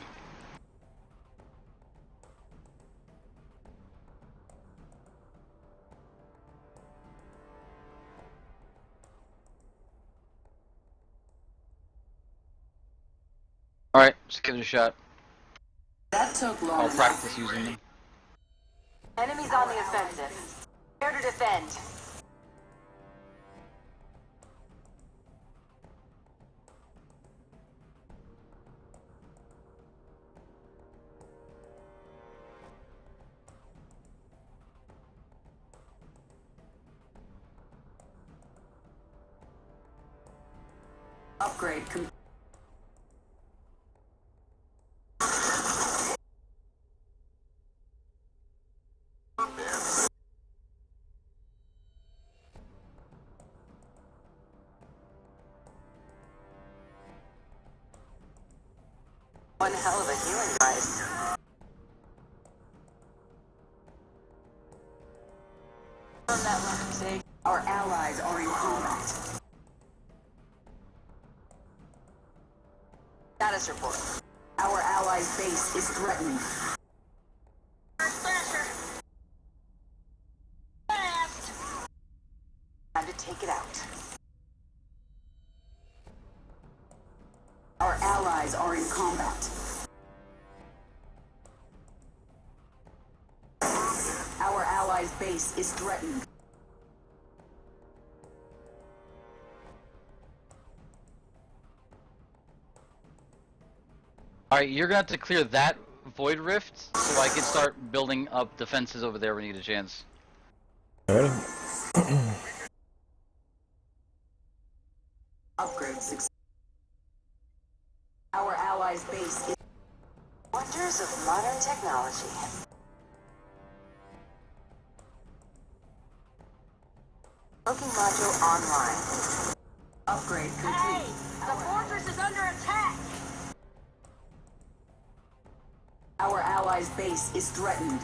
Alright, let's give it a shot. That took long I'll enough. practice using them. Enemies on the offensive. Prepare to defend. Upgrade complete. One hell of a healing device. From that left stage, our allies are in combat. Status report. Our allies' base is threatened. Fast! Time to take it out. Our allies are in combat. Our allies' base is threatened. Alright, you're gonna have to clear that void rift so I can start building up defenses over there when you get a chance. Alright. Upgrade success. Our allies' base is... Wonders of modern technology. Cloaking module online. Upgrade complete. Hey! The fortress is under attack! Our allies' base is threatened.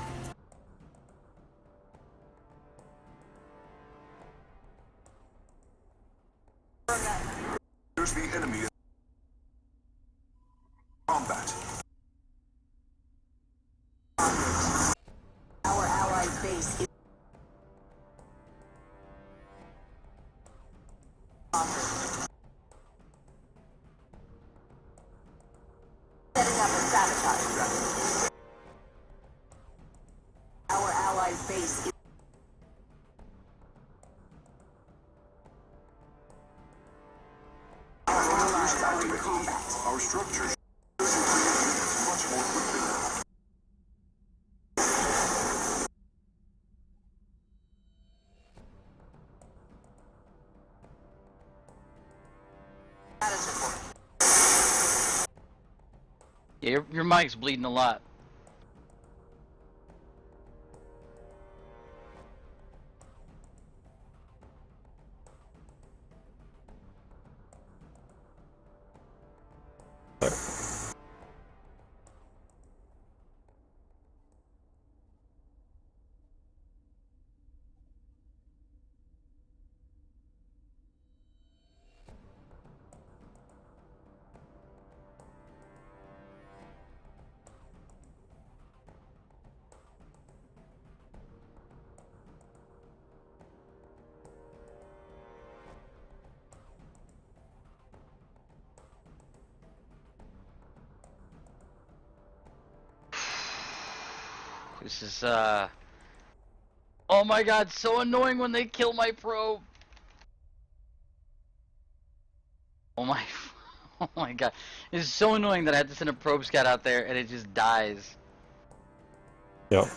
There's the enemy in combat. Our allies' base is... Setting up a sabotage run. Our allies' base is... Our allies are in combat. Our structures much more quickly now. Status report. Yeah, your mic's bleeding a lot. This is, oh my god, so annoying when they kill my probe! Oh my, oh my god. It's so annoying that I had to send a probe scout out there and it just dies. Yep.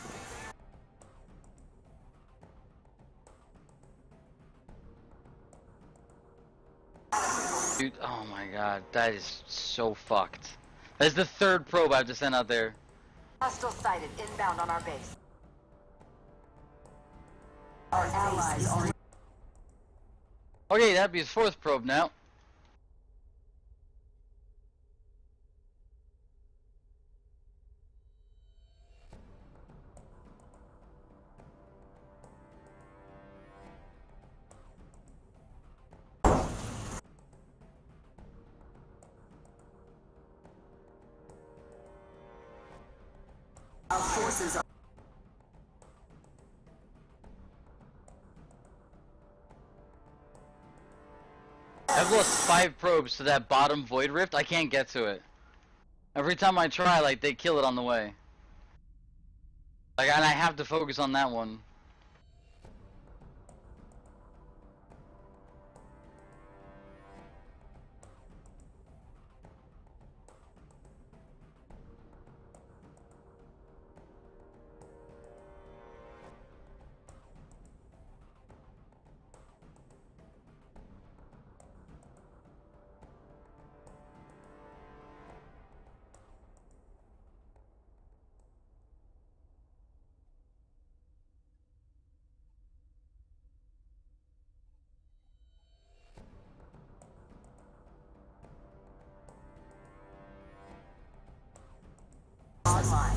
Dude, oh my god, that is so fucked. That's the third probe I have to send out there. Hostile sighted inbound on our base. Our allies are... Okay, that'd be his fourth probe now. Our forces are... I've lost 5 probes to that bottom void rift. I can't get to it. Every time I try, like, they kill it on the way. Like, and I have to focus on that one. Online.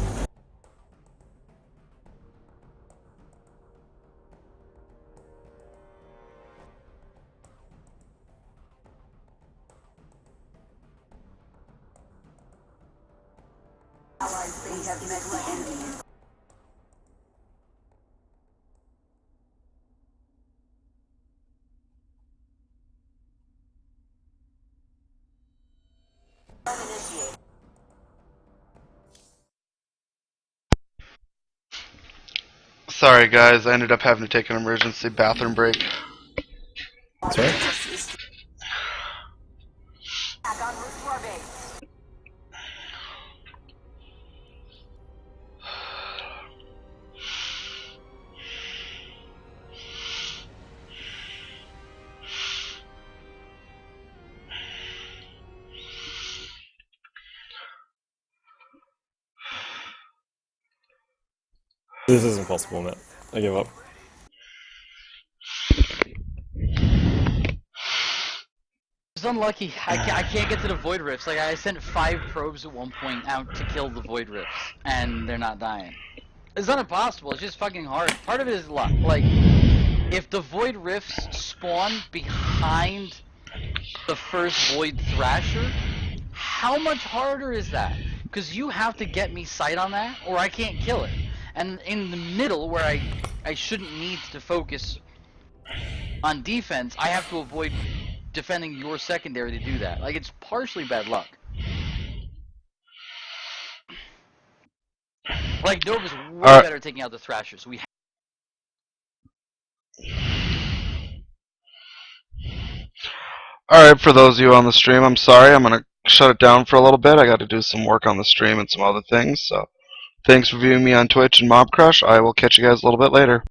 Allies base have met the enemy. Initiate. Sorry guys, I ended up having to take an emergency bathroom break. That's right. Back en route to our base. This isn't possible, Matt. I give up. It's unlucky. I can't get to the Void Rifts. Like, I sent 5 probes at one point out to kill the Void Rifts, and they're not dying. It's not impossible, it's just fucking hard. Part of it is luck. Like, if the Void Rifts spawn behind the first Void Thrasher, how much harder is that? Because you have to get me sight on that, or I can't kill it. And in the middle, where I shouldn't need to focus on defense, I have to avoid defending your secondary to do that. Like, it's partially bad luck. Like, Nova's way better taking out the Thrashers. We Alright, for those of you on the stream, I'm sorry. I'm going to shut it down for a little bit. I got to do some work on the stream and some other things. So, thanks for viewing me on Twitch and Mob Crush. I will catch you guys a little bit later.